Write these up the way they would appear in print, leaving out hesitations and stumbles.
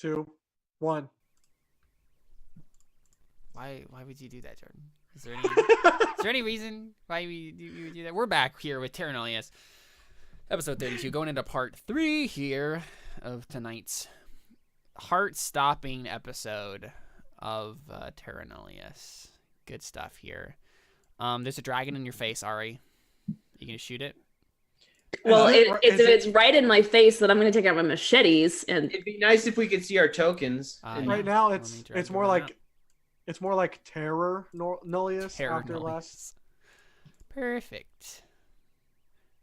2, 1. Why would you do that, Jordan? Is there any reason why you would do that? We're back here with Terra Nullius, episode 32, going into part 3 here of tonight's heart-stopping episode of Terra Nullius. Good stuff here. There's a dragon in your face, Ari. You gonna shoot it? Well, if it's right in my face, then I'm going to take out my machetes. And it'd be nice if we could see our tokens. Right now, it's more like Terra Nullius after last. Perfect.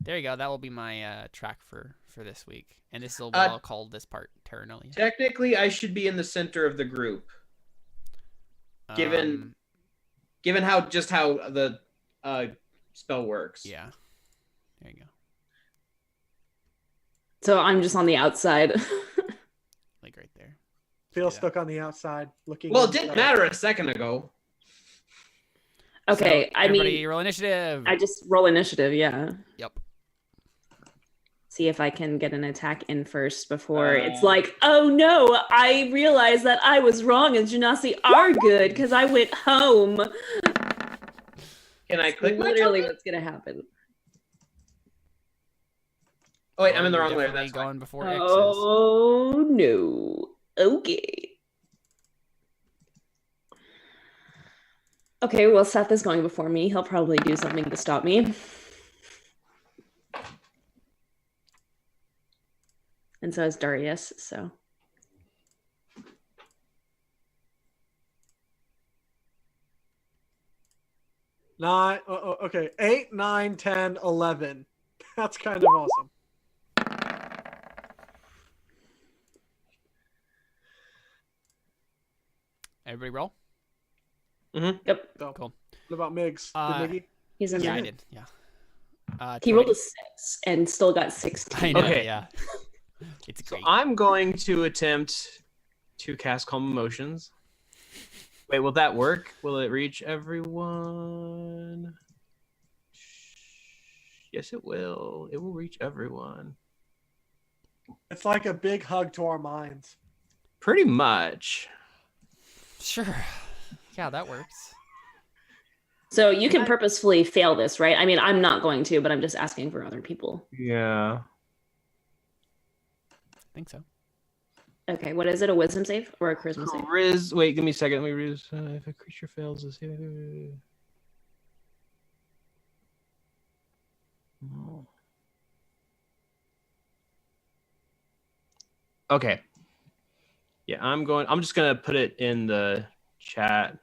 There you go. That will be my track for this week, and this will be all called this part Terra Nullius. Technically, I should be in the center of the group, given how the spell works. Yeah. There you go. So I'm just on the outside. Like right there. Feel stuck on the outside looking. Well, it didn't matter a second ago. Okay, so everybody roll initiative. I just roll initiative, yeah. Yep. See if I can get an attack in first before it's like, oh no, I realized that I was wrong and Genasi are good because I went home. Can I click literally what's gonna happen? Oh wait, I'm in the wrong layer. That's going before X's. Oh no. Okay. Okay, well, Seth is going before me. He'll probably do something to stop me. And so is Darius, so. Okay. 8, 9, 10, 11. That's kind of awesome. Everybody roll? Mm-hmm. Yep. So, cool. What about Miggs? Did Miggy? He's in Yeah, there. I did. Yeah. He rolled a 6 and still got 16. I know, Okay. Yeah. It's great. So I'm going to attempt to cast Calm Emotions. Wait, will that work? Will it reach everyone? Yes, it will. It will reach everyone. It's like a big hug to our minds. Pretty much. Sure. Yeah, that works. So you can purposefully fail this, right? I mean, I'm not going to, but I'm just asking for other people. Yeah. I think so. Okay, what is it? A wisdom save or a charisma save? Wait, give me a second. Let me read. If a creature fails to save. Okay. Yeah, I'm just gonna put it in the chat.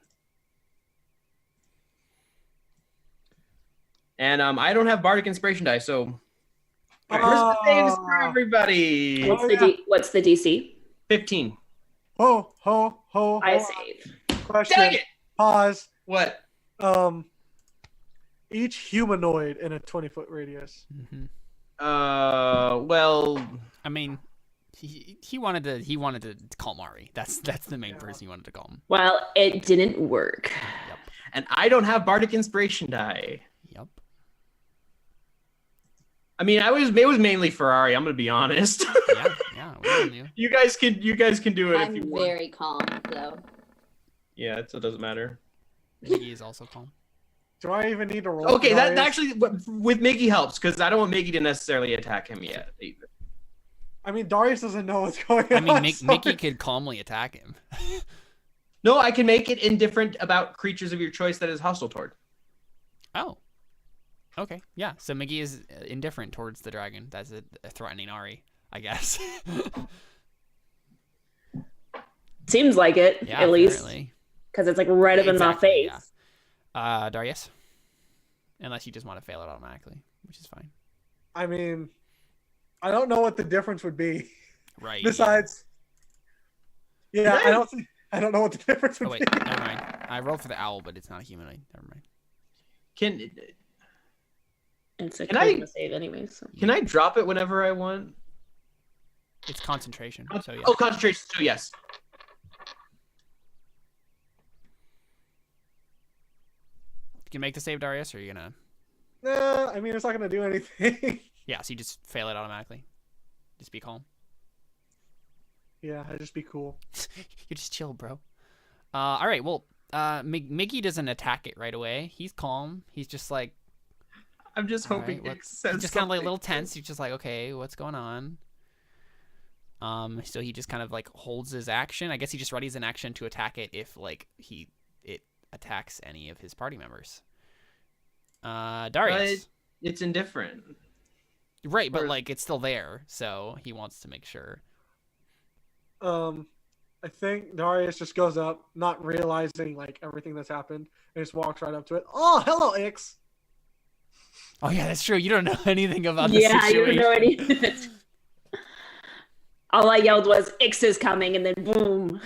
And I don't have Bardic Inspiration die, so Charisma saves for everybody. What's the DC? 15. Ho. I save. Question. Dang it! Pause. What? Each humanoid in a 20-foot radius. Mm-hmm. Well, I mean, he wanted to call Mari. That's the main person he wanted to call him. Well, it didn't work. Yep. and I don't have Bardic Inspiration die. Yep. I mean, it was mainly Ferrari. I'm gonna be honest. Yeah. We knew. You guys can do it if you I'm want. very calm though. Yeah, so it doesn't matter. Miggy is also calm. Do I even need to roll? Okay, that actually with Miggy helps because I don't want Miggy to necessarily attack him yet either. I mean, Darius doesn't know what's going on. I mean, Mickey could calmly attack him. No, I can make it indifferent about creatures of your choice that is hostile toward. Oh. Okay. Yeah. So Miggy is indifferent towards the dragon. That's a threatening Ari, I guess. Seems like it, Yeah, at least. apparently. Because it's like right up in my face. Yeah. Darius? Unless you just want to fail it automatically, which is fine. I mean, I don't know what the difference would be. Right. Besides, yeah, I don't know what the difference would Oh, wait. be. Never mind. I rolled for the owl, but it's not a humanoid. Never mind. It's a Can I- charisma save anyway. So. Can I drop it whenever I want? It's concentration. So, yeah. Oh, concentration. So yes. You can make the save, Darius, or are you going to... Nah, I mean, it's not going to do anything. Yeah, so you just fail it automatically. Just be calm. Yeah, I'd just be cool. You just chill, bro. All right. Well, Mickey doesn't attack it right away. He's calm. He's just like, I'm just hoping right, Ix says he's just kind of like a something. little tense. He's just like, okay, what's going on? So he just kind of like holds his action. I guess he just readies an action to attack it if like it attacks any of his party members. Darius. But it's indifferent. Right, but like it's still there, so he wants to make sure. I think Darius just goes up, not realizing like everything that's happened, and just walks right up to it. Oh, hello, Ix. Oh yeah, that's true. You don't know anything about the Yeah, situation. you don't know anything. All I yelled was, Ix is coming, and then boom.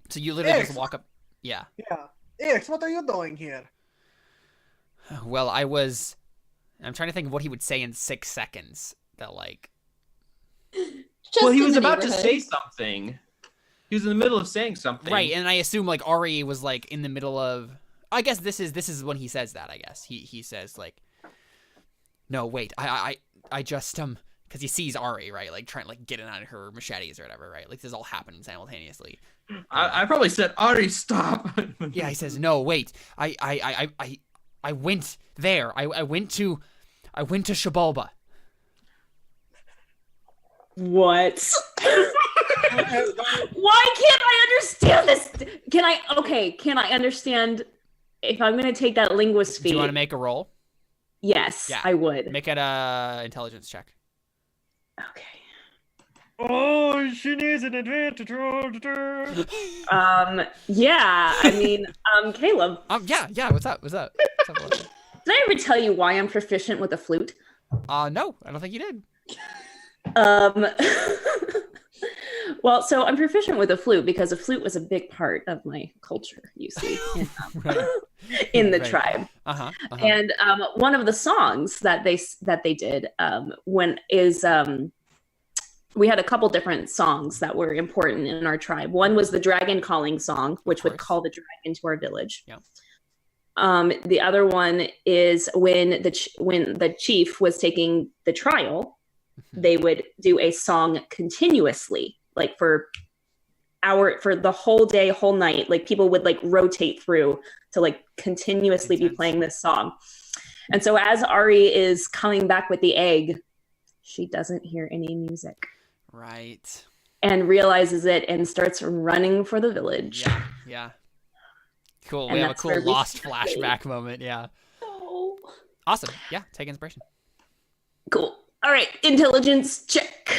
So you literally Ix. just walk up. Yeah. Yeah, Ix, what are you doing here? Well, I'm trying to think of what he would say in 6 seconds. That like. Just Well, he in was the about to neighborhood. say something. He was in the middle of saying something. Right, and I assume like Ari was like in the middle of. I guess this is when he says that. I guess he says like. No, wait. I just because he sees Ari, right, like trying to like get it out of her machetes or whatever, right? Like this is all happening simultaneously. I probably said, Ari, stop. Yeah, he says, no, wait. I went there. I went to Shabalba. What? Why can't I understand this? Can I understand if I'm going to take that linguist Do feat? you want to make a roll? Yes, Yeah. I would. Make it a intelligence check. Okay. Oh, she needs an advantage roll. Yeah, I mean, Caleb, Yeah. What's up? Did did I ever tell you why I'm proficient with a flute? No, I don't think you did. Well, so I'm proficient with a flute because a flute was a big part of my culture, you see, in the Right. tribe. Uh-huh. And one of the songs that they did we had a couple different songs that were important in our tribe. One was the dragon calling song, which would call the dragon to our village. Yeah. The other one is when the chief was taking the trial, they would do a song continuously, like for the whole day, whole night. Like people would like rotate through to like continuously be playing this song. And so as Ari is coming back with the egg, she doesn't hear any music. Right. And realizes it and starts running for the village. Yeah. Cool. And We have a that's cool where we lost start. flashback moment. Yeah. Oh. Awesome. Yeah. Take inspiration. Cool. All right. Intelligence check.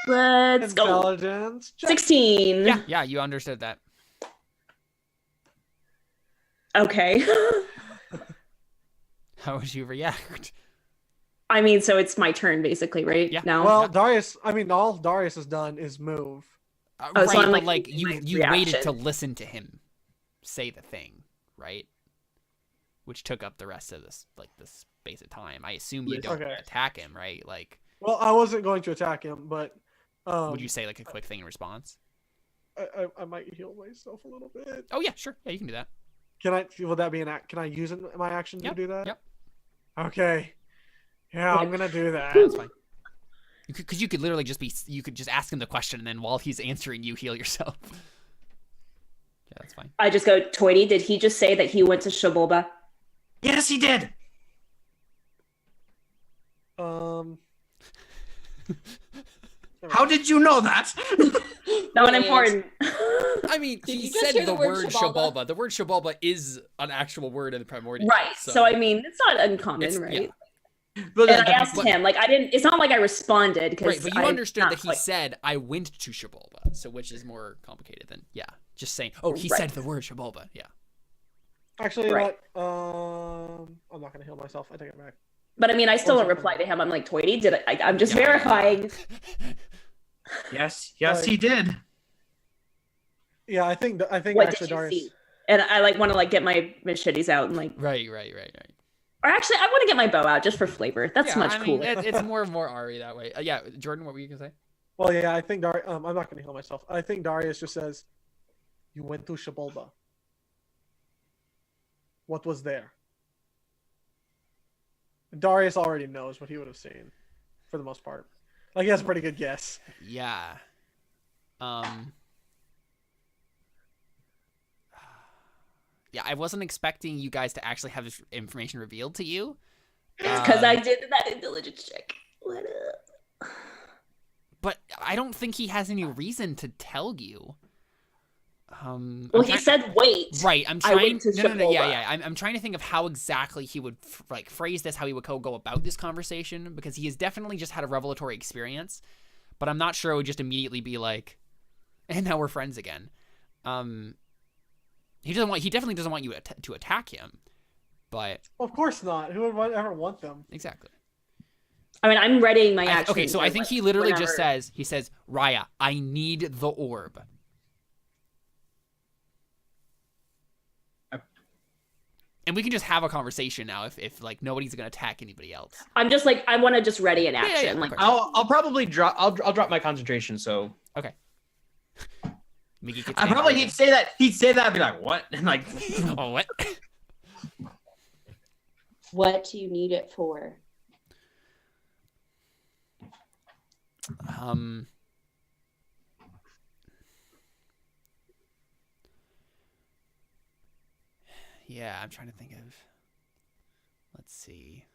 Let's go. Intelligence check. 16. Yeah. You understood that. Okay. How would you react? I mean, so it's my turn basically, right? Yeah. Now? Well, Darius. I mean, all Darius has done is move. Oh, Right, so I'm, but like, like you my waited reaction. to listen to him say the thing, right? Which took up the rest of this space of time. I assume you Yes. don't Okay. attack him, right? Like, Well, I wasn't going to attack him, but would you say like a quick thing in response? I might heal myself a little bit. Oh yeah, sure. Yeah, you can do that. Can I? Will that be an act? Can I use my action Yep, to do that? yep. Okay. Yeah, I'm gonna do that. That's fine. Because you could literally you could just ask him the question, and then while he's answering, you heal yourself. Yeah, that's fine. I just go, Toity, did he just say that he went to Shabolba? Yes, he did. How did you know that? Not Brilliant. important. I mean, Did he you just said hear the the word word Shabalba? Shabalba. The word Shabalba is an actual word in the primordial. Right. So I mean, it's not uncommon, It's- right? But And I asked him, like, I didn't. It's not like I responded because. Right, but you understood that he said, I went to Shabalba, so which is more complicated than, just saying, oh, he said the word Shabalba, yeah. Actually, Right. what? I'm not gonna heal myself. I take it back. But I mean, I still don't reply to him. I'm like, Toity, did I'm just verifying. Yes, Like- he did. Yeah, I think What actually did you Darius. see? And I like want to like get my machetes out and like, Right. or actually, I want to get my bow out just for flavor. That's much cooler. It's more Ari that way. Yeah, Jordan, what were you going to say? Well, yeah, I think Darius. I'm not gonna heal myself. I think Darius just says, "You went to Shabolba. What was there?" Darius already knows what he would have seen, for the most part. Like he has a pretty good guess. Yeah. Yeah, I wasn't expecting you guys to actually have this information revealed to you. It's because I did that intelligence check. What up? But I don't think he has any reason to tell you. Well, he said wait. Right, I'm I trying. went to No. Yeah, Chipola. yeah. I'm trying to think of how exactly he would phrase this, how he would go about this conversation, because he has definitely just had a revelatory experience. But I'm not sure it would just immediately be like, and now we're friends again. He definitely doesn't want you to attack him, but Of course not. Who would ever want them? exactly. I mean, I'm readying my action. Okay, so for, I think like, he literally whenever. just says, Raia, I need the orb. And we can just have a conversation now if like nobody's gonna attack anybody else. I'm just like I want to just ready an Yeah, action. yeah, Like okay. I'll probably drop. I'll drop my concentration. So Okay. Miggy gets I probably he'd say that. I'd be like, what? And like, Oh, what? What do you need it for? Yeah, I'm trying to think of. Let's see.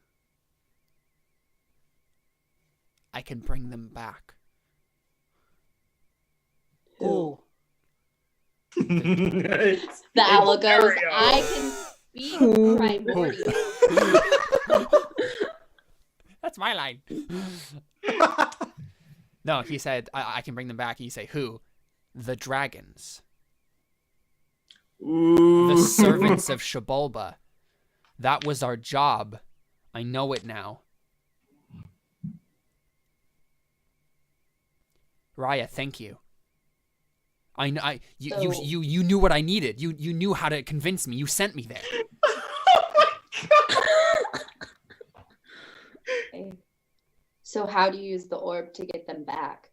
I can bring them back. Ooh. The owl goes, I can speak primordial. That's my line. No, he said, I can bring them back. And you say, who? The dragons. The servants of Shabolba. That was our job. I know it now. Raia, thank you. You knew what I needed. You knew how to convince me. You sent me there. Okay. So how do you use the orb to get them back?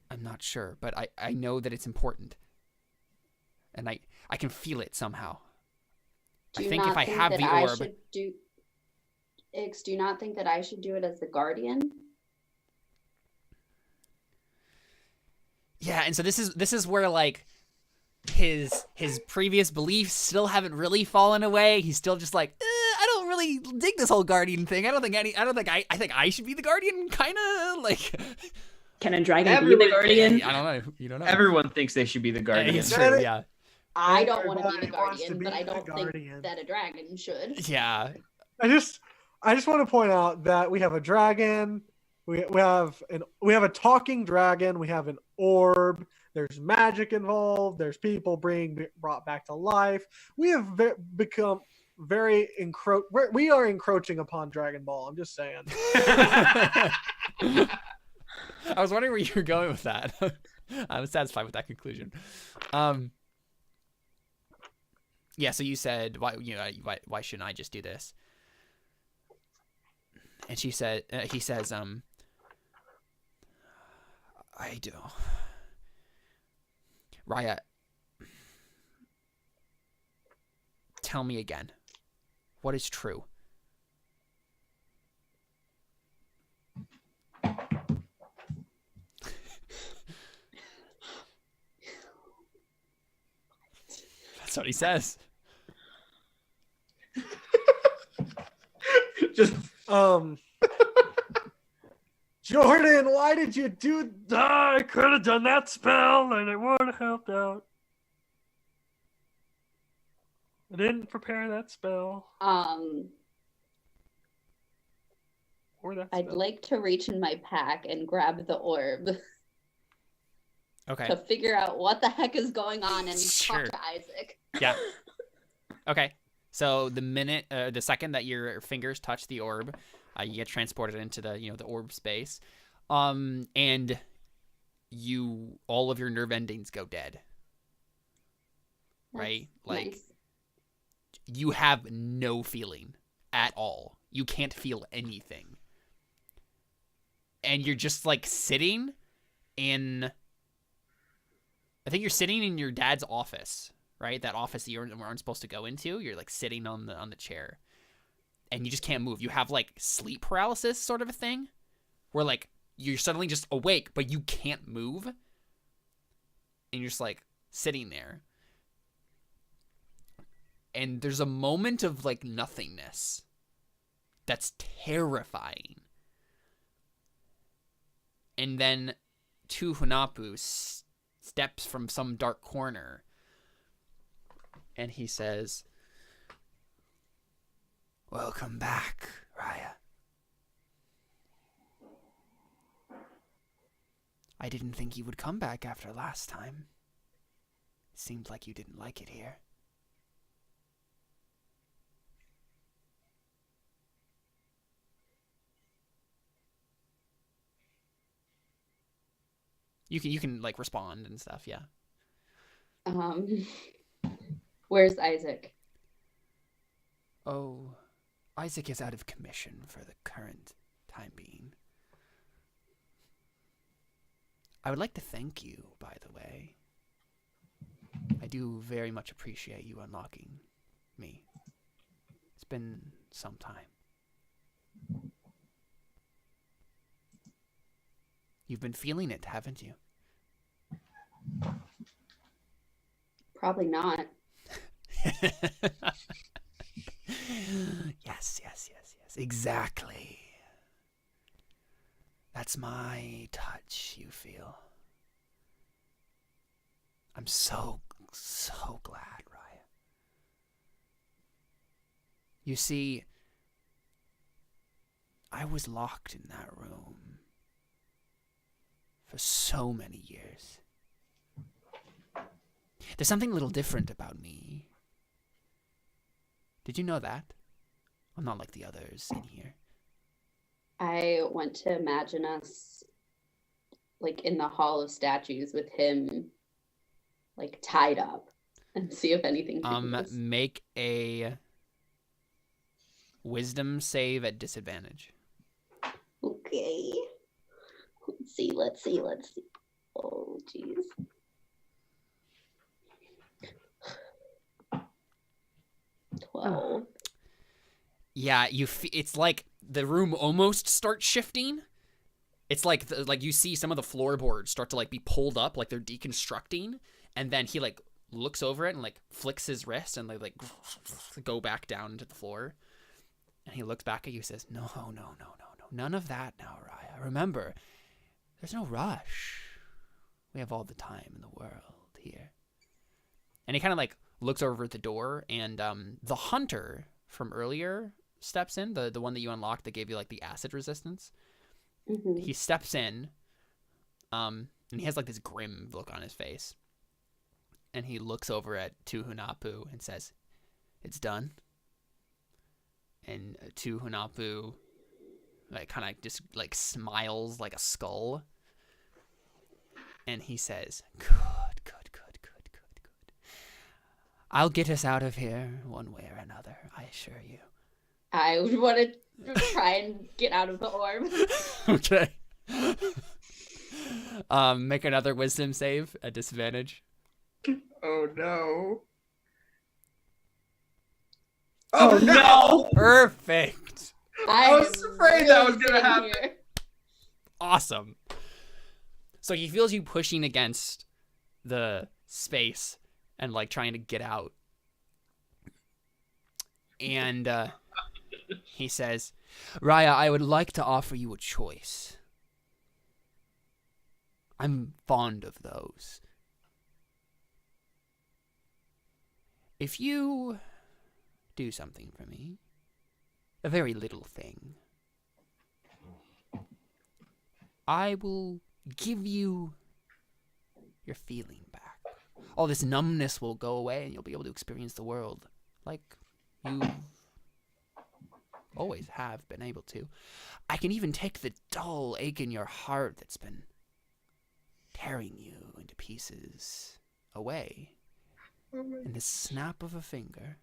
I'm not sure, but I know that it's important. And I can feel it somehow. Do I you think not if I think have that the I orb. should do Ix, do you not think that I should do it as the guardian? Yeah, and so this is where like his previous beliefs still haven't really fallen away. He's still just like, I don't really dig this whole guardian thing. I think I should be the guardian, kind of like. can a dragon be Everyone- the guardian? I don't know. You don't know. everyone thinks they should be the guardian. It's true. Yeah. I don't want to be the Everybody wants to guardian, be but I the don't guardian. think that a dragon should. Yeah. I just want to point out that we have a dragon. We have a talking dragon. We have an orb. There's magic involved. There's people being brought back to life. We have become very we are encroaching upon Dragon Ball. I'm just saying. I was wondering where you were going with that. I was satisfied with that conclusion. Yeah. So you said, why shouldn't I just do this? And he says, I do. Raia, tell me again. What is true? That's what he says. Just Jordan, why did you do that? I could have done that spell and it would have helped out. I didn't prepare that spell. Or that I'd spell. like to reach in my pack and grab the orb Okay. to figure out what the heck is going on and Sure. talk to Isaac. Yeah. Okay. So the second that your fingers touch the orb, you get transported into the orb space, and all of your nerve endings go dead. Right? Like Nice. you have no feeling at all. You can't feel anything, and you're just like sitting in. I think you're sitting in your dad's office. Right, that office that you aren't supposed to go into. You're like sitting on the chair, and you just can't move. You have like sleep paralysis, sort of a thing, where like you're suddenly just awake, but you can't move. And you're just like sitting there. And there's a moment of like nothingness that's terrifying. And then Tuhunapu steps from some dark corner and he says, "Welcome back, Raia. I didn't think you would come back after last time. It seemed like you didn't like it here." You can like respond and stuff, yeah. Where's Isaac? Oh, Isaac is out of commission for the current time being. I would like to thank you, by the way. I do very much appreciate you unlocking me. It's been some time. You've been feeling it, haven't you? Probably not. Yes. Exactly. That's my touch, you feel. I'm so glad, Raia. You see, I was locked in that room for so many years. There's something a little different about me. Did you know that? I'm not like the others in here. I want to imagine us like in the Hall of Statues with him like tied up and see if anything changes. Make a wisdom save at disadvantage. Okay. Let's see. Oh, jeez. Yeah, it's like the room almost starts shifting. It's like you see some of the floorboards start to like be pulled up, like they're deconstructing, and then he like looks over it and like flicks his wrist and they like go back down to the floor. And he looks back at you and says, No. None of that now, Raia. Remember, there's no rush. We have all the time in the world here. And he kind of like looks over at the door, and the hunter from earlier steps in, the one that you unlocked that gave you like the acid resistance. Mm-hmm. He steps in, and he has like this grim look on his face. And he looks over at Tuhunapu and says, "It's done." And Tuhunapu like kind of just like smiles like a skull. And he says, Good. I'll get us out of here one way or another, I assure you. I would want to try and get out of the orb. Okay. Make another wisdom save at disadvantage. Oh no. Oh no! Perfect. I was afraid that was gonna happen. Here. Awesome. So he feels you pushing against the space and like trying to get out. And he says, Raia, I would like to offer you a choice. I'm fond of those. If you do something for me, a very little thing, I will give you your feeling back. All this numbness will go away and you'll be able to experience the world like you always have been able to. I can even take the dull ache in your heart that's been tearing you into pieces away in the snap of a finger.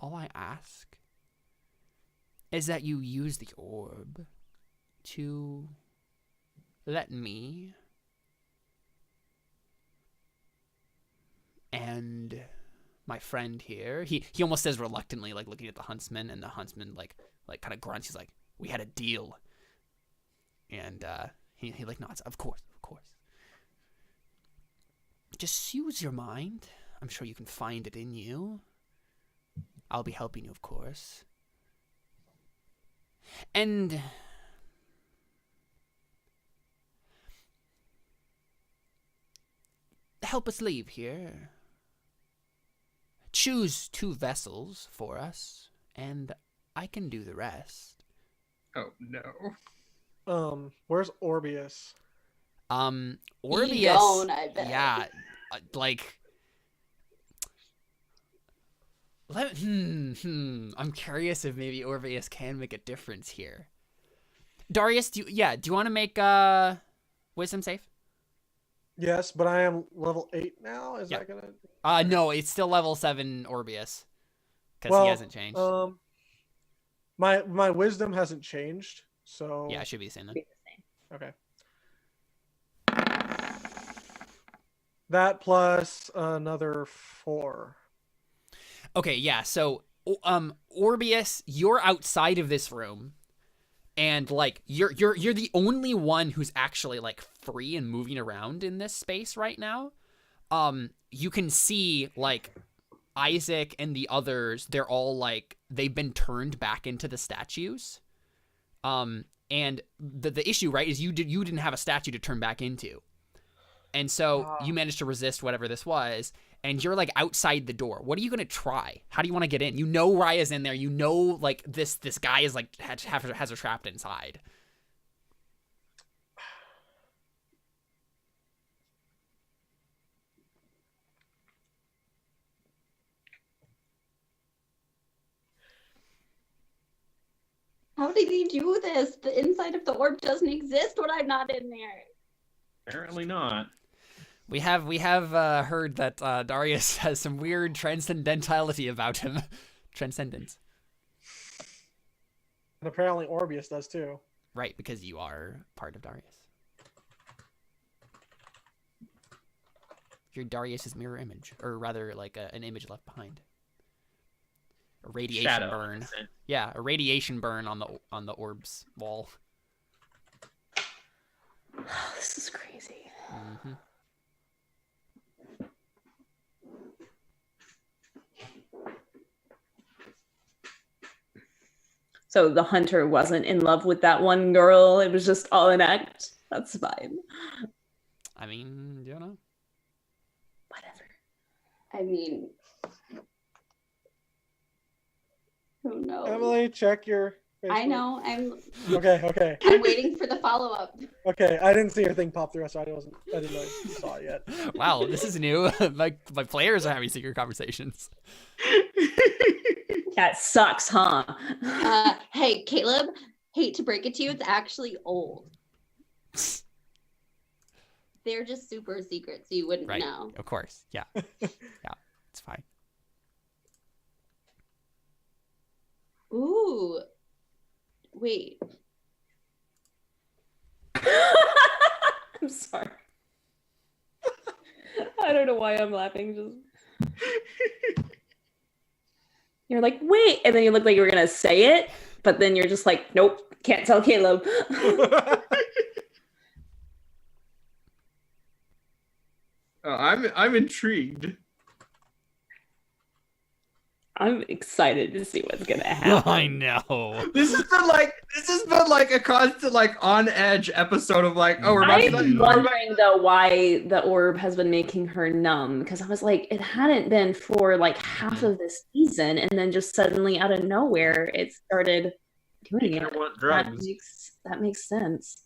All I ask is that you use the orb to let me and my friend here, he almost says reluctantly, like looking at the huntsman, and the huntsman like kind of grunts. He's like, we had a deal. And he like nods. Of course. Just use your mind. I'm sure you can find it in you. I'll be helping you, of course. And help us leave here. Choose 2 vessels for us, and I can do the rest. Oh no. Where's Orbius? Orbius. You don't, I bet. Yeah, like. I'm curious if maybe Orbius can make a difference here. Darius, do you want to make wisdom save? Yes, but I am level 8 now. Is Yeah. that gonna? No, it's still level 7 Orbius because he hasn't changed. My wisdom hasn't changed, so Yeah, it should be the same then. okay. That plus another 4. Okay, yeah. So, Orbius, you're outside of this room, and like you're the only one who's actually like free and moving around in this space right now. You can see like Isaac and the others. They're all like they've been turned back into the statues. And the issue, right, is you didn't have a statue to turn back into. And so you managed to resist whatever this was, and you're like outside the door. What are you gonna try? How do you want to get in? You know Raya's in there. You know like this guy is like has her trapped inside. How did he do this? The inside of the orb doesn't exist when I'm not in there. Apparently not. We have heard that Darius has some weird transcendentality about him. Transcendence. And apparently Orbius does too. Right, because you are part of Darius. You're Darius's mirror image, or rather, like an image left behind. A radiation Shadow. burn. Yeah, a radiation burn on the orb's wall. This is crazy. Mm-hmm. So the hunter wasn't in love with that one girl. It was just all an act. That's fine. I mean, you know. Whatever. I mean, who knows? Emily, check your Facebook. I know. Okay. I'm waiting for the follow-up. Okay, I didn't see your thing pop through, so I didn't know you saw it yet. Wow, this is new. my players are having secret conversations. That sucks, huh? Hey, Caleb, hate to break it to you, it's actually old. They're just super secret, so you wouldn't Right. know. Of course. Yeah. Yeah. It's fine. Ooh. Wait. I'm sorry. I don't know why I'm laughing. Just you're like, wait, and then you look like you were gonna say it, but then you're just like, nope, can't tell Caleb. I'm intrigued. I'm excited to see what's gonna happen. I know. This has been like a constant like on edge episode of like, oh, we're about to I'm wondering though why the orb has been making her numb, because I was like, it hadn't been for like half of this season, and then just suddenly out of nowhere it started doing Making it. her want drugs. That makes sense.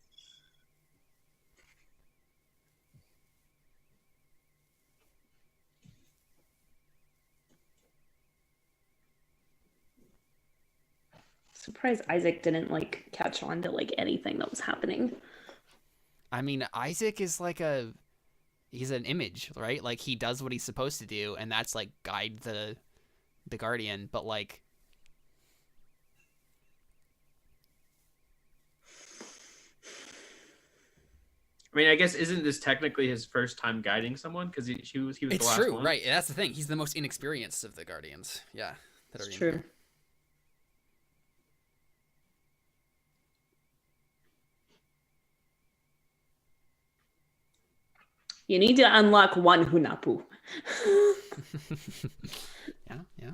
Surprised Isaac didn't like catch on to like anything that was happening. I mean, Isaac is like he's an image, right? Like he does what he's supposed to do, and that's like guide the guardian, but like I mean, I guess isn't this technically his first time guiding someone? Because he was the it's last true, one. right? That's the thing. He's the most inexperienced of the guardians. Yeah, that are It's in true. here. You need to unlock one Hunapu. Yeah.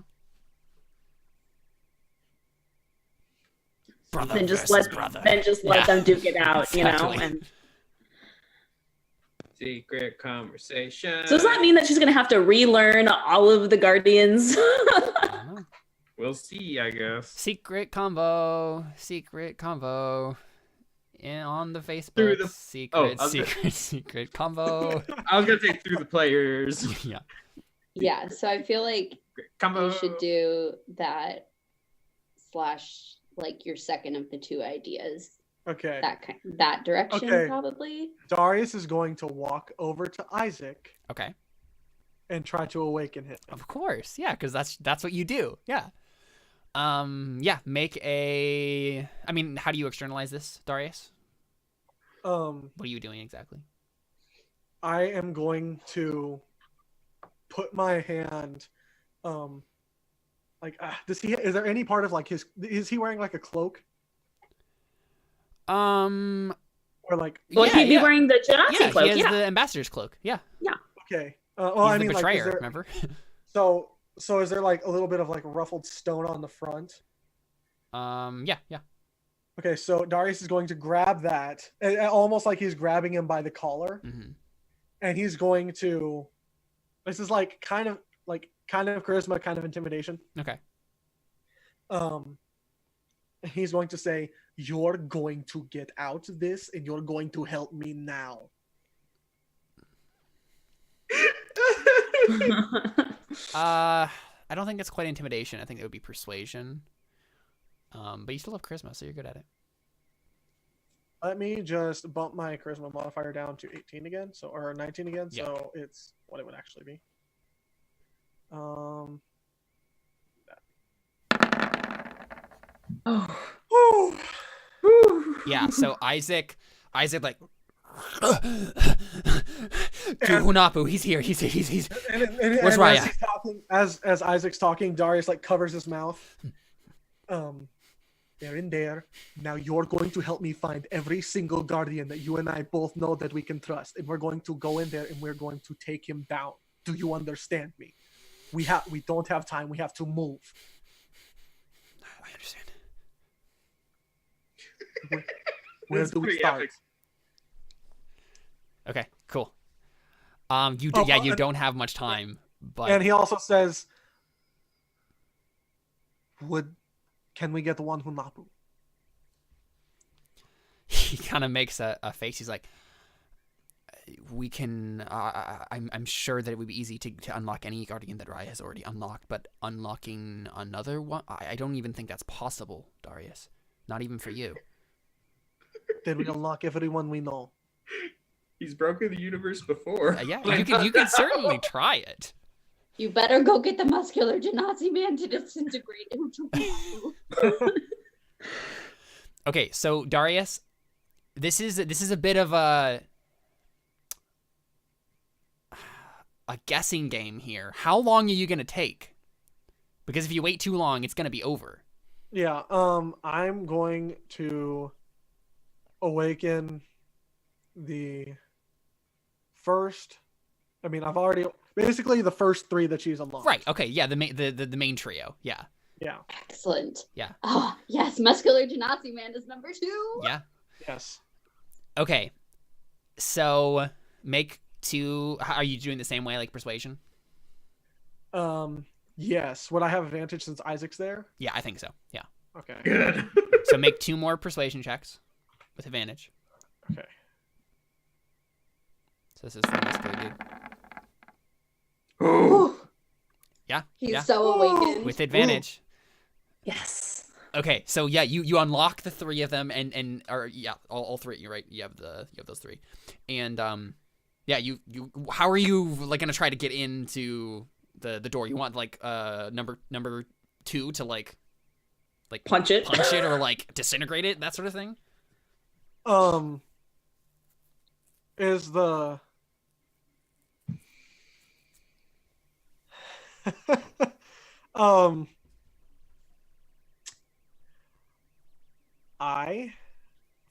Brother Then just versus let brother. let them duke it out, Exactly. And Secret conversation. so does that mean that she's gonna have to relearn all of the Guardians? I don't know. We'll see, I guess. Secret convo. On the Facebook. Through the- Secret convo. I was gonna say through the players. Yeah. Yeah, so I feel like Combo. you should do that / like your second of the two ideas. Okay. That direction Okay. probably. Darius is going to walk over to Isaac Okay. and try to awaken him. Of course. Yeah, because that's what you do. Yeah. Yeah, make a I mean, how do you externalize this, Darius? What are you doing exactly? I am going to put my hand, is there any part of like is he wearing like a cloak or like? Well, he'd be wearing the Genasi cloak. He has the ambassador's cloak. Yeah. Okay. He's I the mean, betrayer, like, is there, remember? so is there like a little bit of like ruffled stone on the front? Yeah. Okay, so Darius is going to grab that, almost like he's grabbing him by the collar, Mm-hmm. and he's going to. This is like kind of charisma, kind of intimidation. Okay. He's going to say, "You're going to get out of this, and you're going to help me now." I don't think it's quite intimidation. I think it would be persuasion. But you still have charisma, so you're good at it. Let me just bump my charisma modifier down to 18 again, or 19 again, Yeah. so it's what it would actually be. Oh. Whew. Yeah, so Isaac like Hunapu, he's here. He's And Where's as Raia? he's talking, as Isaac's talking, Darius like covers his mouth. They're in there. Now you're going to help me find every single guardian that you and I both know that we can trust, and we're going to go in there and we're going to take him down. Do you understand me? We don't have time. We have to move. I understand. Where It's do we pretty start? epic. Okay, cool. You and- don't have much time, but And he also says, can we get the one Hunapu? he kind of makes a face. He's like, we can. I'm sure that it would be easy to unlock any guardian that Raia has already unlocked, but unlocking another one, I don't even think that's possible, Darius. Not even for you. Then we unlock everyone we know. He's broken the universe before. Yeah, you can certainly try it. You better go get the muscular Genasi man to disintegrate into people. Okay, so Darius, this is a bit of a guessing game here. How long are you gonna take? Because if you wait too long, it's gonna be over. Yeah, I'm going to awaken the first. I mean, I've already basically the first 3 that she's unlocked. Right. Okay. Yeah. The main trio. Yeah. Yeah. Excellent. Yeah. Oh, yes, muscular Genasi man is number 2. Yeah. Yes. Okay. So make 2. Are you doing the same way, like persuasion? Yes. Would I have advantage since Isaac's there? Yeah, I think so. Yeah. Okay. Good. So make 2 more persuasion checks with advantage. Okay. So this is for muscular dude. Ooh. Yeah. He's yeah. so awakened. With advantage. Yes. Okay, so yeah, you unlock the 3 of them, and all 3. You're right. You have those 3, and yeah, you how are you like gonna try to get into the door? You want like number 2 to like Punch it. or like disintegrate it, that sort of thing. Is the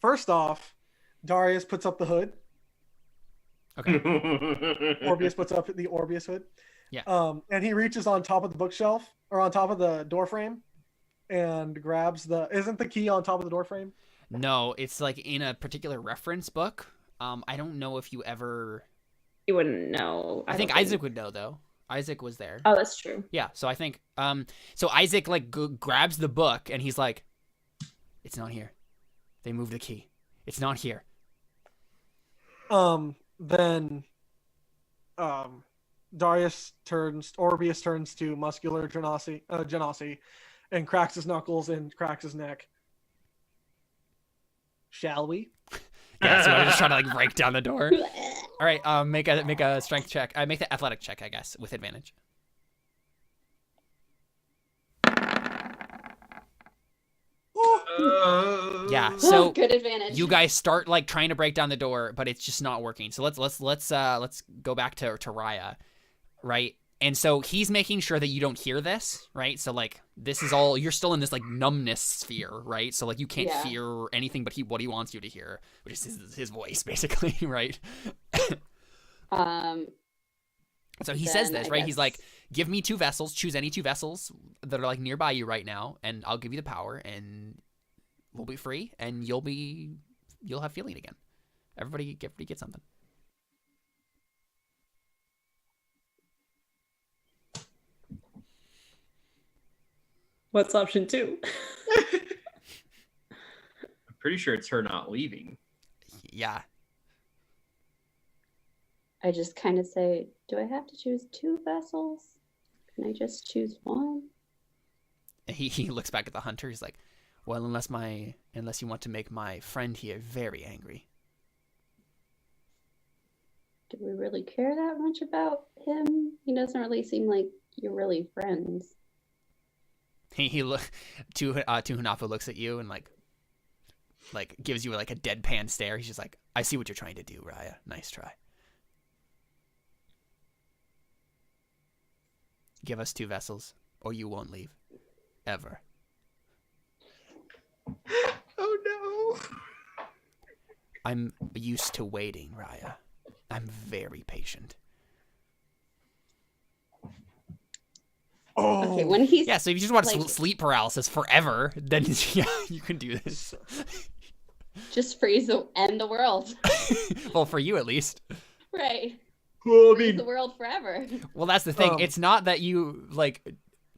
first off, Darius puts up the hood. Okay. Orbius puts up the Orbius hood. Yeah. And he reaches on top of the bookshelf or on top of the door frame and grabs the. Isn't the key on top of the door frame? No, it's like in a particular reference book. I don't know if you ever. You wouldn't know. I think Isaac would know though. Isaac was there. Oh, that's true. Yeah, so I think so Isaac like grabs the book and he's like, it's not here. They moved the key. It's not here. Then Orbius turns to muscular Genasi and cracks his knuckles and cracks his neck. Shall we? Yeah, so I'm just trying to like break down the door. All right, make a strength check. Make the athletic check, I guess, with advantage. Yeah, so good advantage. you guys start like trying to break down the door, but it's just not working. So let's go back to Raya, right? And so he's making sure that you don't hear this, right? So like this is all you're still in this like numbness sphere, right? So like you can't hear anything but what he wants you to hear, which is his voice basically, right? So he says this, right? He's like, give me 2 vessels, choose any 2 vessels that are like nearby you right now, and I'll give you the power, and we'll be free, and you'll have feeling again. Everybody get something. What's option 2? I'm pretty sure it's her not leaving. Yeah. I just kind of say, do I have to choose 2 vessels? Can I just choose one? He looks back at the hunter. He's like, well, unless you want to make my friend here very angry. Do we really care that much about him? He doesn't really seem like you're really friends. He Tuhunafa looks at you and like gives you like a deadpan stare. He's just like, I see what you're trying to do, Raya. Nice try. Give us 2 vessels, or you won't leave. Ever. Oh no. I'm used to waiting, Raya. I'm very patient. Oh. Okay, when he's Yeah, so if you just want like, sleep paralysis forever, then yeah, you can do this. just end the world. Well, for you at least. Right. Well, I Freeze mean, the world forever. Well, that's the thing. It's not that you like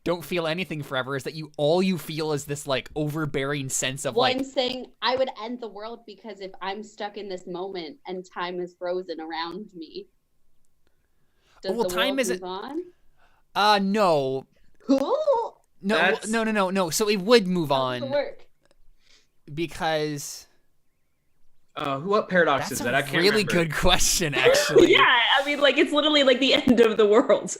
don't feel anything forever. It's that all you feel is this like overbearing sense of I'm saying I would end the world because if I'm stuck in this moment and time is frozen around me, does the time world isn't. move on? No. Cool. No. So it would move How does it on work? because. What paradox That's is that? a I can't really remember. good question, actually. Yeah, I mean, like, it's literally like the end of the world.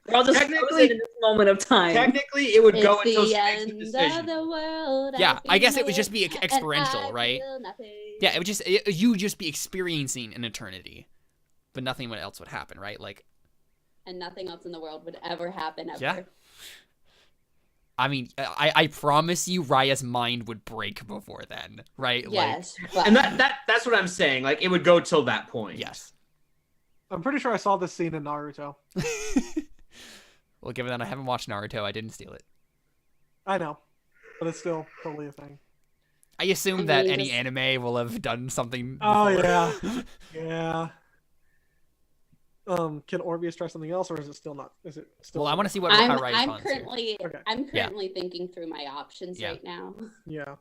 We're all just frozen in this moment of time. Technically, it would go It's until the she makes end the of decision. the world. Yeah, I guess it would feel just be and experiential, I right? feel nothing. Yeah, it would you would just be experiencing an eternity, but nothing else would happen, right? Like, And nothing else in the world would ever happen ever. Yeah. I mean, I promise you, Raya's mind would break before then, right? Yes. But And that's what I'm saying. Like, it would go till that point. Like, yes. I'm pretty sure I saw this scene in Naruto. Well, given that I haven't watched Naruto, I didn't steal it. I know, but it's still totally a thing. I assume I that mean, any just- anime will have done something. Oh before. yeah, yeah. Can Orbius try something else, or is it still not? Is it still? Well, I want to see how Raya I'm responds here. currently Okay. I'm currently thinking through my options Yeah. right now. Yeah.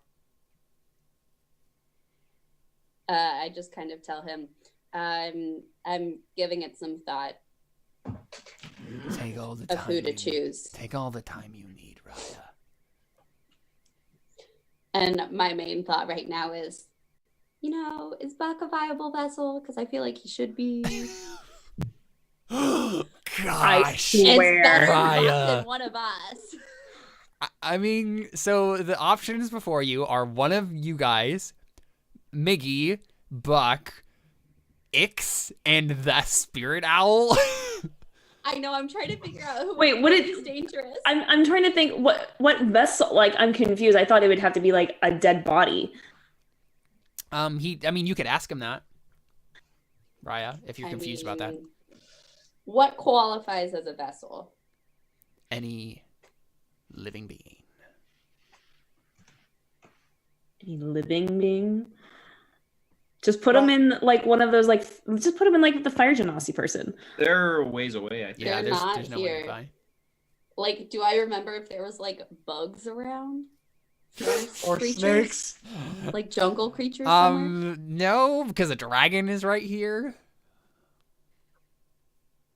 I just kind of tell him I'm giving it some thought Take all the of time. who to you- choose. Take all the time you need, Raya. And my main thought right now is, is Buck a viable vessel? Because I feel like he should be. Gosh. It's Swear. better Raya. than one of us. I mean, so the options before you are one of you guys, Miggy, Buck, Ix, and the Spirit Owl. I know. I'm trying to figure out who Wait, what is did- dangerous. I'm trying to think what vessel. Like, I'm confused. I thought it would have to be like a dead body. I mean, you could ask him that. Raya, if you're confused about that. What qualifies as a vessel? Any living being. Any living being? Just put them in like one of those just put them in like the fire genasi person. They're ways away, I think. Yeah, They're not there's no way here. nearby. Like, do I remember if there was like bugs around? Or Creatures? snakes. Like jungle creatures somewhere? No, because a dragon is right here.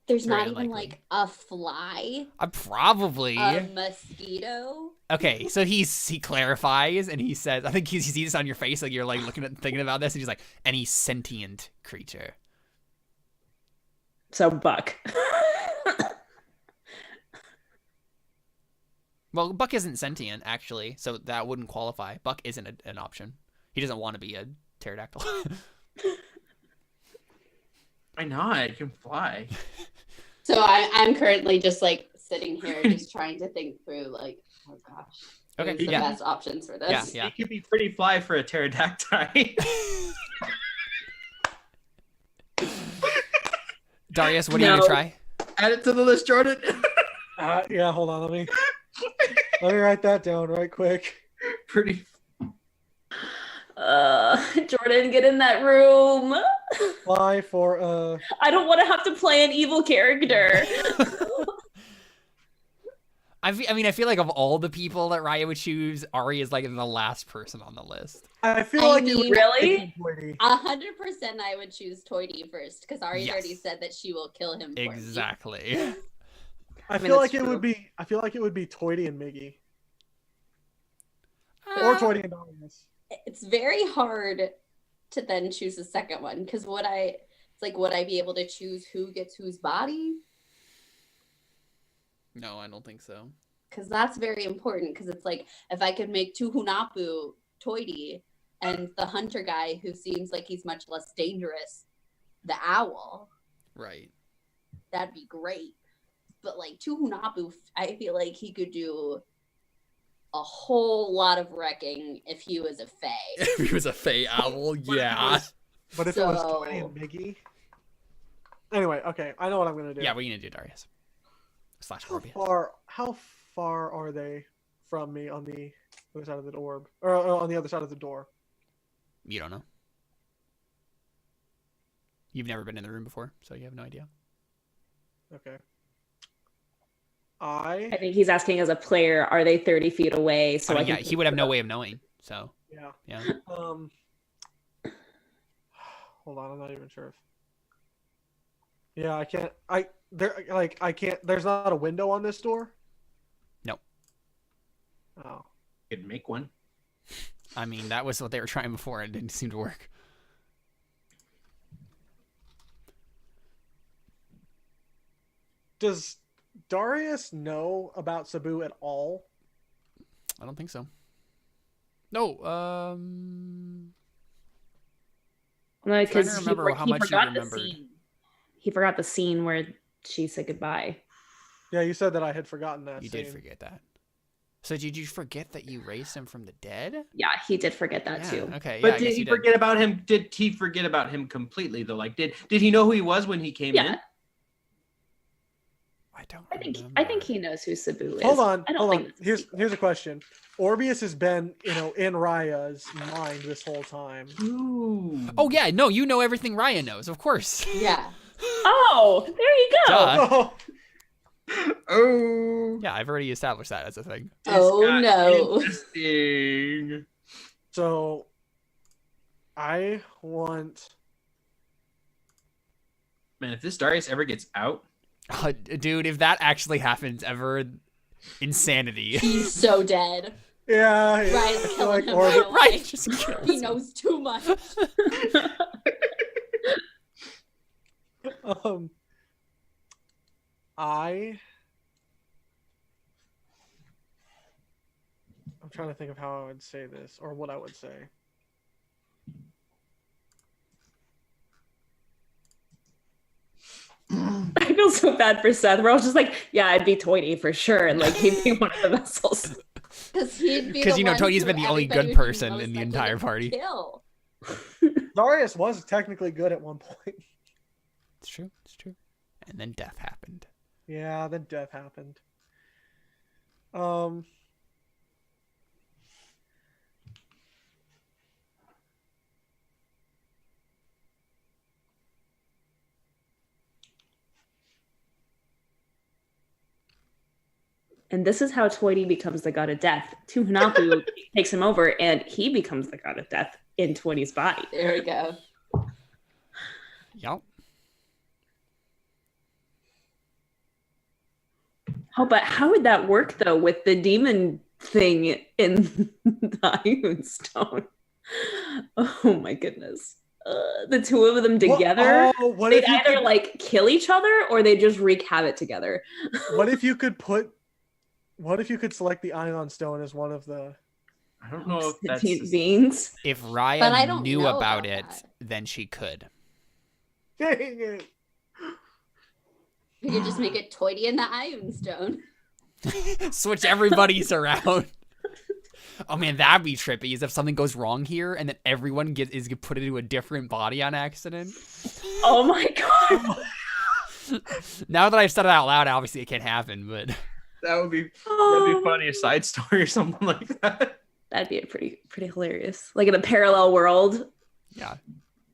There's very not even unlikely. like a fly, Probably. a mosquito. Okay, so he clarifies and he says, I think he sees this on your face, like you're like thinking about this, and he's like, any sentient creature. So Buck. Well, Buck isn't sentient actually, so that wouldn't qualify. Buck isn't an option. He doesn't want to be a pterodactyl. Why not? It can fly. So I'm currently just like sitting here, just trying to think through like, oh gosh, Okay, who's the yeah. best options for this? Yeah. It could be pretty fly for a pterodactyl. Darius, what are you gonna try? Add it to the list, Jordan. Yeah, hold on. Let me write that down right quick. Pretty. Jordan, get in that room. Fly for I don't want to have to play an evil character. I feel like of all the people that Raya would choose, Ari is like the last person on the list. I feel I like mean, it would really? be 100% I would choose Toity first because Ari's Yes. already said that she will kill him. For me. Exactly. I mean, feel like that's it would true. be. I feel like it would be Toity and Miggy, or Toity and Darius. It's very hard to then choose the second one because would I be able to choose who gets whose body? No, I don't think so. Because that's very important because it's like if I could make Tuhunapu Toity and the hunter guy who seems like he's much less dangerous, the owl, Right. that'd be great. But like Tuhunapu, I feel like he could do a whole lot of wrecking if he was a fae. If he was a Fey owl, yeah. But if it was So- Toity and Miggy. Anyway, okay, I know what I'm gonna do. Yeah, what are you gonna do, Darius? Slash How Morbius. far are they from me on the other side of the orb, or on the other side of the door? You don't know. You've never been in the room before, so you have no idea. Okay. I think he's asking as a player, are they 30 feet away? So I mean, I yeah, can he would have no way of knowing. So Yeah. yeah. Hold on, I'm not even sure if. Yeah, I can't. I can't. There's not a window on this door. No. Oh. Could make one. I mean, that was what they were trying before, and it didn't seem to work. Does Darius know about Sabu at all? I don't think so. No. No, because to remember how much you forgot the remembered. scene. He forgot the scene where she said goodbye. Yeah, you said that I had forgotten that. You did scene. forget that. So did you forget that you raised him from the dead? Yeah, he did forget that Yeah, too. okay. But I did guess he you did. forget about him? Did he forget about him completely though? Like, did he know who he was when he came in? Yeah, I don't. I think remember. he knows who Sabu is. Hold on, I don't hold think on. that's Here's a question. Orbius has been, in Raya's mind this whole time. Ooh. Oh yeah, no, you know everything Ryan knows, of course. Yeah. Oh, there you go. Duh. Oh, Oh. Yeah, I've already established that as a thing. This Oh, got no. Interesting. so I want. Man, if this Darius ever gets out, Dude, if that actually happens ever, insanity. He's so dead. Yeah, Ryan's I feel killing like him Orb- right away. Right, just kills He him. knows too much. I'm trying to think of how I would say this or what I would say. I feel so bad for Seth. We're all just like, yeah, I'd be Toity for sure, and like he'd be one of the vessels. Because he'd be 'Cause, the you know, one Toadie's who been the only everybody good would be person most in the likely entire to party. kill. Darius was technically good at one point. It's true. It's true. And then death happened. Yeah, then death happened. And this is how Toity becomes the god of death. Tuhanapu takes him over, and he becomes the god of death in Toity's body. There we go. Yup. Oh, but how would that work, though, with the demon thing in the Iron Stone? Oh, my goodness. The two of them together, what they'd if you either, could, like, kill each other, or they just wreak havoc together. what if you could select the Ion Stone as one of the... I don't know if that's Sentient beings. If But I Raya don't knew know about about it, that. then she could. Dang it. We could just make it Toity and the Iron Stone. Switch everybody's around. Oh man, that'd be trippy. Is if something goes wrong here and then everyone is put into a different body on accident. Oh, my God. Now that I've said it out loud, obviously it can't happen. But that'd be Oh. funny, a side story or something like that. That'd be a pretty hilarious. Like in a parallel world. yeah,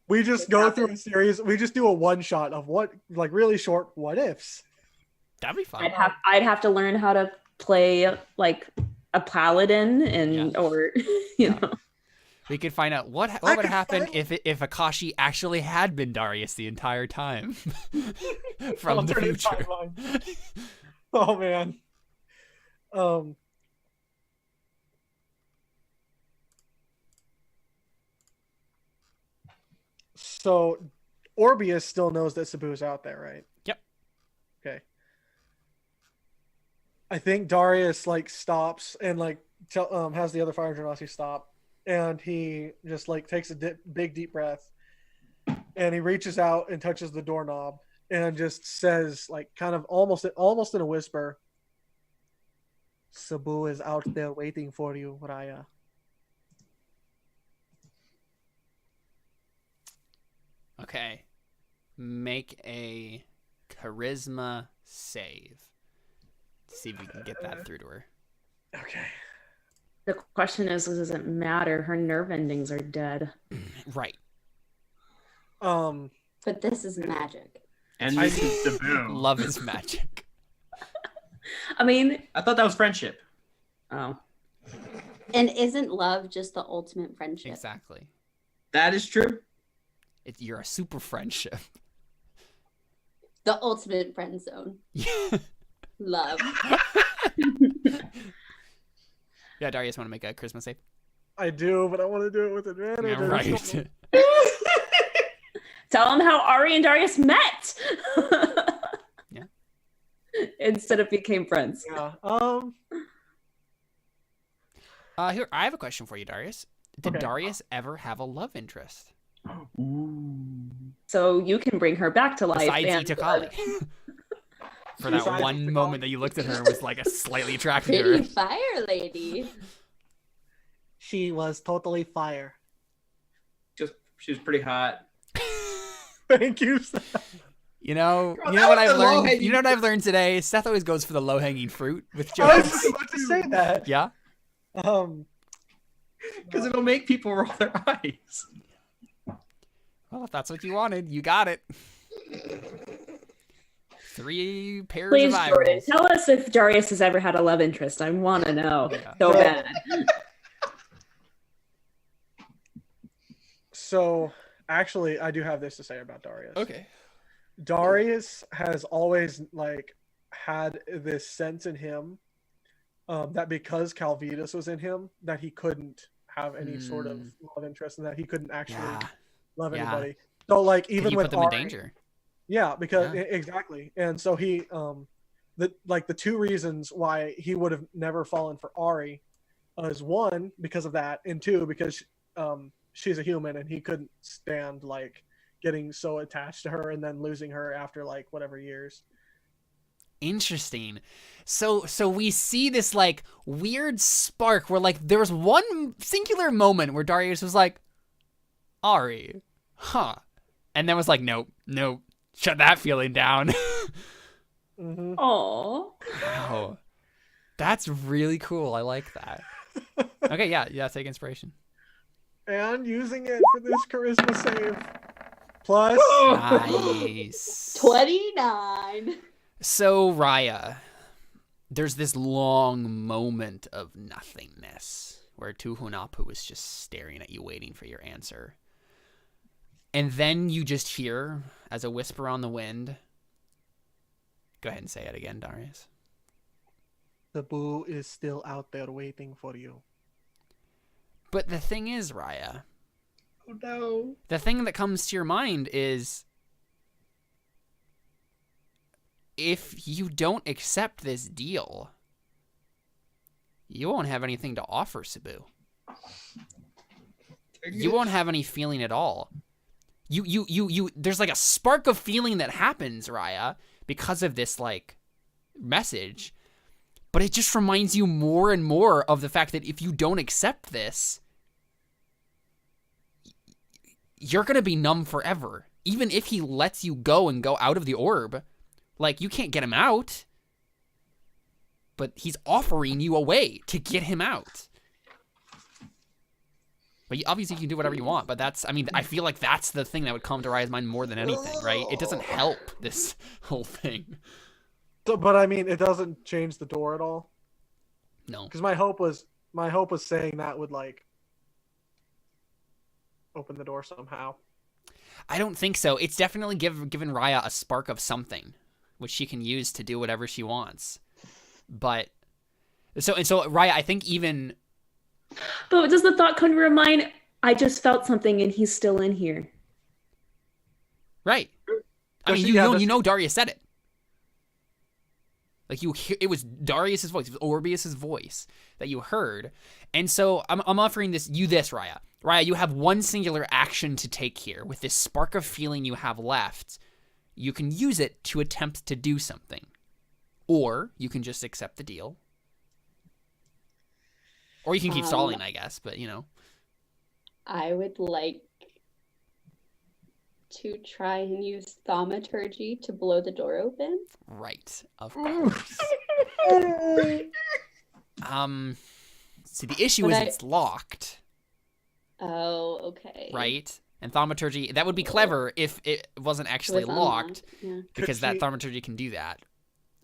We just go through a series. We just do a one shot of really short what ifs. that'd be fun. I'd have to learn how to play like a paladin and or you know. We could find out what would happen if Akashi actually had been Darius the entire time from the Alternate future. timeline. Oh man. So Orbeus still knows that Sabu's out there, right? Yep. Okay. I think Darius stops and has the other fire genasi stop, and he just takes a big deep breath, and he reaches out and touches the doorknob and just says kind of almost in a whisper, "Sabu is out there waiting for you, Raya." Okay. Make a charisma save. See if we can get that through to her. Okay. The question is, does it matter? Her nerve endings are dead. Right. But this is magic. And this is the boom. Love is magic. I mean, I thought that was friendship. oh, And isn't love just the ultimate friendship? Exactly. That is true. You're a super friendship. The ultimate friend zone. Yeah. Love. Yeah, Darius, want to make a charisma save? I do, but I want to do it with advantage. Yeah, right. tell them how Ari and Darius met. Yeah. Instead of became friends. Yeah. Here, I have a question for you, Darius. Did Okay. Darius ever have a love interest? Ooh. So you can bring her back to life. Besides and, Itakali. For that Besides one Itakali. moment that you looked at her and was a slightly attracted to Pretty her. fire lady. She was totally fire. She was pretty hot. Thank you, Seth. You know Bro, what that was I've the learned? low-hanging You know what I've learned today? Seth always goes for the low-hanging fruit with I was jokes. just about to say that. Yeah? Because it'll make people roll their eyes. Well, if that's what you wanted, you got it. 3 pairs Please, of Jordan, eyeballs. tell us if Darius has ever had a love interest. I want to know Yeah. so bad. So, actually, I do have this to say about Darius. Okay. Darius has always had this sense in him that because Calvitas was in him, that he couldn't have any sort of love interest, and that he couldn't actually Yeah. love Yeah. anybody. So, even you with put them in Ari- danger. Yeah, because Yeah. exactly, and so he the two reasons why he would have never fallen for Ari is one because of that, and two because she's a human and he couldn't stand getting so attached to her and then losing her after whatever years. Interesting. So we see this weird spark where there was one singular moment where Darius was like, Ari, huh? And then was like, nope. Shut that feeling down. Mm-hmm. Oh. Wow. That's really cool. I like that. Okay, yeah, take inspiration. And using it for this charisma save. Plus. Nice. 29. So, Raya, there's this long moment of nothingness where Tuhunapu is just staring at you, waiting for your answer. And then you just hear, as a whisper on the wind, go ahead and say it again, Darius. The boo is still out there waiting for you. But the thing is, Raya, Oh no. the thing that comes to your mind is, if you don't accept this deal, you won't have anything to offer Cebu. You won't have any feeling at all. You there's like a spark of feeling that happens, Raya, because of this like message. But it just reminds you more and more of the fact that if you don't accept this, you're going to be numb forever. Even if he lets you go and go out of the orb, like, you can't get him out. But he's offering you a way to get him out. But obviously you can do whatever you want, but that's, I mean, I feel like that's the thing that would come to Raya's mind more than anything, right? It doesn't help this whole thing. So, but I mean, it doesn't change the door at all. No. Because my hope was saying that would like open the door somehow. I don't think so. It's definitely given Raya a spark of something, which she can use to do whatever she wants. But, so Raya, I think even... But does the thought come to her mind, I just felt something and he's still in here? Right. I mean, you know Darius said it. Like, it was Darius's voice, it was Orbius's voice that you heard. And so I'm offering you this, Raya. Raya, you have one singular action to take here. With this spark of feeling you have left, you can use it to attempt to do something. Or you can just accept the deal. Or you can keep stalling, I guess, but you know. I would like to try and use thaumaturgy to blow the door open. Right, of course. See, the issue is it's locked. Oh, okay. Right? And thaumaturgy, that would be clever if it wasn't actually locked, yeah. because that thaumaturgy can do that.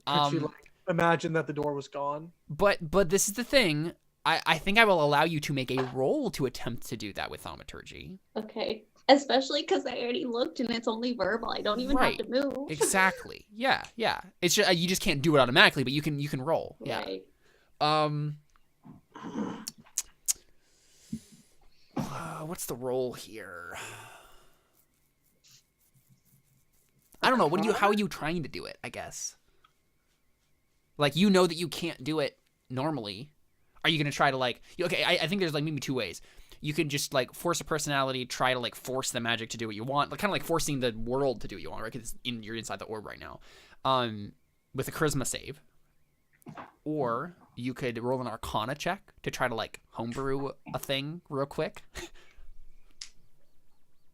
Could you like imagine that the door was gone? But this is the thing. I think I will allow you to make a roll to attempt to do that with thaumaturgy. Okay. Especially because I already looked and it's only verbal. I don't even have to move. Exactly. Yeah. It's just, you just can't do it automatically, but you can roll. Yeah. Right. What's the roll here? I don't know. How are you trying to do it, I guess? Like, you know that you can't do it normally. Are you going to try to, like... Okay, I think there's, like, maybe two ways. You can just, like, force a personality, try to, like, force the magic to do what you want. Like, kind of like forcing the world to do what you want, right? Because you're inside the orb right now. With a charisma save. Or you could roll an arcana check to try to, like, homebrew a thing real quick.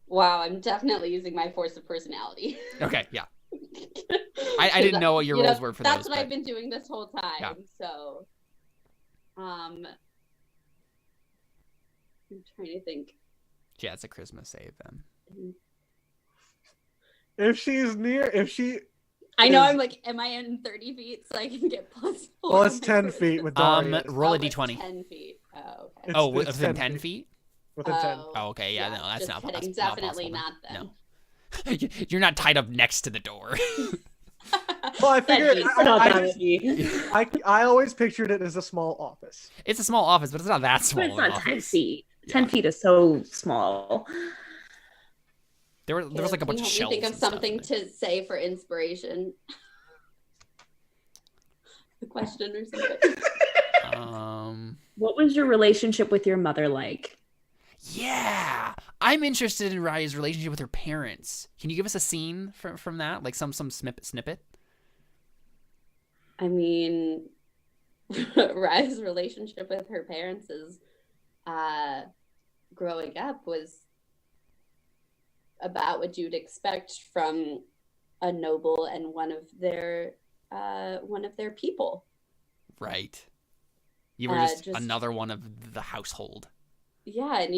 Wow, I'm definitely using my force of personality. Okay, yeah. I didn't know what your rolls were for those. That's what I've been doing this whole time, yeah. So... I'm trying to think. Yeah, it's a charisma save then. If she's near, I know, I'm like, am I in 30 feet so I can get +4? Well, it's 10 feet with Darius. Roll a d20. 10 feet. Oh, okay. Within 10 feet? Within 10. Oh, okay, yeah, no, that's not possible. Definitely not then. No. You're not tied up next to the door. Well, I figured I always pictured it as a small office. It's a small office, but it's not that small. But it's not 10 feet. 10 feet is so small. There was like a bunch of shelves. Think of something to say for inspiration. The question or something. What was your relationship with your mother like? Yeah, I'm interested in Raya's relationship with her parents. Can you give us a scene from that, like some snippet? I mean, Raya's relationship with her parents is, growing up was about what you'd expect from a noble and one of their people. Right. You were just just- another one of the household. Yeah, and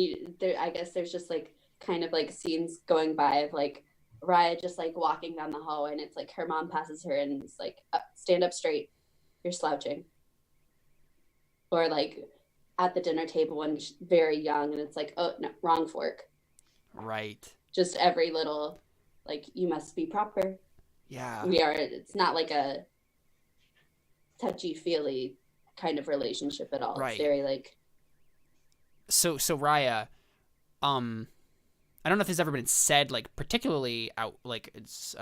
I guess there's just like kind of like scenes going by of like Raya just like walking down the hallway, and it's like her mom passes her and it's like, stand up straight, you're slouching. Or like at the dinner table when she's very young and it's like, oh no, wrong fork. Right. Just every little, like, you must be proper. Yeah. It's not like a touchy-feely kind of relationship at all. Right. It's very like... So Raya, I don't know if this has ever been said, like, particularly out, like, it's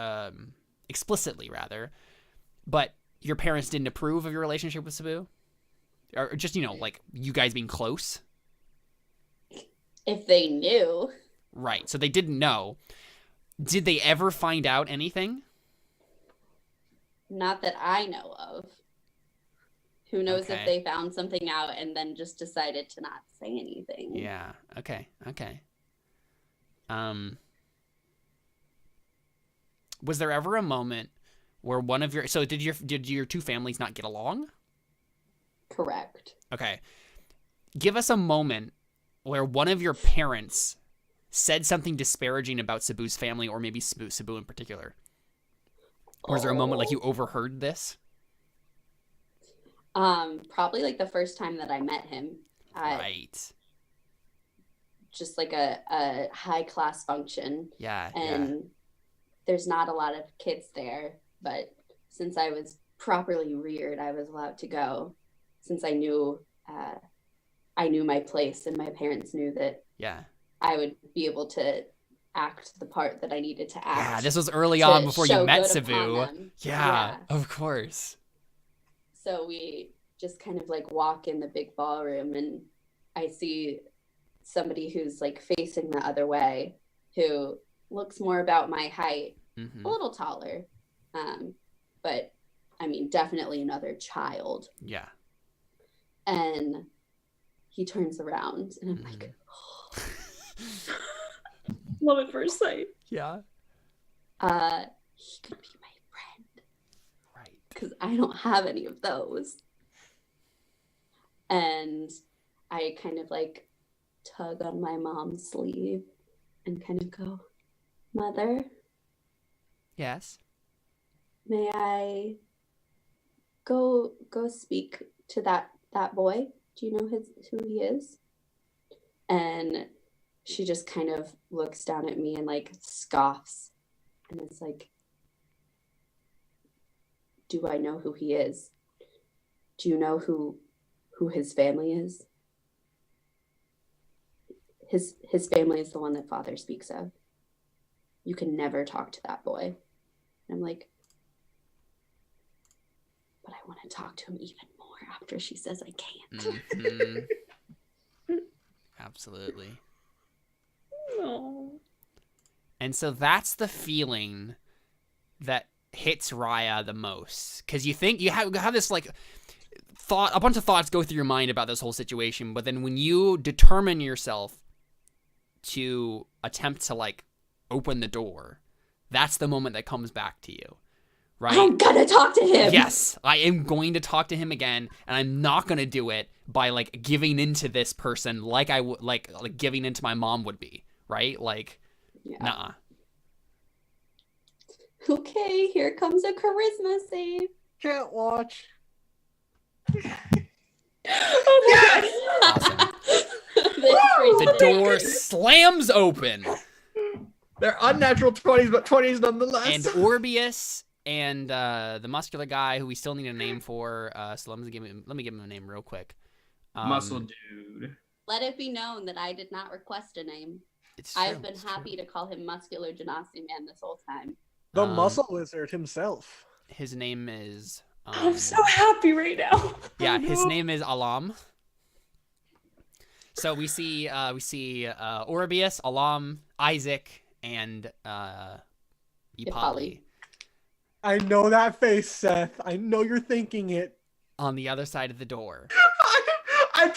explicitly rather, but your parents didn't approve of your relationship with Sabu? Or just, you know, like, you guys being close? If they knew. Right, so they didn't know. Did they ever find out anything? Not that I know of. Who knows Okay. if they found something out and then just decided to not say anything. Yeah, okay. Was there ever a moment where one of your... So did your two families not get along? Correct. Okay. Give us a moment where one of your parents said something disparaging about Sabu's family, or maybe Sabu in particular. Or is there a moment like you overheard this? Probably like the first time that I met him. Right. Just like a high class function. Yeah. And there's not a lot of kids there, but since I was properly reared, I was allowed to go. Since I knew my place, and my parents knew that I would be able to act the part that I needed to act. Yeah, this was early on before you met Sabu. Yeah, of course. So we just kind of like walk in the big ballroom, and I see somebody who's like facing the other way, who looks more about my height, a little taller, but I mean, definitely another child. Yeah. And he turns around, and I'm like, oh. Love at first sight. Yeah. He could be my friend. Right. Because I don't have any of those. And I kind of like tug on my mom's sleeve and kind of go, Mother, Yes. may I go speak to that boy? Do you know who he is? And she just kind of looks down at me and like scoffs, and it's like, do I know who he is? Do you know who his family is? His family is the one that Father speaks of. You can never talk to that boy. And I'm like, but I want to talk to him even more after she says I can't. Mm-hmm. Absolutely. No. And so that's the feeling that hits Raya the most, because you think you have this like thought, a bunch of thoughts go through your mind about this whole situation, but then when you determine yourself to attempt to like open the door, that's the moment that comes back to you, right? I'm gonna talk to him. Yes, I am going to talk to him again, and I'm not gonna do it by like giving into this person like I would like giving into my mom would be, right? Like, nah. Okay, here comes a charisma save. Can't watch. Oh my Awesome. God. The door slams open, They're unnatural 20s, but 20s nonetheless. and Orbius and the muscular guy who we still need a name for. So let me give him a name real quick. Muscle dude. Let it be known that I did not request a name. I've been happy to call him Muscular Genasi Man this whole time. the muscle wizard himself. His name is. I'm so happy right now. Yeah, his name is Alam. So we see Orbius, Alam, Isaac, and Ipali I know that face, Seth. I know you're thinking it. on the other side of the door. I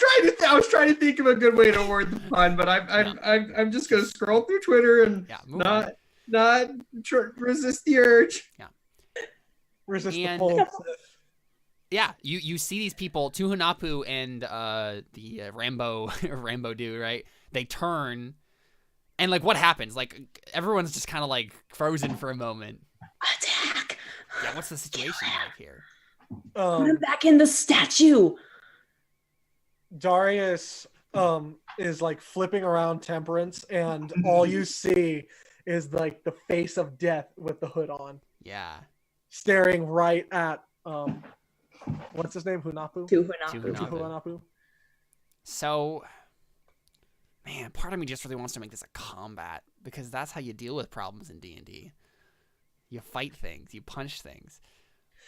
was trying to think of a good way to word the pun, but I'm just gonna scroll through Twitter and Yeah, move not. on. Not resist the urge. Resist the And- pull. Yeah, you see these people, Tuhunapu and the Rambo dude, right? They turn, and like, what happens? Like, everyone's just kind of like frozen for a moment. Attack! Yeah, what's the situation like here? Put him back in the statue. Darius is like flipping around Temperance, and all you see is like the face of death with the hood on, Yeah. staring right at what's his name? Hunapu? Tuhunapu. Tuhunapu. So, man, part of me just really wants to make this a combat, because that's how you deal with problems in D&D. You fight things, you punch things.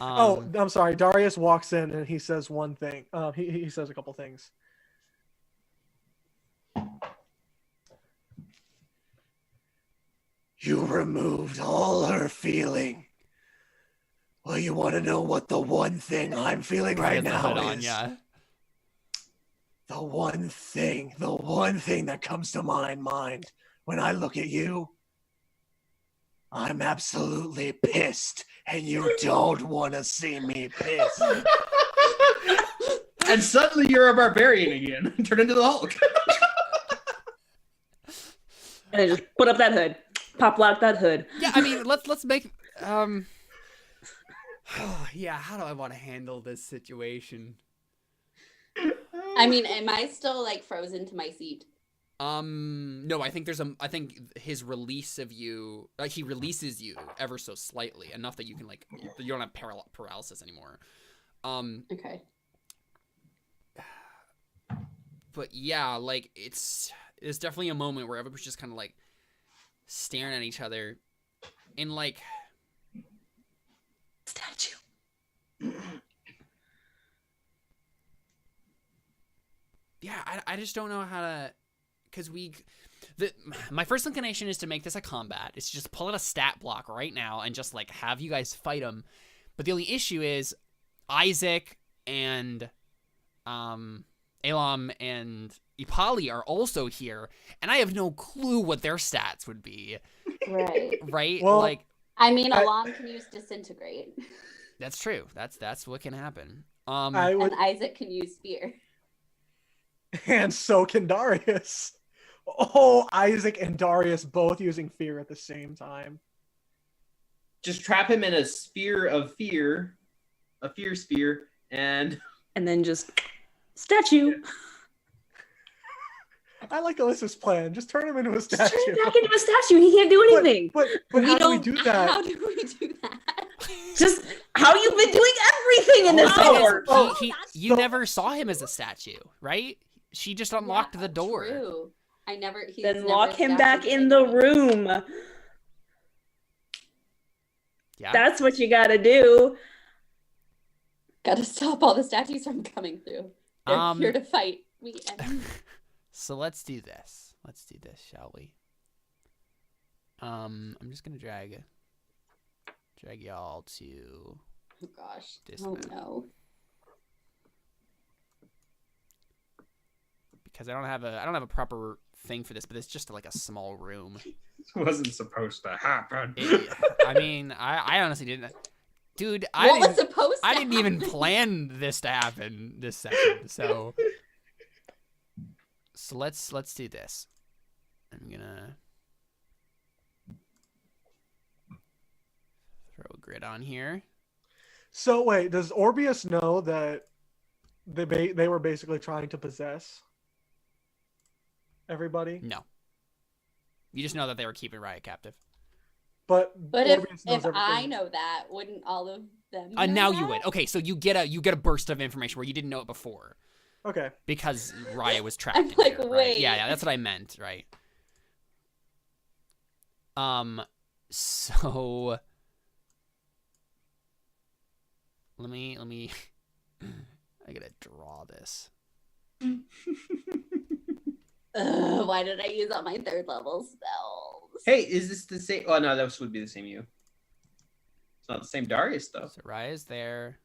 I'm sorry. Darius walks in and he says one thing. He says a couple things. You removed all her feeling. Well, you want to know what the one thing I'm feeling right Get the hood now on, is? yeah. The one thing that comes to my mind when I look at you, I'm absolutely pissed, and you don't want to see me pissed. And suddenly you're a barbarian again. Turn into the Hulk. And then just put up that hood. Pop lock that hood. Yeah, I mean, let's make yeah, how do I want to handle this situation? I mean, am I still like frozen to my seat? No, I think I think his release of you, like, he releases you ever so slightly, enough that you can, like, you don't have paralysis anymore. Okay. But yeah, like, it's definitely a moment where everybody's just kind of like staring at each other in like Statue. yeah, I just don't know how to, because my first inclination is to make this a combat. It's just pull out a stat block right now and just like have you guys fight them. But the only issue is Isaac and Elam and Ipali are also here, and I have no clue what their stats would be. Right. Right? Well, like, I mean, Alam can use disintegrate, that's true. That's what can happen. I would, and Isaac can use fear. and so can Darius. Oh, Isaac and Darius both using fear at the same time. Just trap him in a sphere of fear, a fear sphere, and And then just statue. I like Alyssa's plan. Just turn him into a Just turn statue. him back into a statue. He can't do anything. But We how do we don't- do that? How do we do that? Just how you've been doing everything in this Oh, hour. you so- never saw him as a statue, right? She just unlocked Yeah, the door. True. I never. He's Then never lock him statued back in the anyone. room. Yeah. That's what you gotta do. Gotta stop all the statues from coming through. They're here to fight. So let's do this. Let's do this, shall we? I'm just gonna drag y'all to Oh gosh. This Oh map. no. because I don't have a proper thing for this, but it's just like a small room. this wasn't supposed to happen. I mean, I honestly didn't. Dude, What was supposed to I didn't even happen? plan this to happen this session. So let's do this. I'm gonna throw a grid on here. So wait, does Orbius know that they were basically trying to possess everybody? No. You just know that they were keeping Riot captive. But if Orbius knows I everything. know that, wouldn't all of them? Know Now you that? would. Okay, so you get a burst of information where you didn't know it before Okay. because Raya was trapped. I'm in like, here, right? wait. Yeah, that's what I meant, right? So let me I gotta draw this. Ugh, why did I use all my third level spells? Hey, is this the same? Oh no, this would be the same you. It's not the same Darius though. So Raya's there.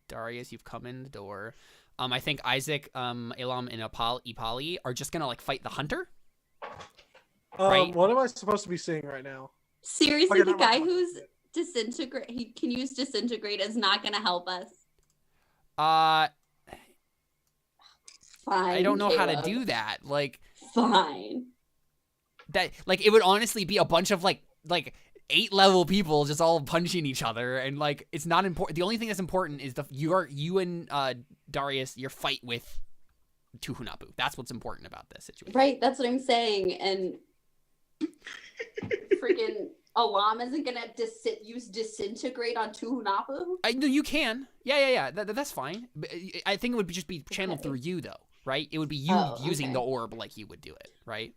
Darius, you've come in the door. I think Isaac, Elam, and Ipali are just gonna like fight the hunter. Right. What am I supposed to be seeing right now? Seriously, Okay, the never mind. guy who's disintegrate, he can use disintegrate is not going to help us. Uh, Fine. I don't know how to Caleb. do that. Like Fine. that. Like it would honestly be a bunch of like 8-level people just all punching each other, and like it's not important. The only thing that's important is you and Darius, your fight with Tuhunapu. That's what's important about this situation. Right, that's what I'm saying. And freaking Alam isn't gonna use disintegrate on Tuhunapu. No, you can. Yeah. That's fine. But I think it would just be channeled through you, though, right? It would be you using the orb like you would do it, right?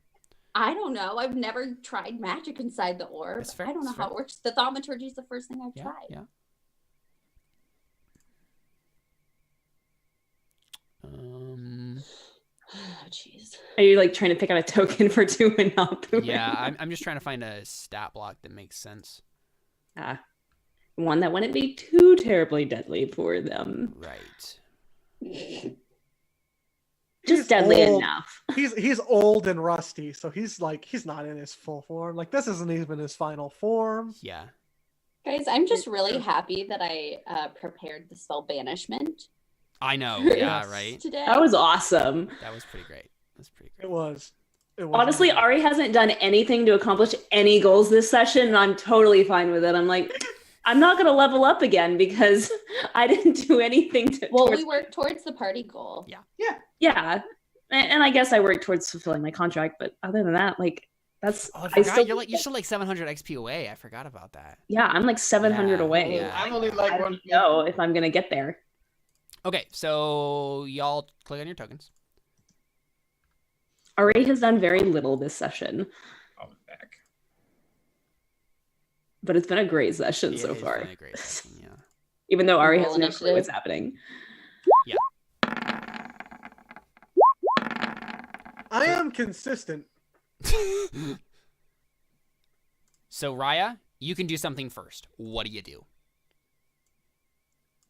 I don't know. I've never tried magic inside the orb. That's fair. I don't know how it works. The thaumaturgy is the first thing I've tried. Yeah. Oh, jeez. Are you like trying to pick out a token for Tuhunapu? Yeah, I'm just trying to find a stat block that makes sense. One that wouldn't be too terribly deadly for them. Right. Just deadly old. enough. He's old and rusty, so he's not in his full form. Like this isn't even his final form. Yeah. Guys, I'm just really happy that I prepared the spell banishment I know. Yeah. Yes. Right. today. That was awesome. That was pretty great. That's pretty great. It was. Honestly, Ari hasn't done anything to accomplish any goals this session, and I'm totally fine with it. I'm like, I'm not going to level up again because I didn't do anything to. Well, we worked towards the party goal. Yeah. And I guess I worked towards fulfilling my contract, but other than that, like, that's. Oh, I forgot. You're still like 700 XP away. I forgot about that. Yeah, I'm like 700 Yeah, away. yeah. I'm only like I don't know if I'm going to get there. Okay, so y'all click on your tokens. Ari has done very little this session, I'm back. but it's been a great session so It has far. been a great session, yeah. Even though Ari Roll has no clue initiative. what's happening. I am consistent. So Raya, you can do something first. What do you do?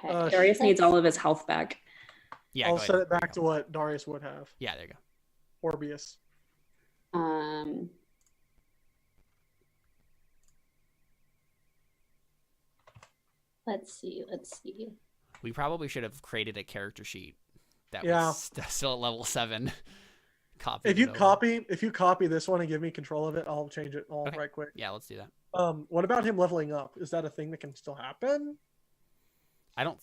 Okay. Darius needs all of his health back. Yeah, I'll go set ahead. it back to what Darius would have. Yeah, there you go. Orbius. Let's see. We probably should have created a character sheet that Yeah. was still at level 7. Copy. If you copy this one and give me control of it, I'll change it all Okay. right quick. Yeah, let's do that. What about him leveling up? Is that a thing that can still happen? I don't.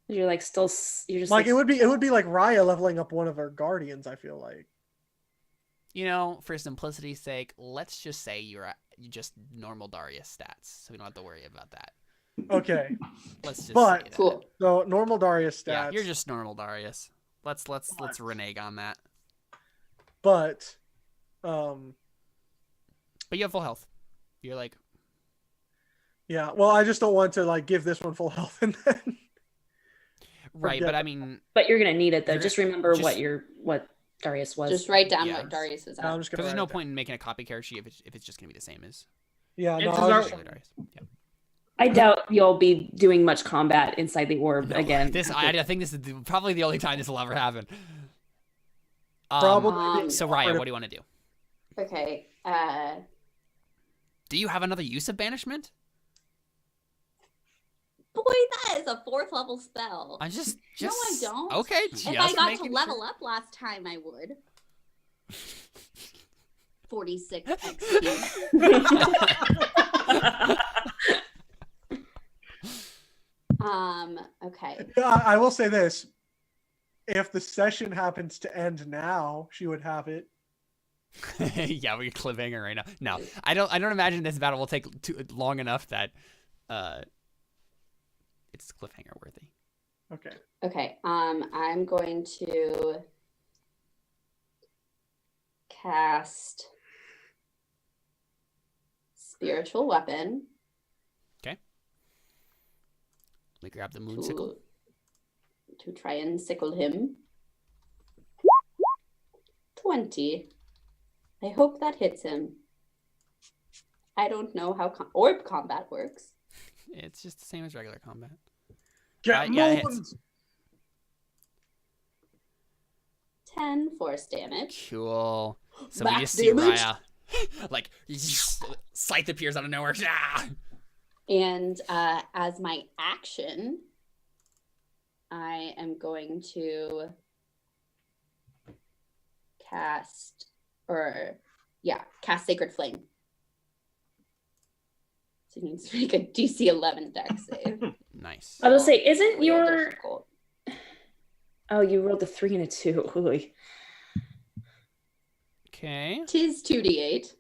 You're like still. You're just Like it would be like Raya leveling up one of her guardians. I feel like. You know, for simplicity's sake, let's just say you're just normal Darius stats, so we don't have to worry about that. Okay, Let's just But- say that. Cool. so normal Darius stats. Yeah, you're just normal Darius. Let's renege on that. But, But you have full health. You're like, yeah. Well, I just don't want to like give this one full health and then. right, Forget but I it. mean, But you're gonna need it though. You're Just remember just- what Darius was. Just write down Yeah. what Darius is I'm at. just because gonna. there's no write it point in making a copy character sheet if it's just gonna be the same as down. Yeah, no, It's I was our- just- regular Darius. Yeah. I doubt you'll be doing much combat inside the orb No, again. I think this is probably the only time this will ever happen. Probably. So Raya, what do you want to do? Okay. Do you have another use of banishment? Boy, that is a 4th level spell. I just No, I don't. Okay, If I just got to making level sure. up last time, I would. 46 XP. Okay. Yeah, I will say this: if the session happens to end now, she would have it. Yeah, we're cliffhanger right now. No, I don't imagine this battle will take too long enough that it's cliffhanger worthy. Okay. Okay. I'm going to cast spiritual weapon We grab the moon sickle. to try and sickle him. 20. I hope that hits him. I don't know how orb combat works. It's just the same as regular combat. Get yeah, it moons! 10 force damage. Cool. So Max we just see damage? Raya. Like, scythe appears out of nowhere. Ah! And as my action, I am going to cast Sacred Flame. So he needs to make a DC 11 dex save. Nice. I was gonna say, isn't Real your difficult. oh, you rolled a 3 and a 2. Ooh. Okay. Tis 2d8.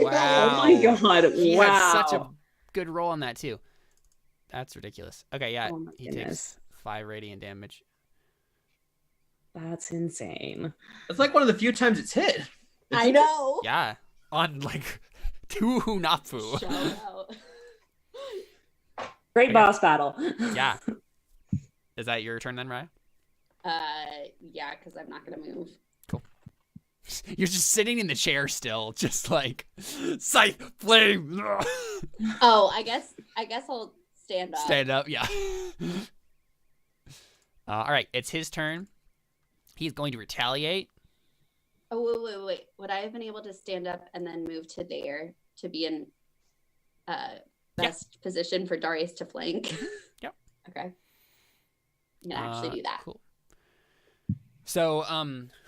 Wow. Oh my god! He wow. had such a good roll on that too. That's ridiculous. Okay, yeah, Oh my he goodness. takes 5 radiant damage. That's insane. That's like one of the few times it's hit. I know. Yeah, on like 2 Hunapu. Shout out. Great Okay. boss battle. Yeah. Is that your turn then, Raya? Yeah, because I'm not gonna move. You're just sitting in the chair still, just like scythe flame. Oh, I guess I'll stand up. Stand up, yeah. All right, it's his turn. He's going to retaliate. Oh, wait. Would I have been able to stand up and then move to there to be in best position for Darius to flank? Yep. Okay. I'm gonna actually do that. Cool. So,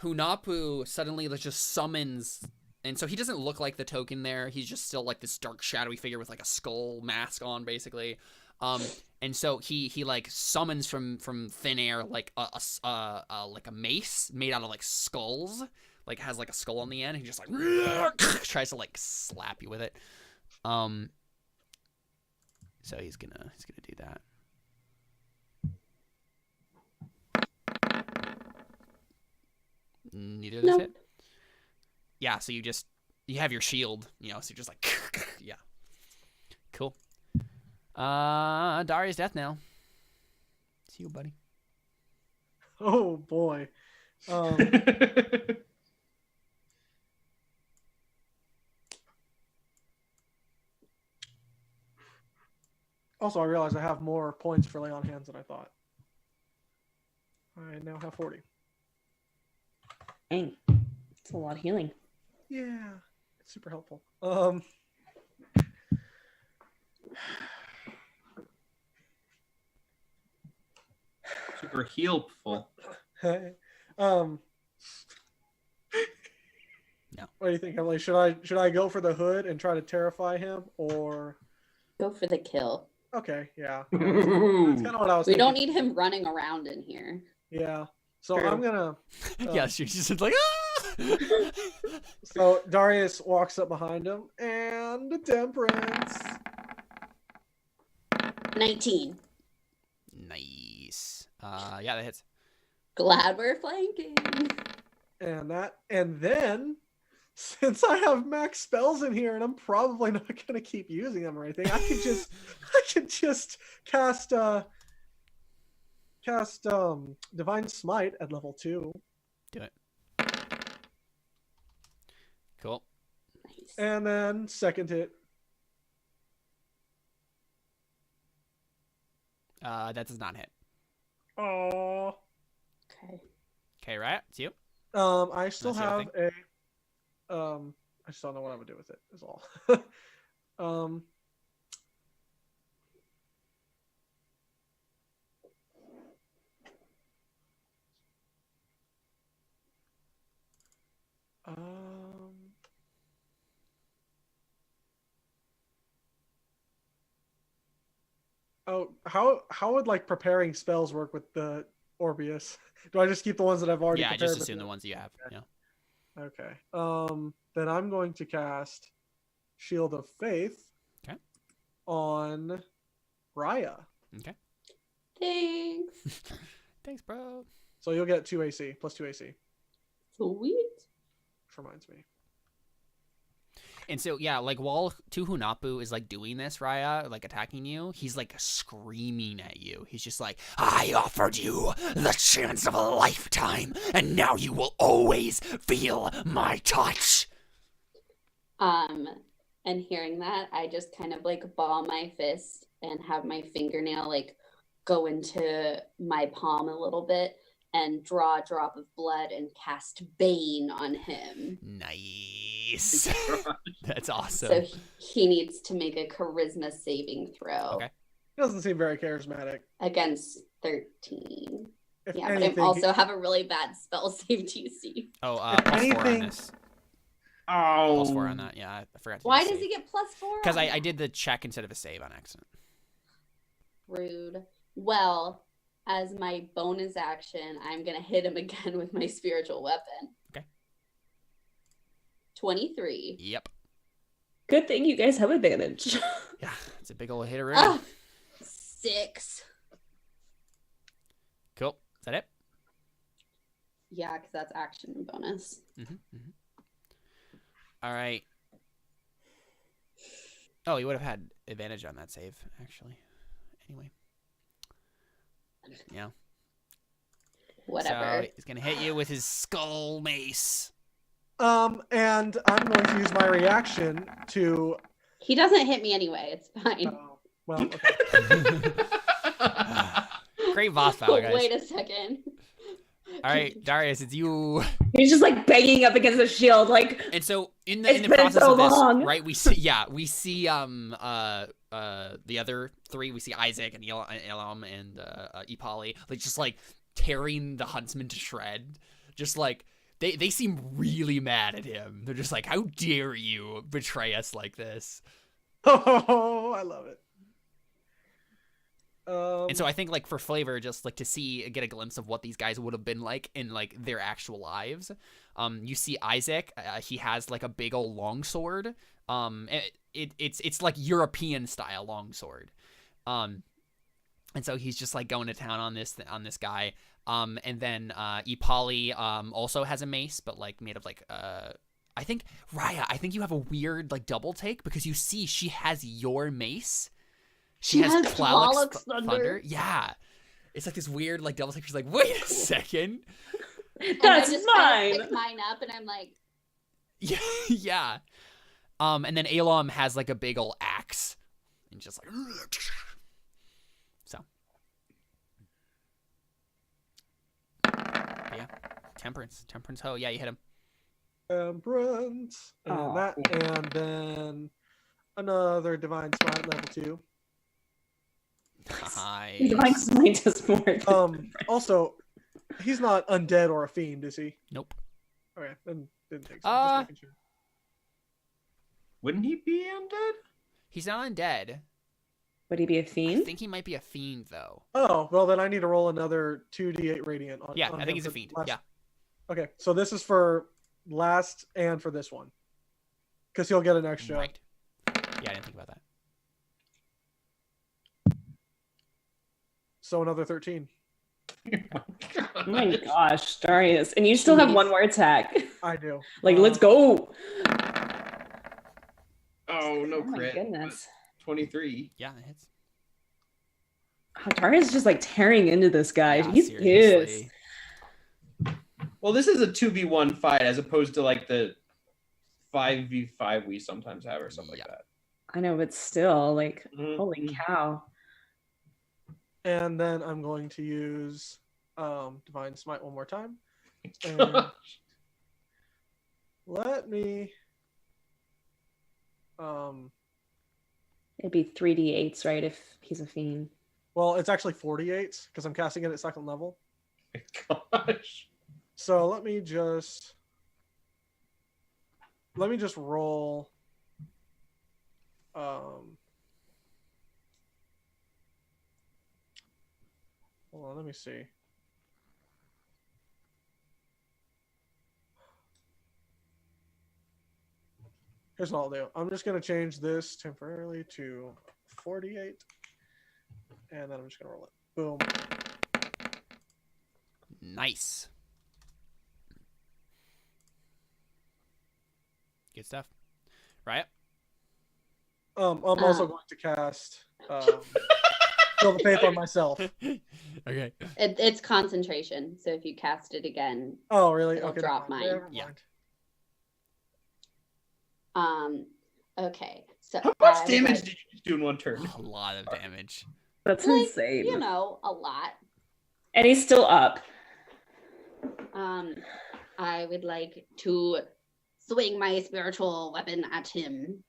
Hunapu suddenly just summons, and so he doesn't look like the token there. He's just still like this dark, shadowy figure with like a skull mask on, basically. And so he like summons from thin air like a mace made out of like skulls, like has like a skull on the end. And he just like tries to like slap you with it. So he's gonna do that. Neither of those hit. Yeah, so you have your shield, so you're just like yeah. Cool. Darius death now. It's you, buddy. Oh boy. Also, I realize I have more points for lay on hands than I thought. I now have 40. Dang. It's a lot of healing. Yeah, it's super helpful. Super healful. No. What do you think, Emily? Should I go for the hood and try to terrify him, or Go for the kill. okay, yeah. That's kind of what I was We thinking. don't need him running around in here. Yeah. So True. I'm gonna. Yeah, she's just like ah! So Darius walks up behind him and temperance. 19. Nice. Yeah, that hits. Glad we're flanking. And then since I have max spells in here and I'm probably not gonna keep using them or anything, I could just cast Divine Smite at level 2. Do it. Cool. Nice. And then second hit. That does not hit. Oh. Okay. Okay, right? It's you. I still That's the other have I just don't know what I would do with it, is all. Oh, how would like preparing spells work with the Orbeus? Do I just keep the ones that I've already Yeah, prepared? just with assume it? the ones you have. Yeah. Okay. Then I'm going to cast Shield of Faith. Okay. On Raya. Okay. Thanks. Thanks, bro. So you'll get 2 AC, plus 2 AC. Sweet. Which reminds me. And so, yeah, like while Tuhunapu is like doing this, Raya, like attacking you, he's like screaming at you. He's just like, I offered you the chance of a lifetime, and now you will always feel my touch. And hearing that, I just kind of like ball my fist and have my fingernail like go into my palm a little bit and draw a drop of blood and cast Bane on him. Nice. That's awesome. So he needs to make a charisma saving throw. Okay. He doesn't seem very charismatic. Against 13. If Yeah, anything, but I also have a really bad spell save DC. Oh, If plus 4 on anything- this. Oh. Plus 4 on that. Yeah, I forgot to do Why the does save. he get +4? Because I did the check instead of a save on accident. Rude. Well, as my bonus action, I'm going to hit him again with my spiritual weapon. Okay. 23. Yep. Good thing you guys have advantage. Yeah, it's a big old hitter. Ah, 6. Cool. Is that it? Yeah, because that's action and bonus. All right. Oh, you would have had advantage on that save, actually. Anyway. Yeah. Whatever. So he's going to hit you with his skull mace. And I'm going to use my reaction to. He doesn't hit me anyway. It's fine. Well, okay. Great boss battle, guys. Wait a second. All right, Darius, it's you. He's just like banging up against a shield, like. And so in It's the been process so of this, long. right? We see the other three. We see Isaac and Elam and Ipali, like just like tearing the huntsman to shred. Just like they seem really mad at him. They're just like, how dare you betray us like this? Oh, I love it. And so I think like for flavor, just like to get a glimpse of what these guys would have been like in like their actual lives. You see Isaac, he has like a big old longsword. It's like European style longsword. And so he's just like going to town on this guy. And then Ipali also has a mace, but like made of like I think Raya, I think you have a weird like double take because you see she has your mace. She has Tlaloc's thunder. Yeah. It's like this weird like double take. She's like, wait a second. That's I just mine. Kind of pick mine up and I'm like, Yeah, yeah. And then Elam has like a big old axe. And just like so. But yeah. Temperance. Oh yeah, you hit him. Temperance. And Oh. that, and then another divine smite level 2. Nice. Divine Smite is more. Also, he's not undead or a fiend, is he? Nope. Okay, then didn't think so. Just making sure. Wouldn't he be undead? He's not undead. Would he be a I fiend? think he might be a fiend though. Oh, well then I need to roll another 2d8 radiant on. Yeah, on I him think he's a for fiend. last- Yeah. Okay, so this is for last and for this one, because he'll get an extra. Right. Yeah, I didn't think about that. So another 13. Oh my gosh, Darius. And you still have one more attack. I do. Like, let's go. Oh, no Oh my crit. goodness. 23. Yeah, it hits. Oh, Darius is just like tearing into this guy. Yeah, He's seriously. pissed. Well, this is a 2v1 fight as opposed to like the 5v5 we sometimes have or something Yeah. like that. I know, but still, like, Mhm. holy cow. And then I'm going to use divine smite one more time. And let me. It'd be 3d8s, right? If he's a fiend. Well, it's actually 48 because I'm casting it at second level. Gosh. So let me just roll. Hold on, let me see. Here's what I'll do. I'm just going to change this temporarily to 48. And then I'm just going to roll it. Boom. Nice. Good stuff. Right? I'm also going to cast Fill the Faith on myself. Okay. it's concentration. So if you cast it again, Oh, really? It'll Okay. drop never mine. mind. Yeah. Okay, so How I much would damage like, did you just do in one turn? A lot of damage. That's like, insane. you know, a lot. And he's still up. I would like to swing my spiritual weapon at him.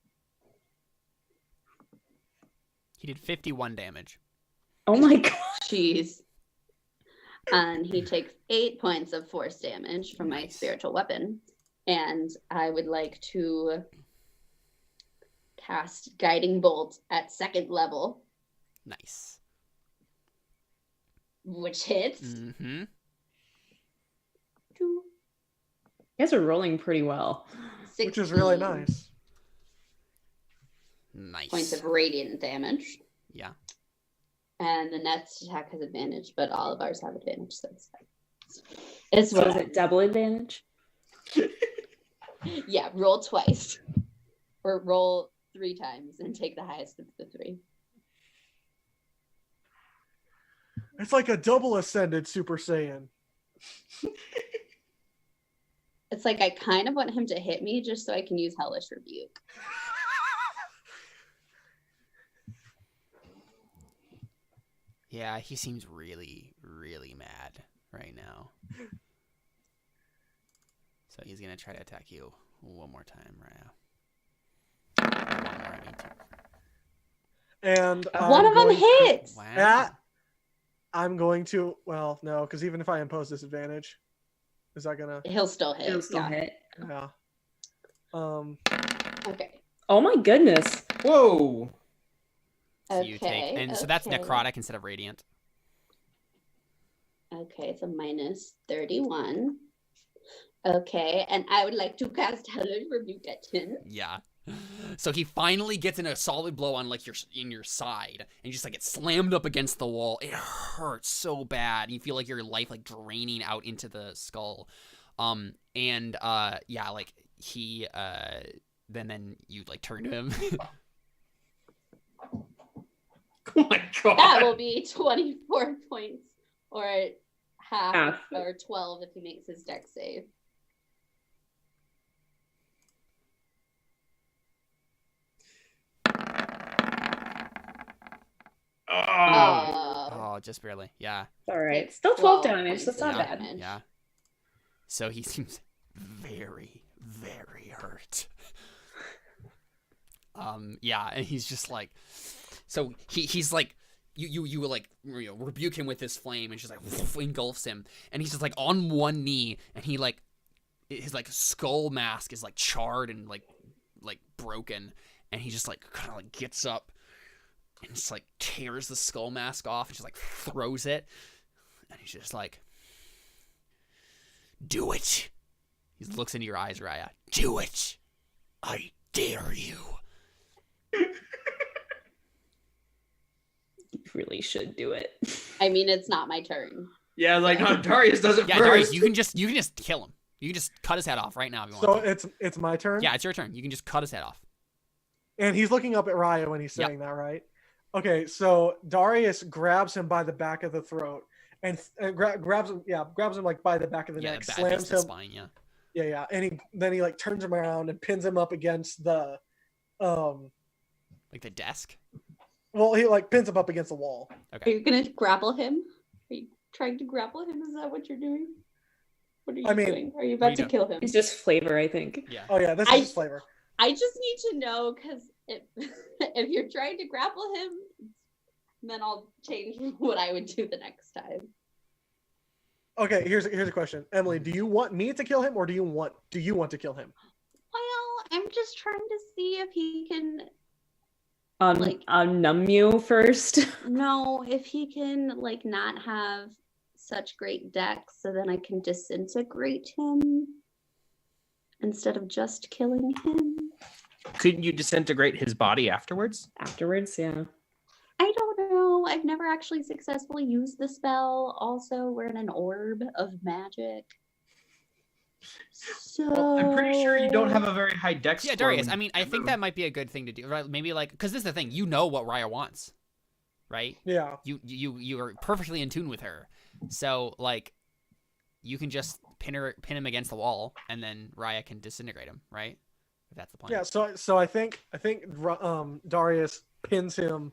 He did 51 damage. Oh my god. Jeez. And he takes 8 points of force damage from my Nice. spiritual weapon. And I would like to cast Guiding Bolt at 2nd level, Nice. which hits. Mm-hmm. Two, You guys are rolling pretty well. Which is really 16 nice. Nice. points of radiant damage. Yeah. And the next attack has advantage, but all of ours have advantage, so it's fine. It's So is what? it double advantage? Yeah, roll twice. Or roll 3 times and take the highest of the 3. It's like a double ascended Super Saiyan. It's like I kind of want him to hit me just so I can use Hellish Rebuke. Yeah, he seems really, really mad right now. So he's gonna try to attack you one more time, Raya. One more, I mean, And One of them going to- hits! Wow. That I'm going to. Well, no, because even if I impose disadvantage, is that gonna? He'll still hit. It'll still yeah. hit. Yeah. Okay. Oh my goodness. Whoa! So you take, and so that's okay. necrotic instead of radiant. Okay, it's a minus 31. Okay, and I would like to cast Hellish Rebuke at him. Yeah. So he finally gets in a solid blow on like your side, and you just like get slammed up against the wall. It hurts so bad. You feel like your life like draining out into the skull. Yeah, like he then you like turn to him. Oh my god! That will be 24 points, or half, Half. or 12 if he makes his dex save. Oh. Oh, just barely. Yeah. All right. Take Still 12 12 damage. That's not points bad. of damage. Yeah. So he seems very, very hurt. Yeah, and he's just like, so he's like, you like, you know, rebuke him with this flame, and just like woof, engulfs him, and he's just like on one knee, and he like, his like skull mask is like charred and like broken, and he just like kind of like gets up and just like tears the skull mask off and just like throws it, and he's just like, do it. He looks into your eyes, Raya. Do it. I dare you. You really should do it. I mean, it's not my turn. Yeah, like no, Darius does it Yeah, first. Darius, you can just kill him. You can just cut his head off right now if you So want to. it's my turn. Yeah, it's your turn. You can just cut his head off. And he's looking up at Raya when he's Yep. saying that, right? Okay, so Darius grabs him by the back of the throat and grabs him like by the back of the Yeah, neck, the back slams the him. spine, yeah. Yeah, and then he like turns him around and pins him up against the, Like the desk. well, he like pins him up against the wall. Are Okay. you gonna grapple him? Are you trying to grapple him? Is that what you're doing? What are you doing? Are you what are about you to doing? kill him? It's just flavor, I think. Yeah. Oh yeah, this I- is his flavor. I just need to know because if you're trying to grapple him, then I'll change what I would do the next time. Okay, here's a question, Emily. Do you want me to kill him, or do you want to kill him? Well, I'm just trying to see if he can Numb you first. no, if he can like not have such great dex, so then I can disintegrate him instead of just killing him. Couldn't you disintegrate his body afterwards? Afterwards, yeah. I don't know. I've never actually successfully used the spell. Also, we're in an orb of magic. So Well, I'm pretty sure you don't have a very high dex. Yeah, score Darius, when I mean, I think that might be a good thing to do, right? Maybe like, because this is the thing, you know what Raya wants, right? Yeah. You are perfectly in tune with her, so like, you can just pin him against the wall, and then Raya can disintegrate him, right? If that's the plan. Yeah, so I think Darius pins him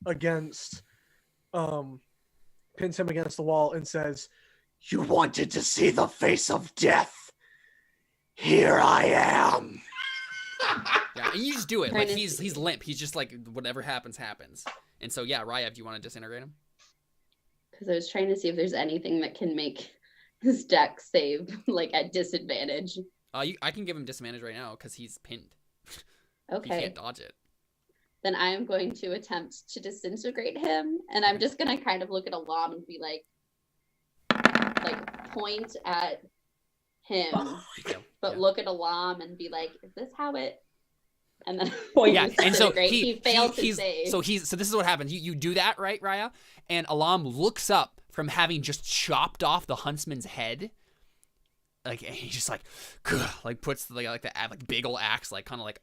against the wall and says, "You wanted to see the face of death. Here I am." Yeah, and you just do it. Trying Like to he's limp. He's just like whatever happens, happens. And so yeah, Raia, do you want to disintegrate him? Because I was trying to see if there's anything that can make his deck save like at disadvantage. I can give him disadvantage right now because he's pinned. Okay. He can't dodge it. Then I am going to attempt to disintegrate him, and I'm just gonna kind of look at Alam and be like point at him, but Yeah. look at Alam and be like, "Is this how it?" And then Yeah, and so he failed to he's save. so this is what happens. You do that, right, Raia? And Alam looks up from having just chopped off the huntsman's head. Like, and he just like puts the big ol' axe, like kind of like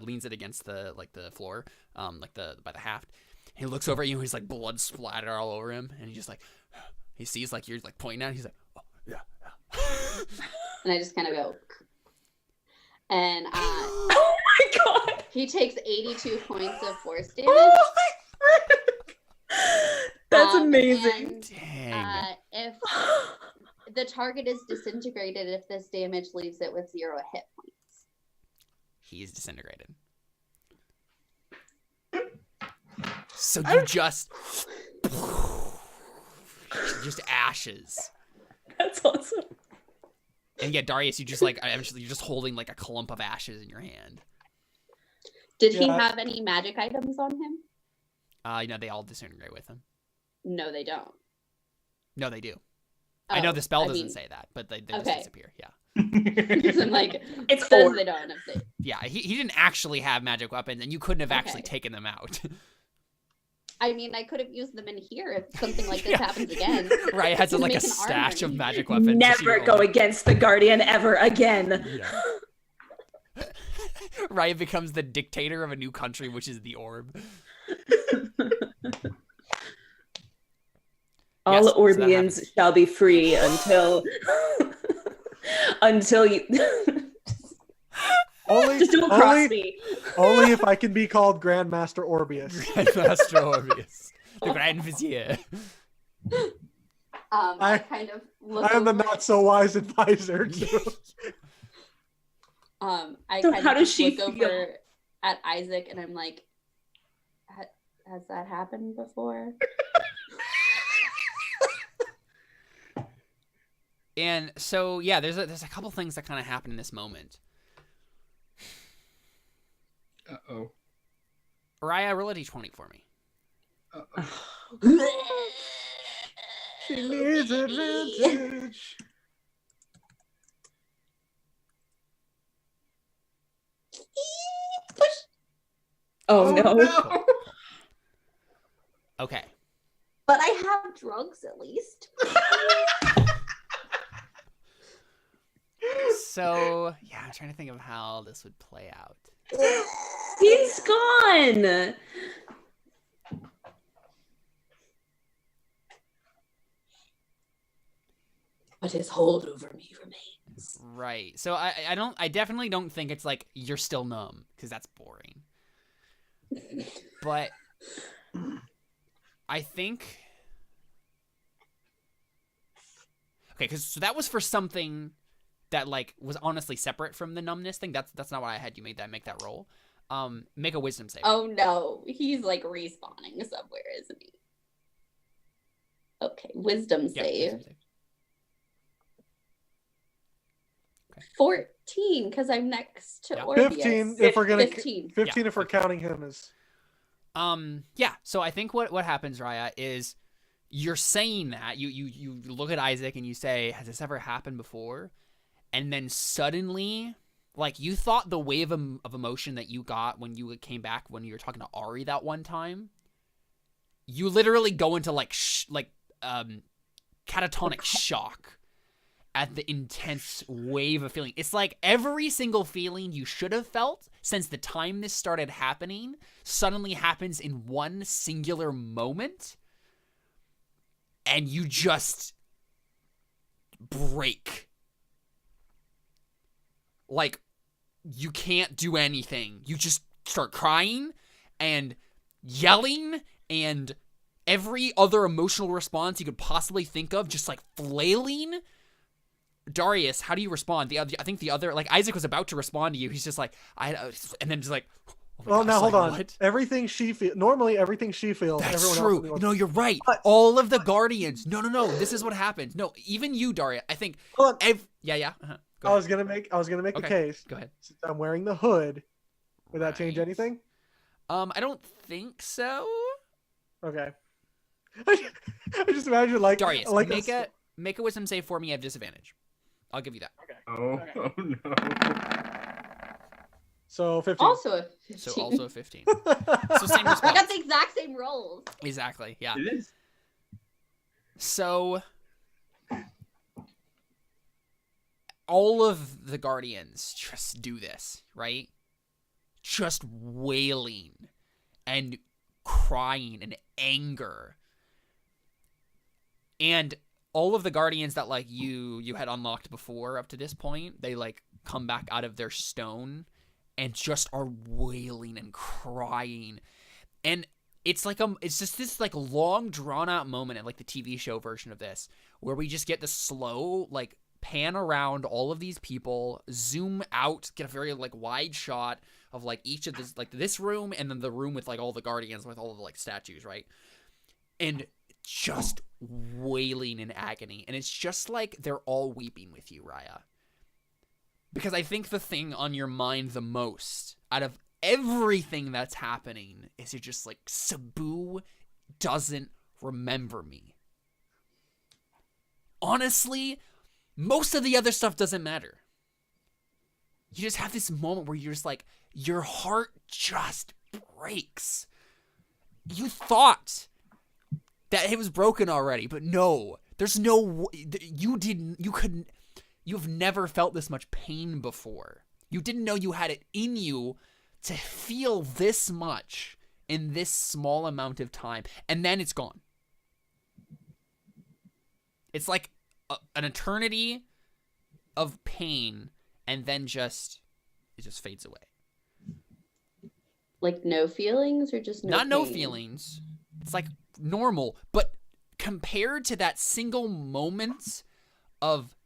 leans it against the floor, by the haft. And he looks over at you, and he's like blood splattered all over him, and he just like he sees like you're like pointing at him, he's like, "Oh, yeah." And I just kind of go, and Oh my god! he takes 82 points of force damage. Oh my That's amazing. And, Dang. if the target is disintegrated, if this damage leaves it with 0 hit points. He's disintegrated. So you just ashes. That's awesome. And yeah, Darius, you just like eventually you're just holding like a clump of ashes in your hand. Did he Yeah. have any magic items on him? They all disintegrate with him. No, they don't. No, they do. I know Oh, the spell I doesn't mean, say that, but they just okay. disappear. Yeah. Because I'm like, It's it says 4. they don't. If they... Yeah, he didn't actually have magic weapons, and you couldn't have actually Okay. taken them out. I mean, I could have used them in here if something like this Yeah. happens again. Right, it has To like a make an stash armor. of magic weapons. Never go against the Guardian ever again. Yeah. Raya becomes the dictator of a new country, which is the orb. All Yes, so that Orbians happens. shall be free until you Only, just don't cross only, me. only if I can be called Grandmaster Orbius. Grandmaster Orbius. The Grand Vizier. I kind of look I am the over, not so wise advisor. I So kind how of does she look feel? over at Isaac and I'm like, has that happened before? And so yeah, there's a couple things that kind of happen in this moment. Uh-oh. Raya, roll a d20 for me. She needs advantage. Oh no. Okay. But I have drugs at least. So yeah, I'm trying to think of how this would play out. He's gone. But his hold over me remains. Right. So I definitely don't think it's like you're still numb, because that's boring. But I think okay, because so that was for something that like was honestly separate from the numbness thing. That's not why I had you make that roll. Make a wisdom save. Oh no, he's like respawning somewhere, isn't he? Okay, wisdom Yeah, save. wisdom save. 14, because I'm next to Yeah. Orbius. 15 if we're gonna 15. 15 Yeah, if we're counting him as Yeah, so I think what happens, Raya, is you're saying that you look at Isaac and you say, has this ever happened before? And then suddenly, like, you thought the wave of emotion that you got when you came back when you were talking to Ari that one time, you literally go into catatonic shock at the intense wave of feeling. It's like every single feeling you should have felt since the time this started happening suddenly happens in one singular moment, and you just break. Like, you can't do anything. You just start crying and yelling and every other emotional response you could possibly think of, just like flailing. Darius, how do you respond? I think the other, like Isaac was about to respond to you. He's just like, and then just like, oh my Well, gosh, now hold like, on. what? Everything she feels. Normally, everything she feels. That's everyone true. Else No, you're right. But- All of the Guardians. No. This is what happened. No, even you, Daria. I think. Hold on. Yeah. Uh-huh. Go I ahead. was gonna make Okay. the case. Go ahead. Since I'm wearing the hood, would that change Right. anything? I don't think so. Okay. I just imagine like Darius, like make a wisdom save for me. I have disadvantage. I'll give you that. Oh, Okay. oh no. So 15. Also a 15. So also 15. So same I response. got the exact same rolls. Exactly. Yeah. It is. So all of the Guardians just do this, right? Just wailing and crying and anger. And all of the Guardians that like you had unlocked before up to this point, they like come back out of their stone and just are wailing and crying. And it's like it's just this like long drawn out moment in like the TV show version of this where we just get the slow like pan around all of these people, zoom out, get a very like wide shot of like each of this like this room and then the room with like all the Guardians with all of the like statues, right? And just wailing in agony. And it's just like they're all weeping with you, Raya. Because I think the thing on your mind the most out of everything that's happening is you're just like, Sabu doesn't remember me. Honestly, most of the other stuff doesn't matter. You just have this moment where you're just like, your heart just breaks. You thought that it was broken already, but no, there's no, you've never felt this much pain before. You didn't know you had it in you to feel this much in this small amount of time, and then it's gone. It's like an eternity of pain, and then it just fades away. Like no feelings or just no Not no pain? feelings. It's like normal, but compared to that single moment of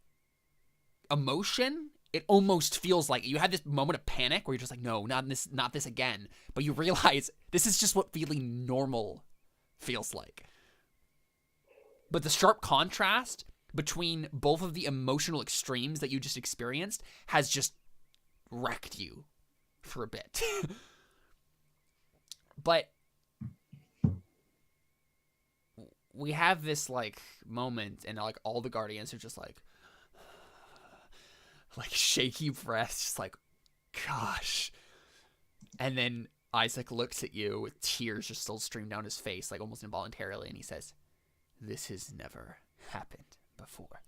emotion, it almost feels like you had this moment of panic where you're just like, no, not this again. But you realize this is just what feeling normal feels like. But the sharp contrast between both of the emotional extremes that you just experienced has just wrecked you for a bit. But we have this like moment and like all the Guardians are just like shaky breaths, just like, gosh. And then Isaac looks at you with tears just still stream down his face, like almost involuntarily, and he says, "This has never happened before."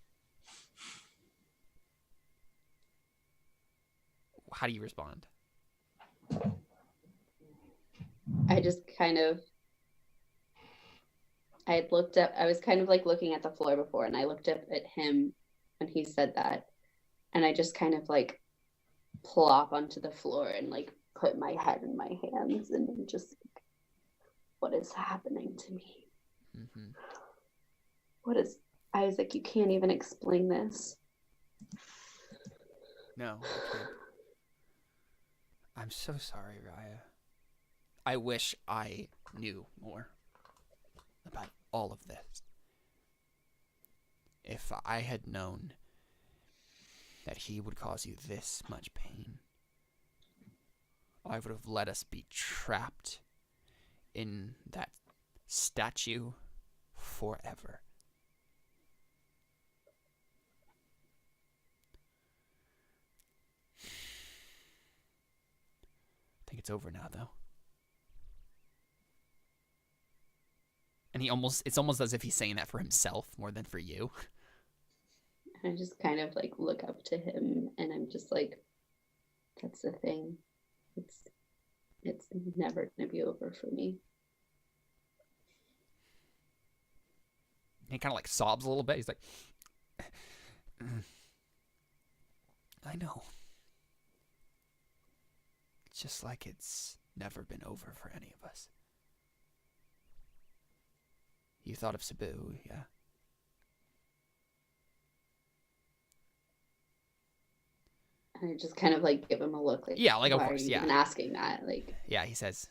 How do you respond? I just kind of, I had looked up, I was kind of like looking at the floor before, and I looked up at him when he said that, and I just kind of like plop onto the floor and like put my head in my hands and I'm just like, what is happening to me? Mm-hmm. What is, Isaac, you can't even explain this. No. Okay. I'm so sorry, Raya. I wish I knew more about all of this. If I had known that he would cause you this much pain, I would have let us be trapped in that statue forever. I think it's over now, though. And it's almost as if he's saying that for himself more than for you. I just kind of like look up to him and I'm just like, that's the thing. It's never gonna be over for me. He kind of like sobs a little bit. He's like, I know. just like it's never been over for any of us. You thought of Cebu, yeah? And I just kind of like give him a look, like, Yeah, like, of why course, are you yeah. even asking that? Like, Yeah, he says,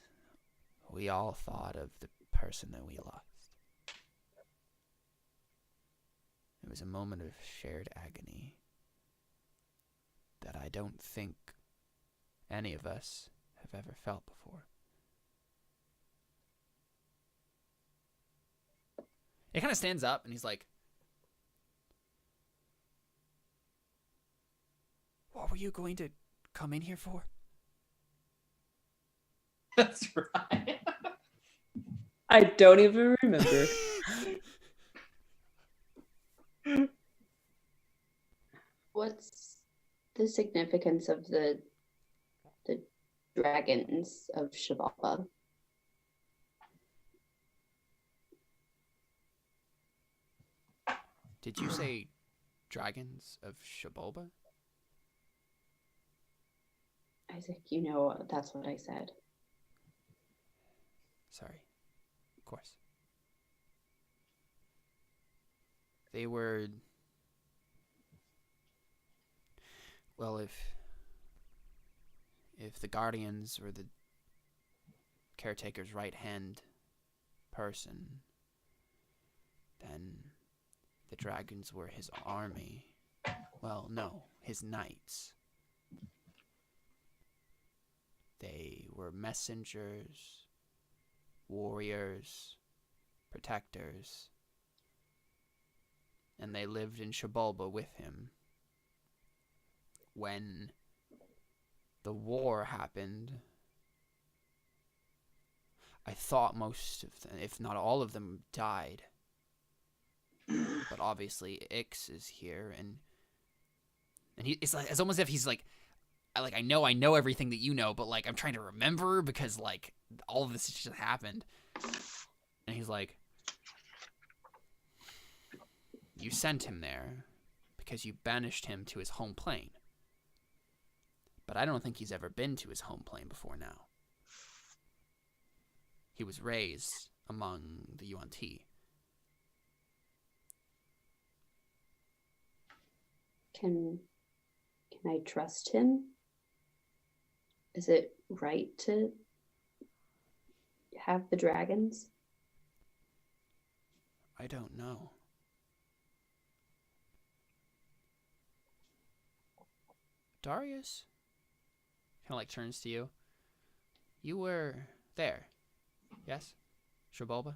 we all thought of the person that we lost. It was a moment of shared agony that I don't think any of us have ever felt before. He kind of stands up and he's like, what were you going to come in here for? That's right. I don't even remember. what's the significance of the dragons of Shivalba? Did you say dragons of Shibalba? Isaac, you know that's what I said. Sorry. Of course. They were... Well, if the Guardians were the caretaker's right-hand person, then the dragons were his army. Well, no, his knights. They were messengers, warriors, protectors, and they lived in Shibalba with him. When the war happened, I thought most of them, if not all of them, died. But obviously, Ix is here, and it's almost as if he's like, I know everything that you know, but like I'm trying to remember because like all of this just happened. And he's like, you sent him there because you banished him to his home plane. But I don't think he's ever been to his home plane before now. He was raised among the UNT. Can I trust him? Is it right to have the dragons? I don't know. Darius? Kind of like turns to you. You were there, yes? Shibalba?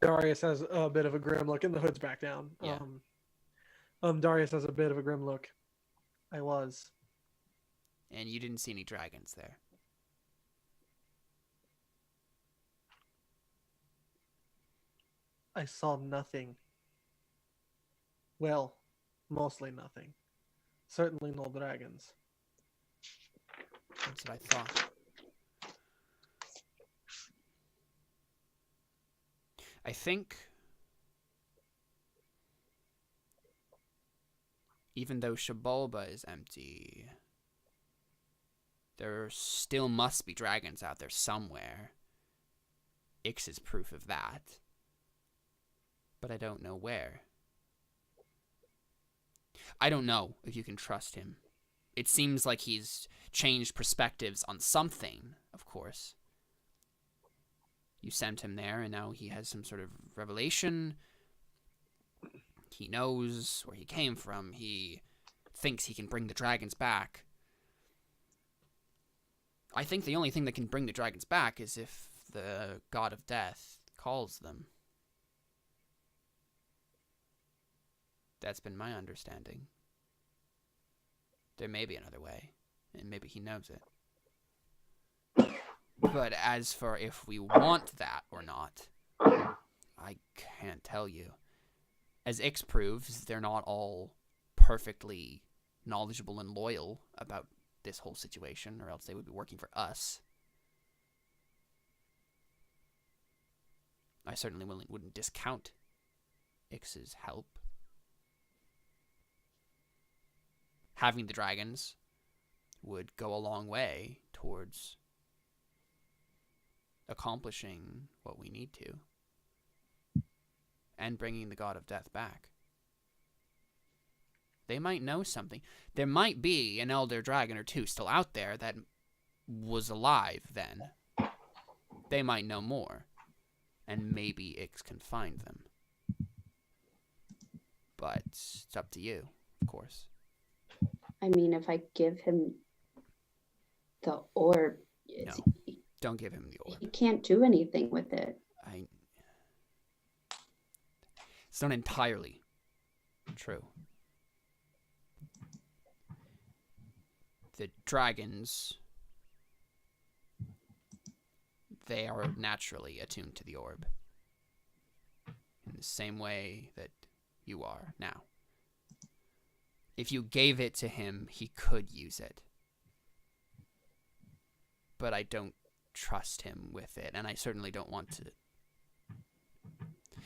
Darius has a bit of a grim look, and the hood's back down. Yeah. Darius has a bit of a grim look. I was. And you didn't see any dragons there. I saw nothing. Well, mostly nothing. Certainly no dragons. That's what I thought. I think even though Shibalba is empty, there still must be dragons out there somewhere. Ix is proof of that. But I don't know where. I don't know if you can trust him. It seems like he's changed perspectives on something, of course. You sent him there, and now he has some sort of revelation. He knows where he came from. He thinks he can bring the dragons back. I think the only thing that can bring the dragons back is if the god of death calls them. That's been my understanding. There may be another way, and maybe he knows it. But as for if we want that or not, I can't tell you. As Ix proves, they're not all perfectly knowledgeable and loyal about this whole situation, or else they would be working for us. I certainly wouldn't discount Ix's help. Having the dragons would go a long way towards accomplishing what we need to and bringing the god of death back. They might know something. There might be an elder dragon or two still out there that was alive then. They might know more, and maybe Ix can find them. But it's up to you, of course. I mean, if I give him the orb, No, don't give him the orb. he can't do anything with it. It's not entirely true. The dragons, they are naturally attuned to the orb in the same way that you are now. If you gave it to him, he could use it. But I don't trust him with it, and I certainly don't want to.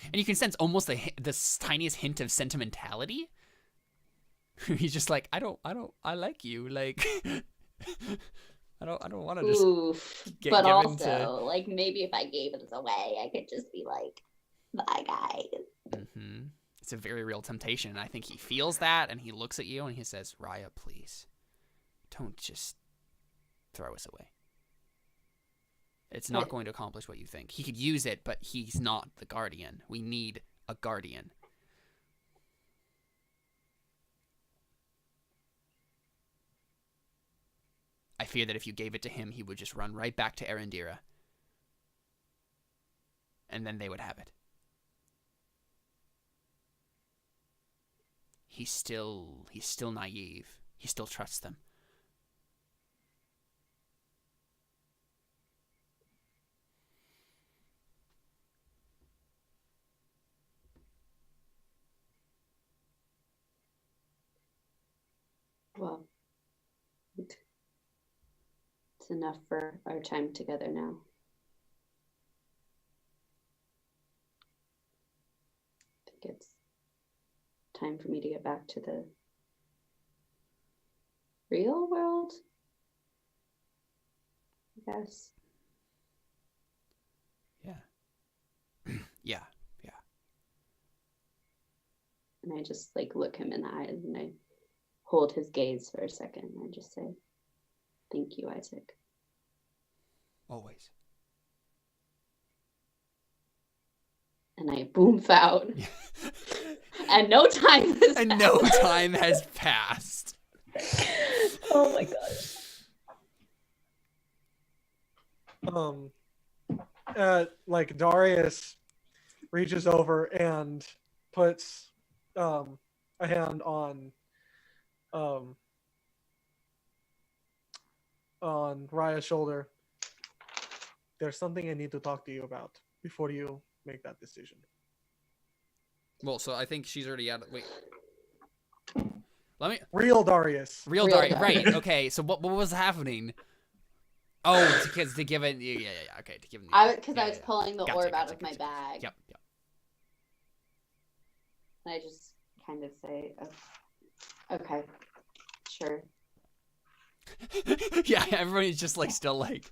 And you can sense almost the tiniest hint of sentimentality. He's just like, I like you. Like, I don't want to just get but given also, to. like, maybe if I gave it away, I could just be like, bye, guys. Mm-hmm. It's a very real temptation, and I think he feels that, and he looks at you, and he says, Raia, please, don't just throw us away. It's not going to accomplish what you think. He could use it, but he's not the guardian. We need a guardian. I fear that if you gave it to him, he would just run right back to Arendira. And then they would have it. He's still naive. He still trusts them. Well, it's enough for our time together now. I think it's time for me to get back to the real world, I guess. Yeah. Yeah. And I just like look him in the eyes and I hold his gaze for a second and I just say, thank you, Isaac. Always. And I boom out. And no time has And passed. no time has passed. Oh my gosh. Like Darius reaches over and puts a hand on Raya's shoulder. There's something I need to talk to you about before you make that decision. Well, so I think she's already out. Wait. Let me. Real Darius. Real Real Darius. Darius. Right. Okay. So what was happening? Oh, because to give it. Yeah. Okay. To give him. Because I was pulling the Gotcha, orb out gotcha, of my gotcha. bag. Yep. And I just kind of say, oh, okay, sure. Yeah. Everybody's just like still like,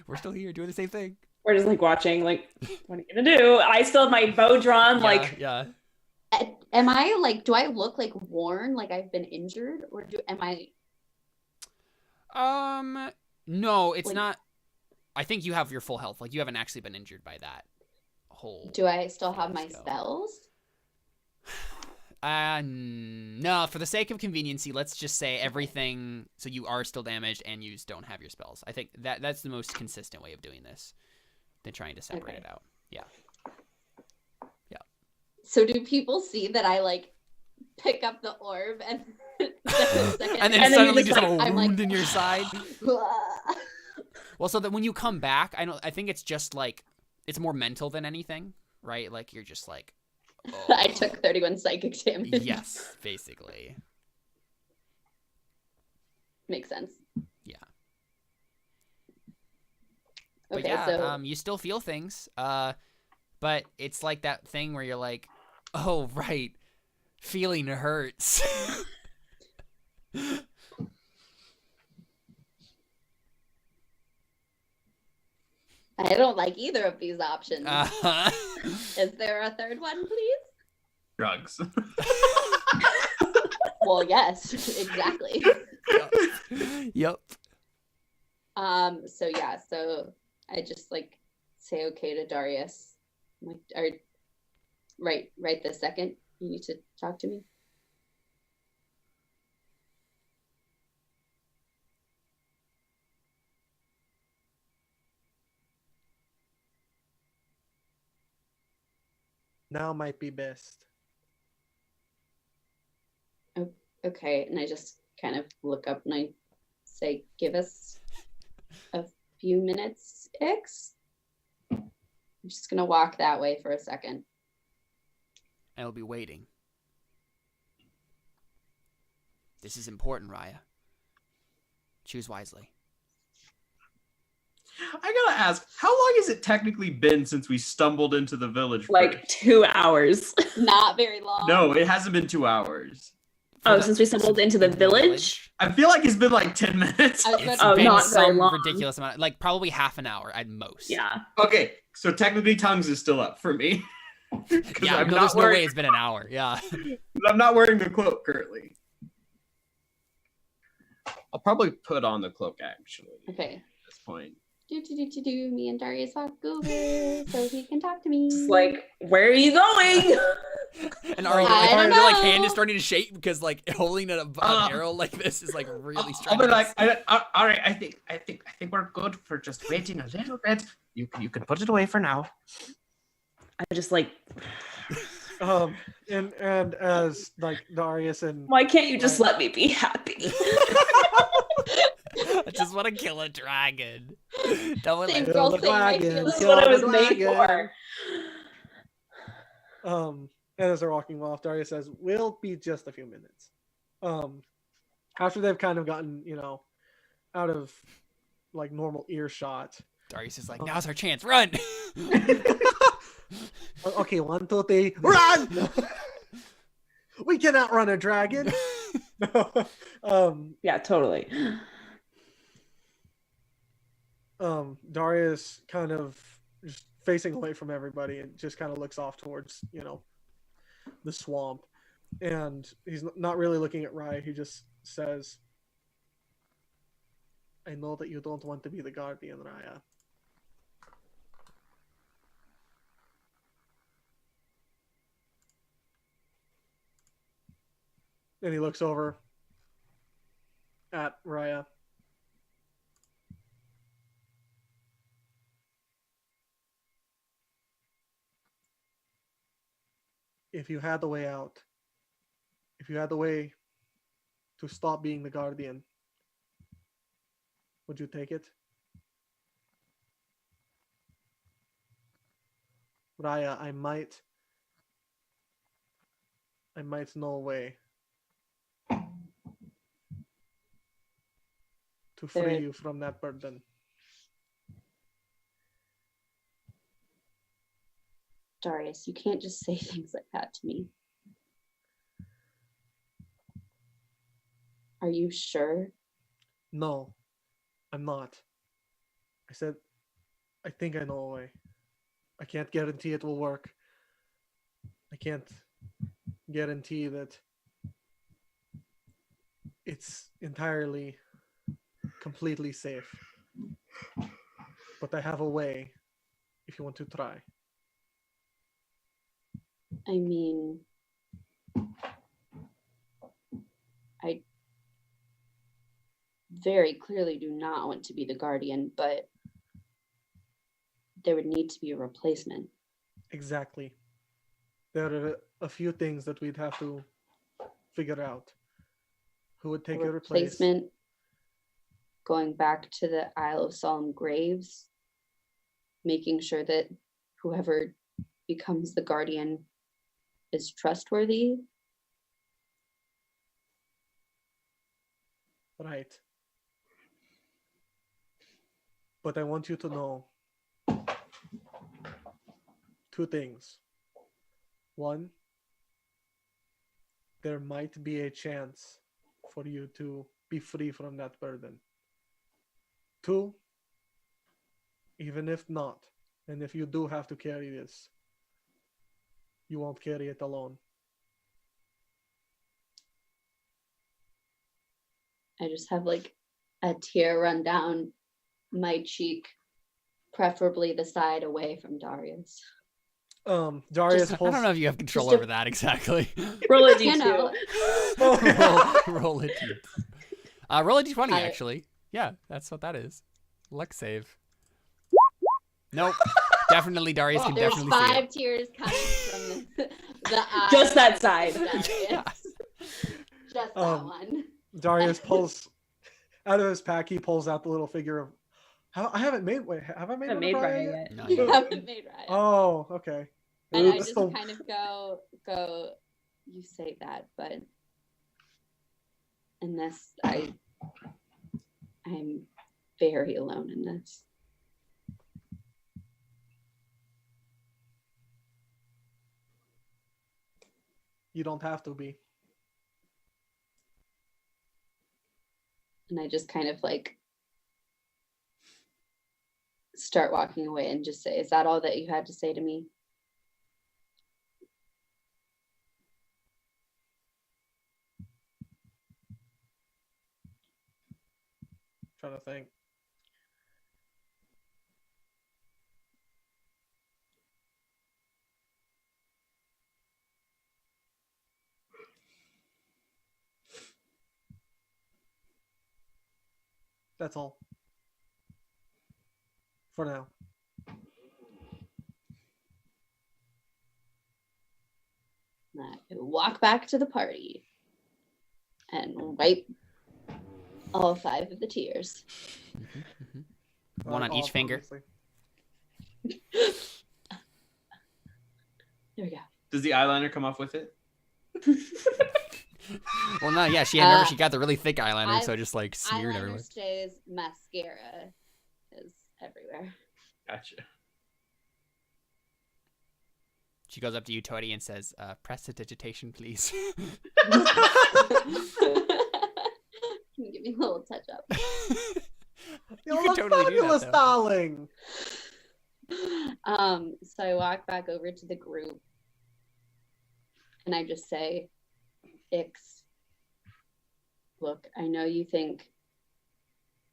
we're still here doing the same thing. We're just like watching, like, what are you gonna do? I still have my bow drawn, like, Yeah. Am I like, do I look like worn, like I've been injured? Or am I? No, it's Like- not. I think you have your full health. Like, you haven't actually been injured by that whole. Do I still have my Fiasco. spells? No, for the sake of conveniency, let's just say everything. So you are still damaged and you just don't have your spells. I think that's the most consistent way of doing this than trying to separate Okay. it out. Yeah. So do people see that I like pick up the orb and And then And then suddenly you just just, have a I'm like- wound in your side. Well, so that when you come back, I think it's just like it's more mental than anything, right? Like you're just like, oh. I took 31 psychic damage. Yes, basically. Makes sense. Yeah. But Okay, yeah, so you still feel things, but it's like that thing where you're like, oh right, feeling hurts. I don't like either of these options. Uh-huh. Is there a third one, please? Drugs. Well, yes, exactly. Yep. So I just like say okay to Darius. I'm like, right this second. You need to talk to me. Now might be best. Okay, and I just kind of look up and I say, give us a few minutes, Ix. I'm just gonna walk that way for a second. I'll be waiting. This is important, Raia. Choose wisely. I gotta ask, how long has it technically been since we stumbled into the village? Like first? 2 hours. Not very long. No, it hasn't been 2 hours. Since we stumbled into the village? I feel like it's been like 10 minutes. I was It's about to been not very some long. ridiculous amount, like probably half an hour at most. Yeah. Okay, so technically tongues is still up for me. 'Cause Yeah, I'm no, not there's no way wearing, it's been an hour. Yeah. I'm not wearing the cloak currently. I'll probably put on the cloak actually Okay. at this point. Do. Me and Darius walk over so he can talk to me. It's like, where are you going? And are you I don't your like know. hand is starting to shake because like holding an arrow like this is like really I'll strenuous. be like, all right, I think we're good for just waiting a little bit. You can put it away for now. I just like, And as like Darius and why can't you just Right. let me be happy? I just want to kill a dragon. Don't Same let girl, the same my dragon. This is feelings. what I Kill was the made dragon. for. And as they're walking off, Darius says, "We'll be just a few minutes." After they've kind of gotten, out of like normal earshot. Darius is like, now's our chance. Run. Okay, 1, 2, 3, run! We cannot run a dragon. Yeah, totally. Darius kind of just facing away from everybody and just kind of looks off towards, the swamp. And he's not really looking at Raia. He just says, I know that you don't want to be the guardian, Raia. And he looks over at Raia. If you had the way out, if you had the way to stop being the guardian, would you take it? Raia, I might know a way to free There- you from that burden. Darius, you can't just say things like that to me. Are you sure? No, I'm not. I said, I think I know a way. I can't guarantee it will work. I can't guarantee that it's entirely, completely safe. But I have a way if you want to try. I mean, I very clearly do not want to be the guardian, but there would need to be a replacement. Exactly. There are a few things that we'd have to figure out. Who would take A your place? replacement going back to the Isle of Solemn Graves, making sure that whoever becomes the guardian is trustworthy. Right. But I want you to know two things. One, there might be a chance for you to be free from that burden. Two, Even if not, and if you do have to carry this, you won't carry it alone. I just have like a tear run down my cheek, preferably the side away from Darius. Darius I pulls. don't know if you have control just a- over that exactly. Roll a You d2. know, roll a d. Roll a d20 I- actually. Yeah, that's what that is. Luck save. Nope. Definitely Darius can there's definitely see it. 5 tears coming from the eye. Just that side. Darius. Yeah. Just that one. Darius pulls out of his pack. He pulls out the little figure of. I haven't made. Wait, have I made Haven't one made of Raya Raya yet? yet. No, You yeah. haven't made right. Oh, okay. And I Oops. just kind of go, you say that, but in this, I'm very alone in this. You don't have to be. And I just kind of like start walking away and just say, is that all that you had to say to me? Trying to think. That's all. For now. And I walk back to the party and wipe all 5 of the tears. One on each finger. Obviously. There we go. Does the eyeliner come off with it? Well, no, yeah, remember she got the really thick eyeliner, so it just like smeared Eyeliner everywhere. stays, mascara is everywhere. Gotcha. She goes up to you, Toady, and says, "Prestidigitation, please." Can you give me a little touch up? You can look totally do that, fabulous, though. darling. So I walk back over to the group and I just say, Ix, look, I know you think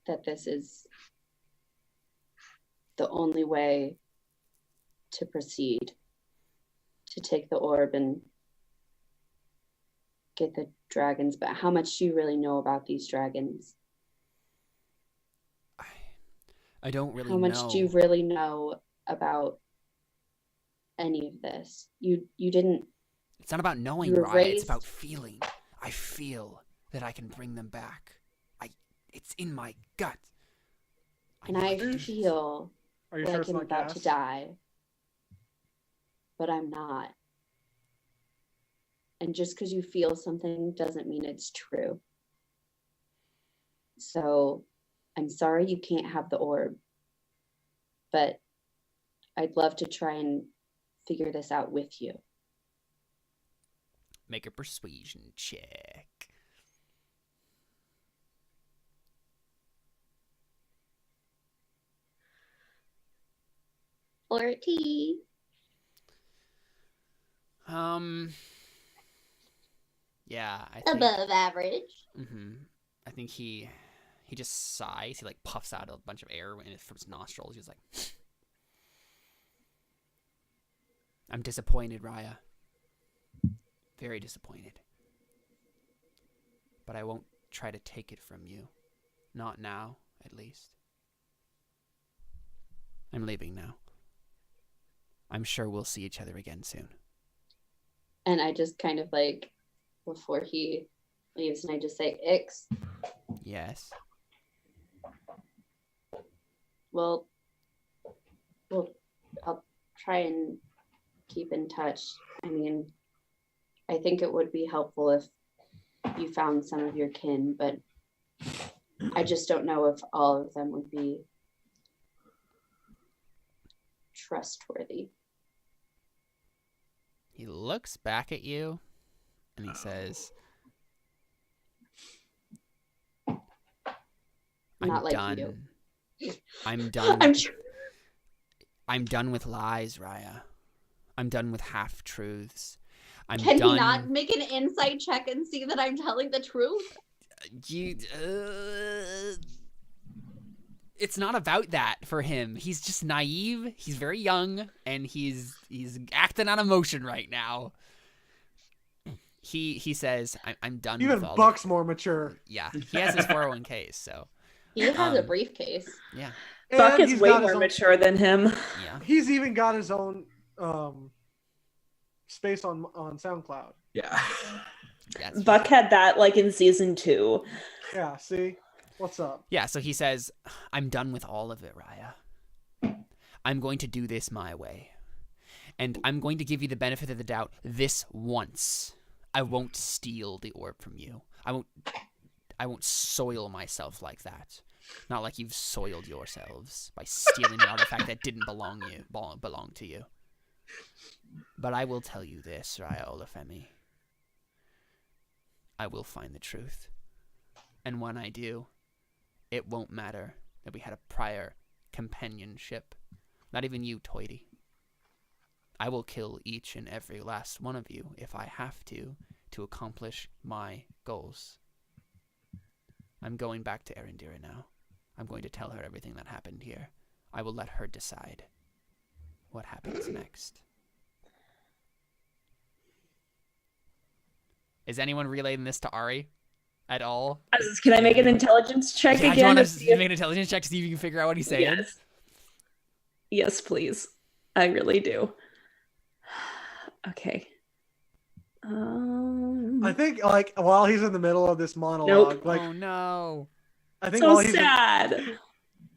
that this is the only way to proceed, to take the orb and get the dragons, but how much do you really know about these dragons? I don't really How much know. do you really know about any of this? You didn't. It's not about knowing, You were Raya. It's raised- about feeling. I feel that I can bring them back. It's in my gut. And know I can do this. feel Are you sure like it's I'm not about gas? to die, but I'm not. And just because you feel something doesn't mean it's true. So I'm sorry you can't have the orb, but I'd love to try and figure this out with you. Make a persuasion check. Or tea. Yeah, I think. Above average. I think he just sighs. He like puffs out a bunch of air from his nostrils. He's like, "I'm disappointed, Raya. Very disappointed. But I won't try to take it from you. Not now, at least. I'm leaving now. I'm sure we'll see each other again soon." And I just kind of like, before he leaves, and I just say, Ix, Yes. well, I'll try and keep in touch. I mean, I think it would be helpful if you found some of your kin, but I just don't know if all of them would be trustworthy. He looks back at you and he says, I'm Not like done. you. I'm done. I'm sure. I'm done with lies, Raia. I'm done with Can half-truths. he not make an insight check and see that I'm telling the truth? It's not about that for him. He's just naive. He's very young, and he's acting on emotion right now. He says, I'm done Even with all Buck's more mature. Yeah, he has his 401k, so. He has a briefcase. Yeah. Buck And is way more mature than him. Yeah. He's even got his own space on SoundCloud. Yeah. Buck had that like in season 2. Yeah, see? What's up? Yeah, so he says, I'm done with all of it, Raia. I'm going to do this my way. And I'm going to give you the benefit of the doubt this once. I won't steal the orb from you. I won't soil myself like that. Not like you've soiled yourselves by stealing an artifact that didn't belong to you. But I will tell you this, Raia Olafemi. I will find the truth. And when I do, it won't matter that we had a prior companionship. Not even you, Toity. I will kill each and every last one of you if I have to accomplish my goals. I'm going back to Erendira now. I'm going to tell her everything that happened here. I will let her decide what happens next. Is anyone relaying this to Ari at all? Can I make an intelligence check Yeah, again? do you want to make an intelligence check to see if you can figure out what he's saying? Yes. Yes, please. I really do. Okay. I think like while he's in the middle of this monologue, like Oh no. I think so while he's sad.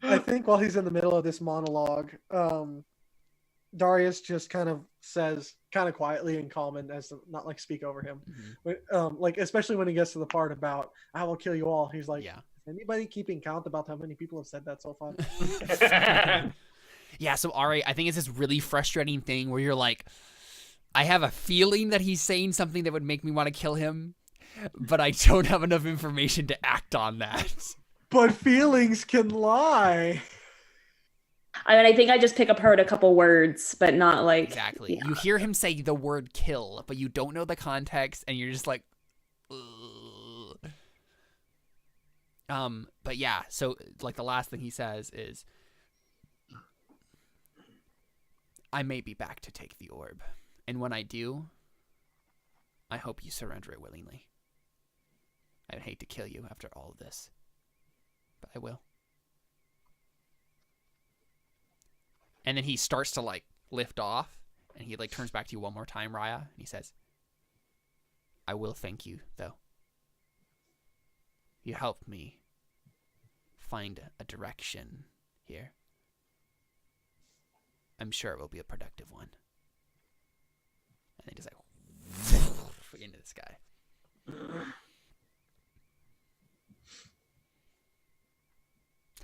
I think while he's in the middle of this monologue, Darius just kind of says, kind of quietly and calm, and as to not like speak over him, like especially when he gets to the part about "I will kill you all," he's like, Yeah. Is anybody keeping count about how many people have said that so far? Yeah, so Ari, I think it's this really frustrating thing where you're like, I have a feeling that he's saying something that would make me want to kill him, but I don't have enough information to act on that. But feelings can lie. I mean, I think I just pick apart a couple words, but not like Exactly. yeah. You hear him say the word kill, but you don't know the context, and you're just like, ugh. But yeah, so like the last thing he says is, I may be back to take the orb, and when I do, I hope you surrender it willingly. I would hate to kill you after all of this, but I will. And then he starts to like lift off, and he like turns back to you one more time, Raia, and he says, I will thank you, though. You helped me find a direction here. I'm sure it will be a productive one. And then just like into the sky.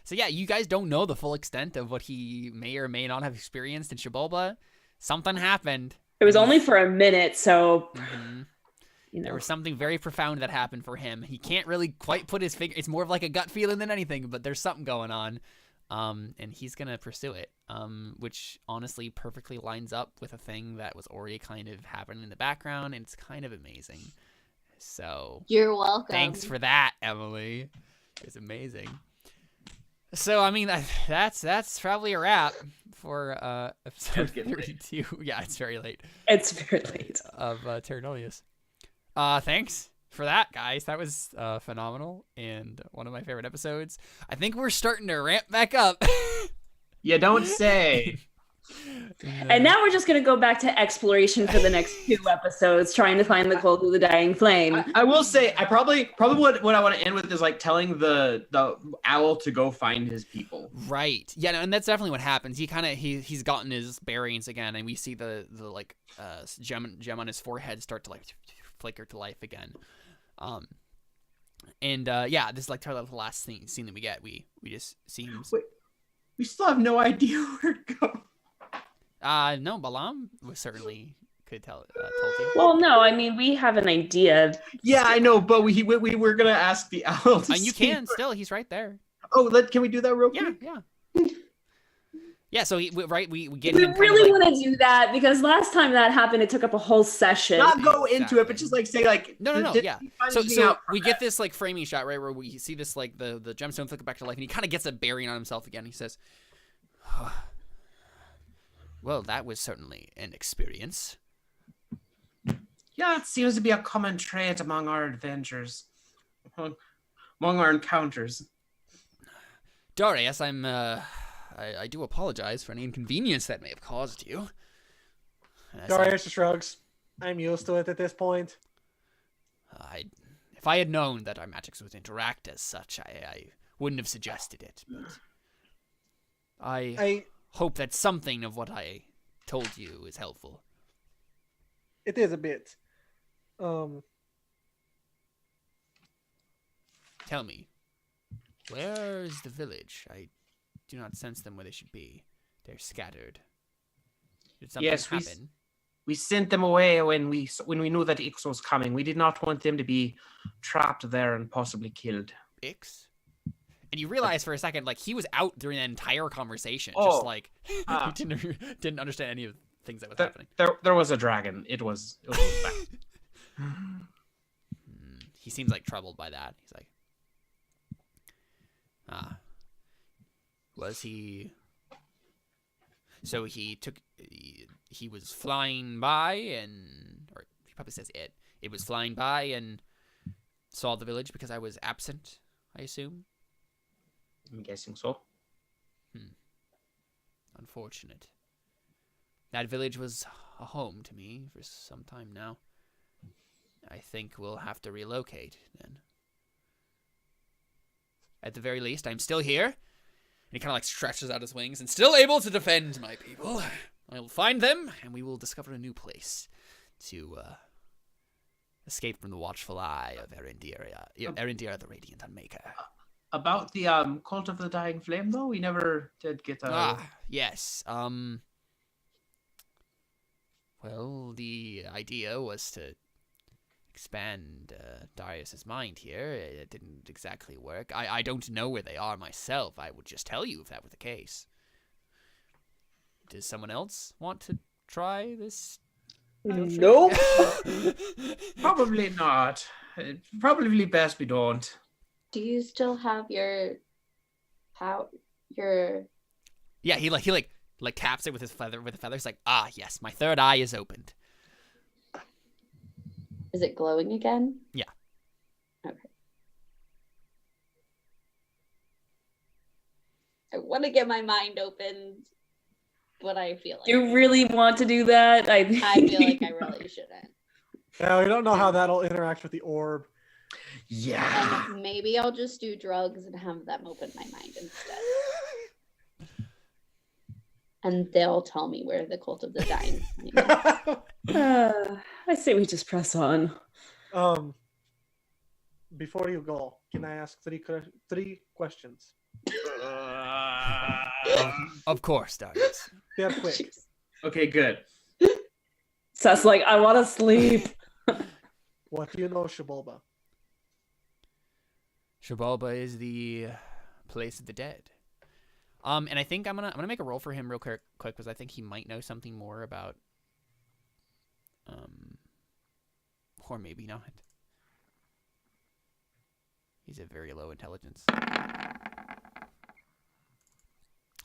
So yeah, you guys don't know the full extent of what he may or may not have experienced in Shibolba. Something happened. It was only for a minute, so you know. There was something very profound that happened for him. He can't really quite put his finger. It's more of like a gut feeling than anything, but there's something going on. And he's gonna pursue it, which honestly perfectly lines up with a thing that was already kind of happening in the background, and it's kind of amazing. So You're welcome. thanks for that, Emily. It's amazing. So I mean, that's probably a wrap for episode 32. Yeah, it's very late. It's very late. Of Terra Nullius. Thanks for that, guys. That was phenomenal and one of my favorite episodes. I think we're starting to ramp back up. You don't say. And now we're just going to go back to exploration for the next 2 episodes, trying to find the cult of the dying flame. I will say, I probably what I want to end with is like telling the owl to go find his people. Right. Yeah, no, and that's definitely what happens. He's gotten his bearings again, and we see the like gem on his forehead start to like flicker to life again. Yeah, this is like the last scene that we get. We just see him. Wait, we still have no idea where to go. No, Balam was certainly could told you. Well, no, I mean, we have an idea. Yeah, I know, but we were gonna ask the owl. And you can still. He's right there. Oh, can we do that real quick? Yeah. Yeah, so we get We him kind really of like, want to do that because last time that happened, it took up a whole session. Not go into it, but Exactly. just like say like No, did yeah. he find So anything out from we get it? this like framing shot, right, where we see this like the gemstone flicker back to life, and he kind of gets a bearing on himself again. He says, "Well, that was certainly an experience." Yeah, it seems to be a common trait among our adventures, among our encounters. Darius, I do apologize for any inconvenience that may have caused you. As Darius shrugs. I'm used to it at this point. if I had known that our magics would interact as such, I wouldn't have suggested it. But I hope that something of what I told you is helpful. It is a bit. Tell me, where is the village? I do not sense them where they should be. They're scattered. Did something Yes, happen? we sent them away when we knew that Ix was coming. We did not want them to be trapped there and possibly killed. Ix? And you realize for a second, like, he was out during the entire conversation. Oh. Just like, he didn't understand any of the things that was happening. There was a dragon. It was bad. He seems like troubled by that. He's like, was he? So he was flying by or he probably says it. It was flying by and saw the village because I was absent, I assume. I'm guessing so. Unfortunate. That village was a home to me for some time now. I think we'll have to relocate then. At the very least, I'm still here. And he kind of like stretches out his wings and still able to defend my people. I will find them, and we will discover a new place to escape from the watchful eye of Erendira the Radiant Unmaker. About the cult of the dying flame, though, we never did get a. Yes. Well, the idea was to expand Darius's mind here. It didn't exactly work. I don't know where they are myself. I would just tell you if that were the case. Does someone else want to try this? Nope. Probably not. Probably best we don't. Do you still have your Yeah, he taps it with his feather He's like, yes, my third eye is opened. Is it glowing again? Yeah. Okay. I want to get my mind opened, but I feel like You really want to do that? I feel like I really shouldn't. Yeah, we don't know how that'll interact with the orb. Yeah. And maybe I'll just do drugs and have them open my mind instead. And they'll tell me where the cult of the dying is. I say we just press on. Before you go, can I ask three questions? Of course, Darius. They're quick. Okay, good. Seth's like, I want to sleep. What do you know, Shibolba? Shibalba is the place of the dead. And I think I'm gonna make a roll for him real quick because I think he might know something more about, or maybe not. He's at very low intelligence.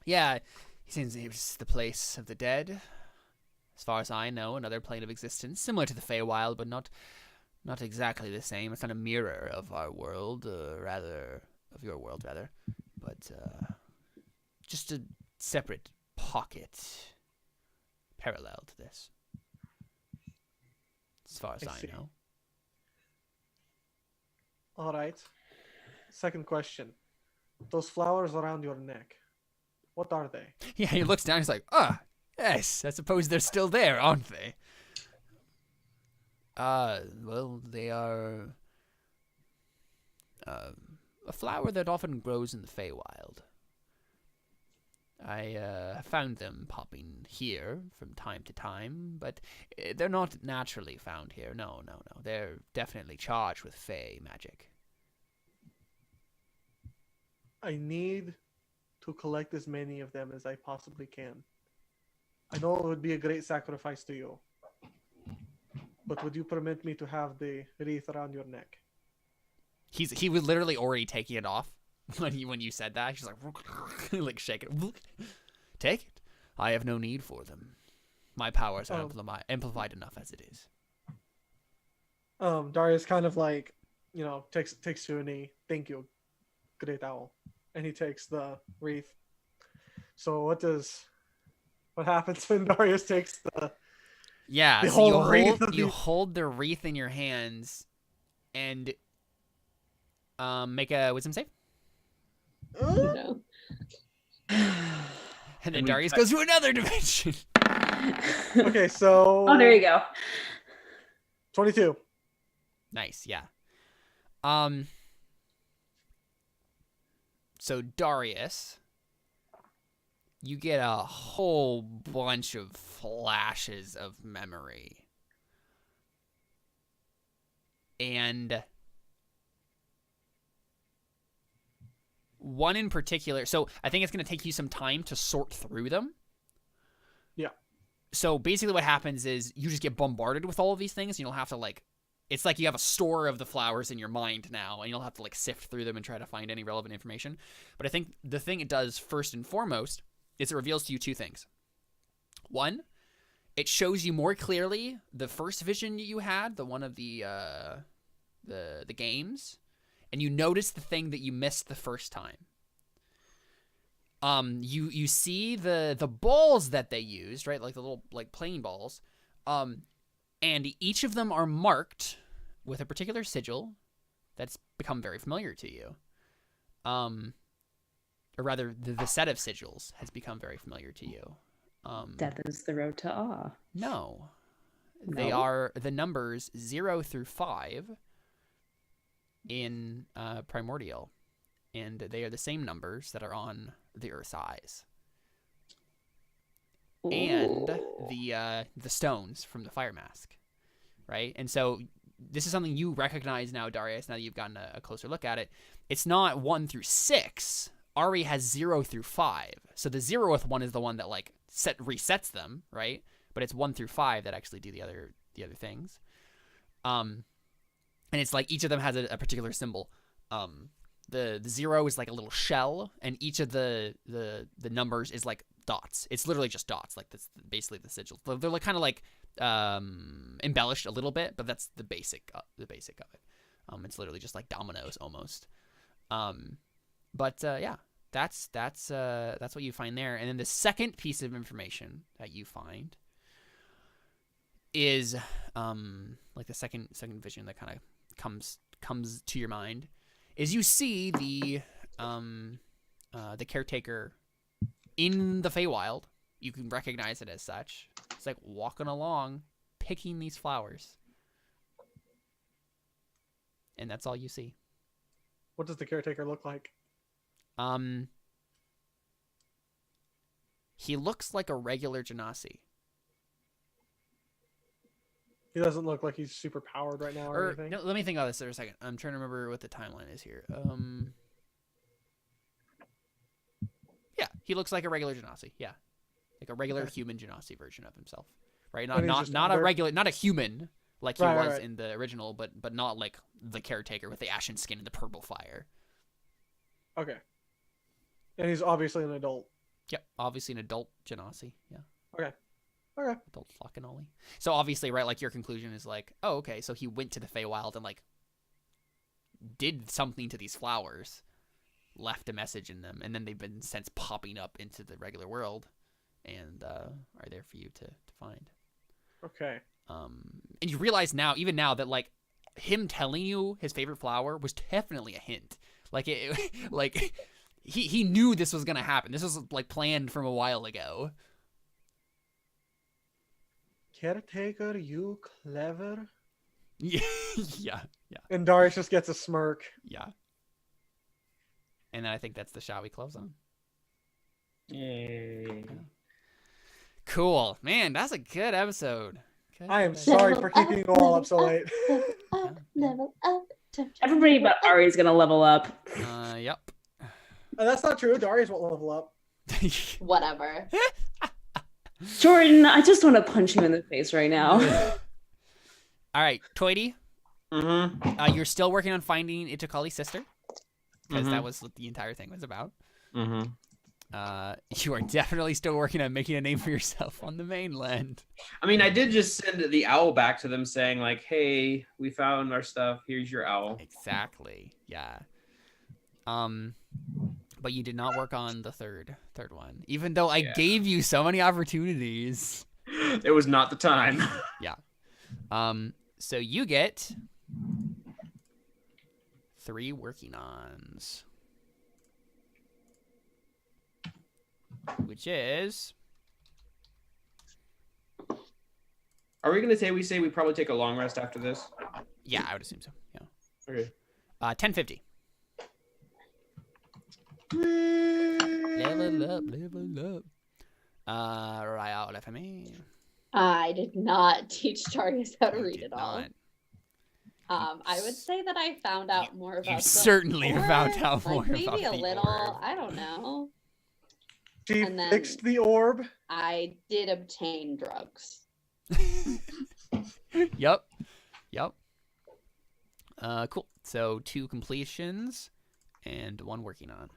Yeah, he seems it's the place of the dead. As far as I know, another plane of existence, similar to the Feywild, but not exactly the same. It's not a mirror of our world, rather of your world, rather, but just a separate pocket parallel to this, as far as I know. All right. Second question. Those flowers around your neck, what are they? Yeah, he looks down. He's like, yes, I suppose they're still there, aren't they? Well, they are a flower that often grows in the Feywild. I found them popping here from time to time, but they're not naturally found here. No. They're definitely charged with Fey magic. I need to collect as many of them as I possibly can. I know it would be a great sacrifice to you, but would you permit me to have the wreath around your neck? He was literally already taking it off when you said that. He's like like shaking it. Take it. I have no need for them. My powers are amplified enough as it is. Darius kind of like, takes to a knee. Thank you, great owl, and he takes the wreath. So what happens when Darius takes the whole wreath? You hold the wreath in your hands, and make a wisdom save. No. And then Darius goes to another dimension. Okay, so. Oh, there you go. 22. Nice, yeah. So Darius, you get a whole bunch of flashes of memory. And one in particular, so I think it's going to take you some time to sort through them. Yeah. So basically what happens is you just get bombarded with all of these things, and you'll have to it's like you have a store of the flowers in your mind now, and you'll have to sift through them and try to find any relevant information. But I think the thing it does first and foremost is it reveals to you two things. One, it shows you more clearly the first vision you had, the one of the games, and you notice the thing that you missed the first time. You see the balls that they used, right? Like the little playing balls. And each of them are marked with a particular sigil that's become very familiar to you. Or rather, the set of sigils has become very familiar to you. Death is the road to awe. No. They are the numbers 0 through 5 in Primordial. And they are the same numbers that are on the Earth's eyes. Ooh. And the stones from the fire mask, right? And so this is something you recognize now, Darius, now that you've gotten a closer look at it. It's not 1 through 6. Ari has 0 through 5. So the 0th one is the one that resets them, right? But it's 1 through 5 that actually do the other things. And it's each of them has a particular symbol. The 0 is a little shell, and each of the numbers is dots. It's literally just dots. That's basically the sigils. They're kind of embellished a little bit, but that's the basic of it. It's literally just like dominoes almost. Yeah, that's what you find there. And then the second piece of information that you find is the second vision that kind of comes to your mind is you see the caretaker in the Feywild. You can recognize it as such. It's walking along, picking these flowers. And that's all you see. What does the caretaker look like? He looks like a regular Genasi. He doesn't look like he's super powered right now or anything. No, let me think about this for a second. I'm trying to remember what the timeline is here. Yeah, he looks like a regular Genasi. Yeah, like a regular human Genasi version of himself, right? Not a human like he was in the original, but not like the caretaker with the ashen skin and the purple fire. Okay, and he's obviously an adult. Yep, obviously an adult Genasi. Yeah. Okay. Adult fucking Ollie. So obviously, right, your conclusion is oh, okay, so he went to the Feywild and did something to these flowers, left a message in them, and then they've been since popping up into the regular world, and are there for you to find. Okay. And you realize now, even now, that him telling you his favorite flower was definitely a hint. He knew this was gonna happen. This was planned from a while ago. Caretaker, you clever. Yeah. And Darius just gets a smirk. Yeah. And then I think that's the shot we close on. Yay. Yeah. Cool. Man, that's a good episode. I am sorry for keeping you all up so late. Level up. Everybody but Ari is going to level up. Yep. That's not true. Darius won't level up. Whatever. Jordan, I just want to punch you in the face right now. All right, Toity, Mm-hmm. you're still working on finding Itakali's sister, because that was what the entire thing was about. Mm-hmm. You are definitely still working on making a name for yourself on the mainland. I mean, I did just send the owl back to them saying like, hey, we found our stuff. Here's your owl. Exactly. Yeah. But you did not work on the third one, even though I gave you so many opportunities. It was not the time. Yeah. So you get 3 working ons, which is. Are we gonna say we probably take a long rest after this? Yeah, I would assume so. Yeah. Okay. 1050. Level up. Raya, hola for me. I did not teach Darius how to You read did at all. not. I would say that I found out more about. You the certainly orb, found out more like maybe about a the little. orb. I don't know. She And then- fixed the orb. I did obtain drugs. Yep. Cool. So 2 completions and 1 working on.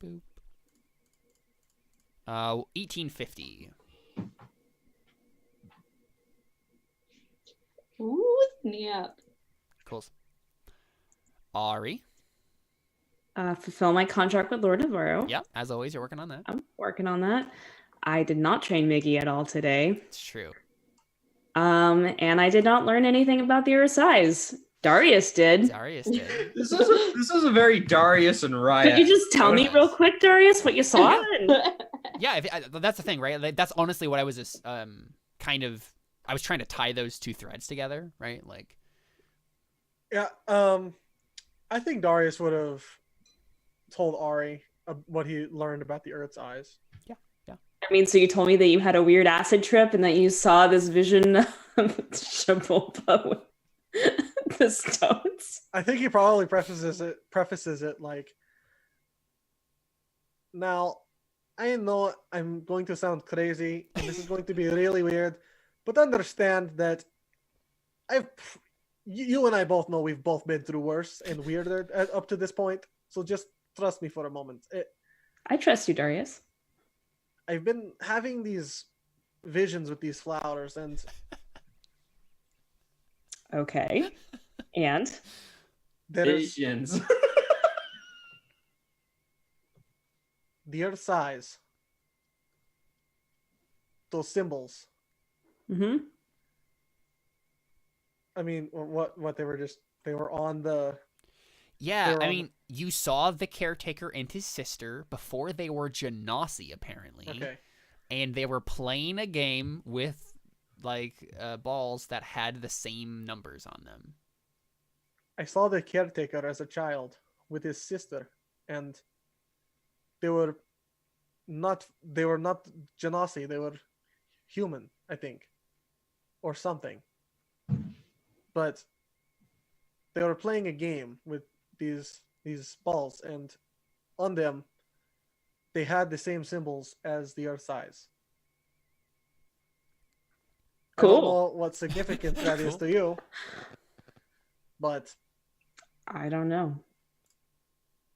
Boop. 1850. Ooh, snap. Cool. Ari. Fulfill my contract with Lord Navarro. Yeah, as always, you're working on that. I'm working on that. I did not train Miggy at all today. It's true. And I did not learn anything about the Earth's size. Darius did. Darius did. This is a very Darius and Raya. Could you just tell me Yes. real quick, Darius, what you saw? Yeah, that's the thing, right? Like, that's honestly what I was just kind of. I was trying to tie those 2 threads together, right? Like, Yeah. I think Darius would have told Ari what he learned about the Earth's eyes. I mean, so you told me that you had a weird acid trip and that you saw this vision of Shabulpa with the stones. I think he probably prefaces it like, now, I know I'm going to sound crazy and this is going to be really weird, but understand that you and I both know we've both been through worse and weirder up to this point. So just trust me for a moment. I trust you, Darius. I've been having these visions with these flowers, and Okay. And? there's Visions. the Earth's size. Those symbols. Mm-hmm. I mean, what they were on the. yeah, They're I on- mean, you saw the caretaker and his sister before they were Genasi, apparently. Okay. And they were playing a game with, like, balls that had the same numbers on them. I saw the caretaker as a child with his sister, and they were not Genasi, they were human, I think, or something. But they were playing a game with these balls, and on them they had the same symbols as the Earth size. I don't Cool. know what significance that is to you, but I don't know.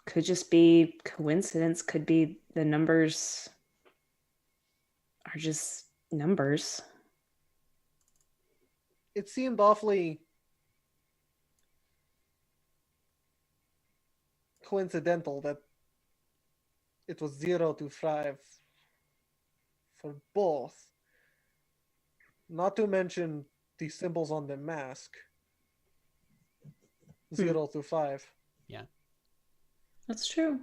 Could just be coincidence. Could be the numbers are just numbers. it seemed awfully coincidental that it was 0 to 5 for both. Not to mention the symbols on the mask. 0 to 5. That's true.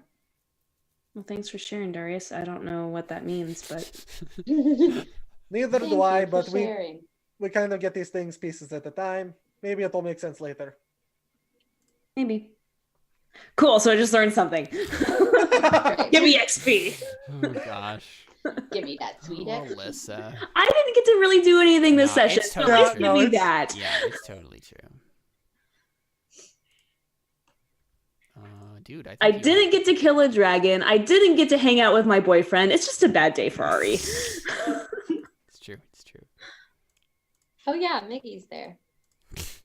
Well, thanks for sharing, Darius. I don't know what that means, but Neither Thank do I, you for but sharing. we kind of get these things pieces at a time. Maybe it'll make sense later. maybe. Cool. So I just learned something. Give me XP. Oh, gosh. Give me that sweet XP. Alyssa. I didn't get to really do anything this No, session. it's So totally please true. give me it's- that. Yeah, it's totally true. Dude, I didn't get to kill a dragon. I didn't get to hang out with my boyfriend. It's just a bad day for Ari. It's true. It's true. Oh yeah, Mickey's there.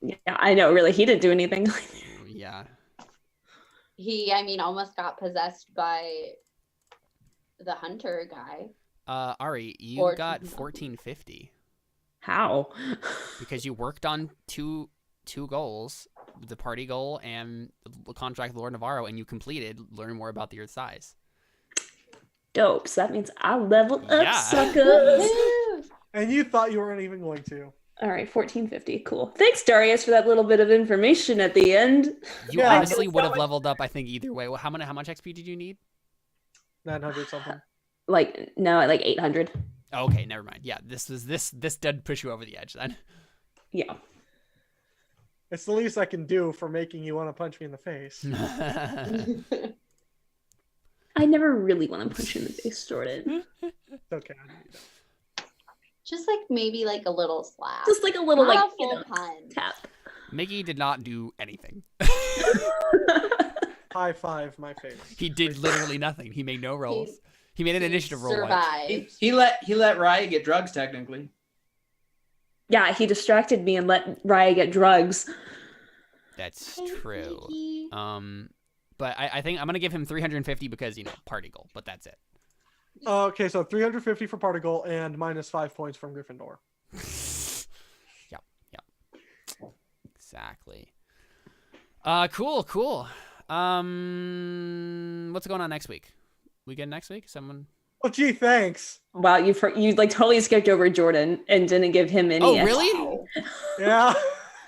Yeah, I know. Really, he didn't do anything. Yeah. He, I mean, almost got possessed by the hunter guy. Ari, you Or- got 1450 How? because you worked on two goals, the party goal and the contract with Lord Navarro, and you completed learn more about the Earth's size. Dope. So that means I leveled up, Yeah. suckers. Woo! And you thought you weren't even going to. All right, 1450. Cool. Thanks, Darius, for that little bit of information at the end. You Yeah, honestly would have leveled up, I think, either way. Well, how much XP did you need? 900 something. Like, no, like 800. Oh, okay, never mind. Yeah, this did push you over the edge then. Yeah. It's the least I can do for making you want to punch me in the face. I never really want to punch you in the face, Jordan. It's okay. I need that. Just like maybe like a little slap. Just like a little, Not like, a full punch. tap. Mickey did not do anything. High five my face. He did literally nothing. He made no rolls. He made an initiative roll. once. Survived. He let Raya get drugs technically. Yeah, he distracted me and let Raya get drugs. That's Thanks, true. Mickey. But I think I'm gonna give him 350 because party goal. But that's it. Okay, so 350 for particle and minus 5 points from Gryffindor. Yep. Exactly. Cool. What's going on next week? Weekend next week? Someone? Oh, gee, thanks. Wow, you like totally skipped over Jordan and didn't give him any. Oh, really? Wow. Yeah.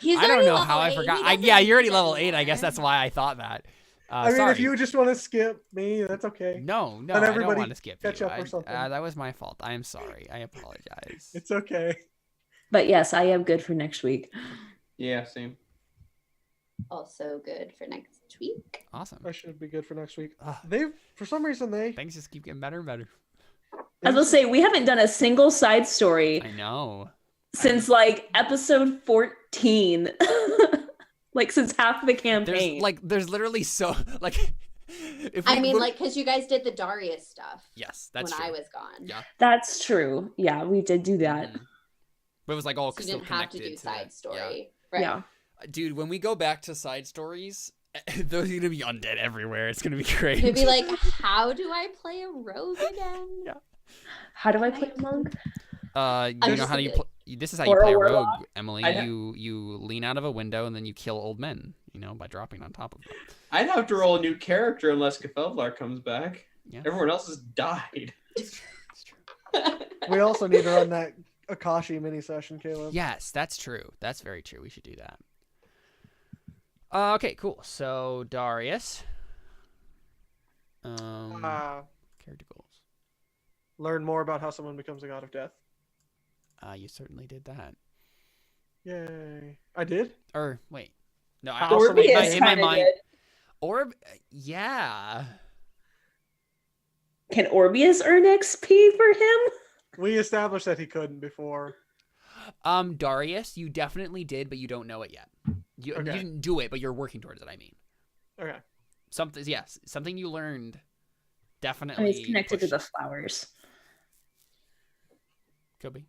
He's I don't already know level how I 8. forgot. He Yeah, doesn't you're already need level 8. I anymore. guess that's why I thought that. I mean, sorry. if you just want to skip me, that's okay. No, Let I don't everybody want to skip catch you. up or something. That was my fault. I am sorry. I apologize. It's okay. But yes, I am good for next week. Yeah, same. Also good for next week. Awesome. I should be good for next week. Ah. For some reason, Things just keep getting better and better. I was gonna say we haven't done a single side story I know. since like episode 14. Like since half the campaign. There's literally so if I we mean, would- like, because you guys did the Darius stuff yes, that's when true. I was gone. Yeah. That's true. Yeah, we did do that. Mhm. But it was like all So you still didn't have to connected do to side that. story. Yeah. Right. Yeah. Dude, when we go back to side stories, there's gonna be undead everywhere. It's gonna be great. It'd be like, how do I play a rogue again? Yeah. How do I play a monk? You know how you Understood. this is how you Or a play a warlock? rogue, Emily. I'd ha- You lean out of a window and then you kill old men, by dropping on top of them. I'd have to roll a new character unless Kefeldlar comes back. Yeah. Everyone else has died. It's true. we also need to run that Akashi mini session, Caleb. Yes, that's true. That's very true. We should do that. Okay, cool. So Darius. Character goals. Learn more about how someone becomes a god of death. You certainly did that. Yay. I did? Or wait, no, I How also somebody- Orbeus in my kinda mind. did. Orb, yeah. Can Orbeus earn XP for him? We established that he couldn't before. Darius, you definitely did, but you don't know it yet. You Okay. didn't do it, but you're working towards it. I mean, Okay. something you learned. Oh, Definitely. he's connected to pushed. the flowers. Could be.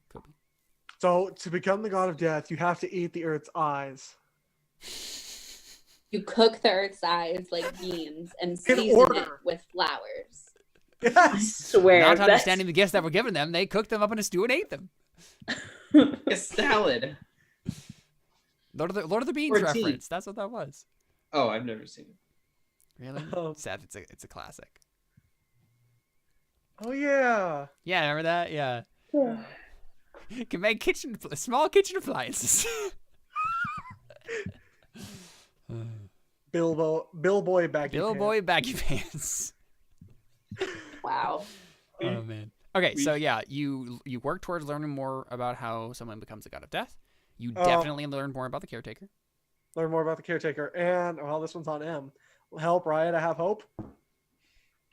So to become the god of death, you have to eat the earth's eyes. You cook the earth's eyes like beans and season it order. with flowers. I Yes. swear. Not that's- understanding the gifts that were given them, they cooked them up in a stew and ate them. A salad. Lord of the Beans Or tea. reference. That's what that was. Oh, I've never seen it. Really? Oh. Sad. It's a classic. Oh yeah. Yeah, remember that? Yeah. Can make small kitchen appliances. Billboy baggy Bill pants. Boy baggy pants. Wow. Oh man. Okay, We- so yeah, you work towards learning more about how someone becomes a god of death. You Oh. definitely learned more about the caretaker. Learn more about the caretaker. And well, this one's on M. Help Riot to have hope.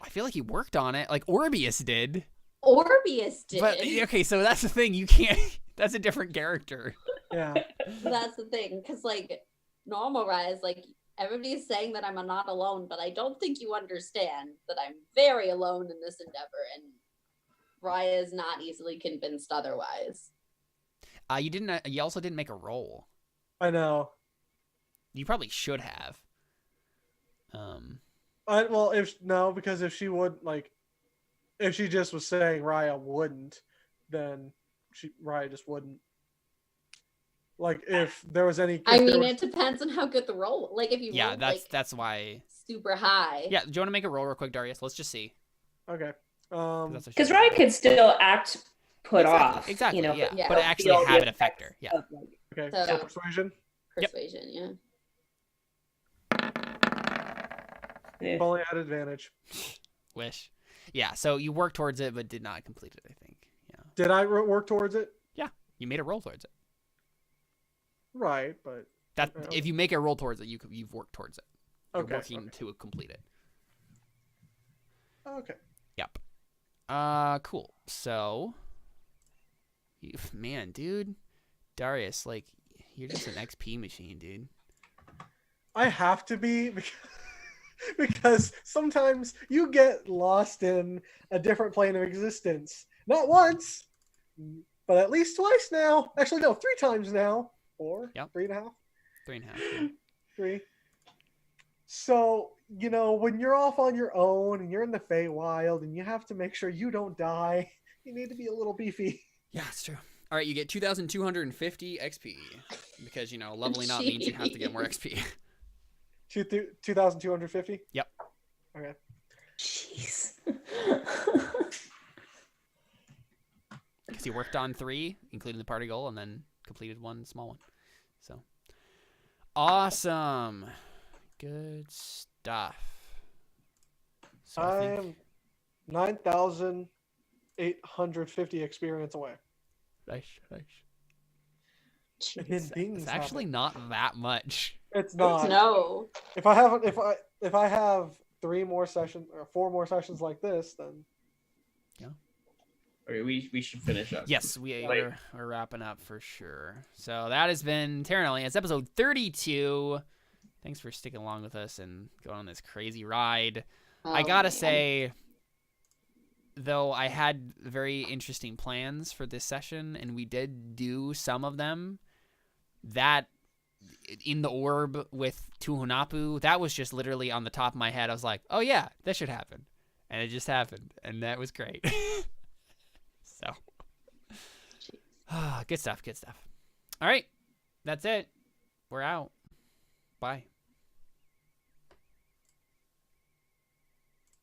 I feel like he worked on it, like Orbeus did. Orbeus did. But okay, so that's the thing. You can't. That's a different character. Yeah. That's the thing, because like normal Raya is like everybody's saying that I'm not alone, but I don't think you understand that I'm very alone in this endeavor, and Raya is not easily convinced otherwise. You didn't. You also didn't make a roll. I know. You probably should have. Because if she would if she just was saying Raya wouldn't, then Raya just wouldn't. Like if there was any. It depends on how good the roll. Like if you rolled, that's why super high. Yeah, do you want to make a roll real quick, Darius? Let's just see. Okay. Because Raya could still act put off. Exactly. Yeah. But actually have an effect her. Yeah. Okay. So persuasion. Persuasion. Yeah. I've only had advantage. Wish. Yeah. So you worked towards it, but did not complete it. I think. Yeah. Did I work towards it? Yeah. You made a roll towards it. Right, but if you make a roll towards it, you've worked towards it. You're working to complete it. Okay. Yep. Cool. So, man, dude, Darius, like, you're just an XP machine, dude. I have to be because sometimes you get lost in a different plane of existence. Not once, but at least twice now. Actually, no, 3 times now. 4? Yep. 3.5? 3.5. Yeah. 3. So, when you're off on your own and you're in the Feywild and you have to make sure you don't die, you need to be a little beefy. Yeah, it's true. All right, you get 2,250 XP because, leveling up means you have to get more XP. 2,250? Yep. Okay. Jeez. Because you worked on 3, including the party goal, and then completed 1 small one. So awesome. Good stuff. So I am 9,850 experience away. Nice. It's actually not that much. It's not. No. If I have 3 more sessions or 4 more sessions like this, then Okay, we should finish up. Yes, we're wrapping up for sure. So that has been Terra Nullius, episode 32. Thanks for sticking along with us and going on this crazy ride. I gotta say, though, I had very interesting plans for this session, and we did do some of them. That in the orb with Tuhunapu, that was just literally on the top of my head. I was like, oh yeah, that should happen. And it just happened, and that was great. So, good stuff. All right, that's it. We're out. Bye.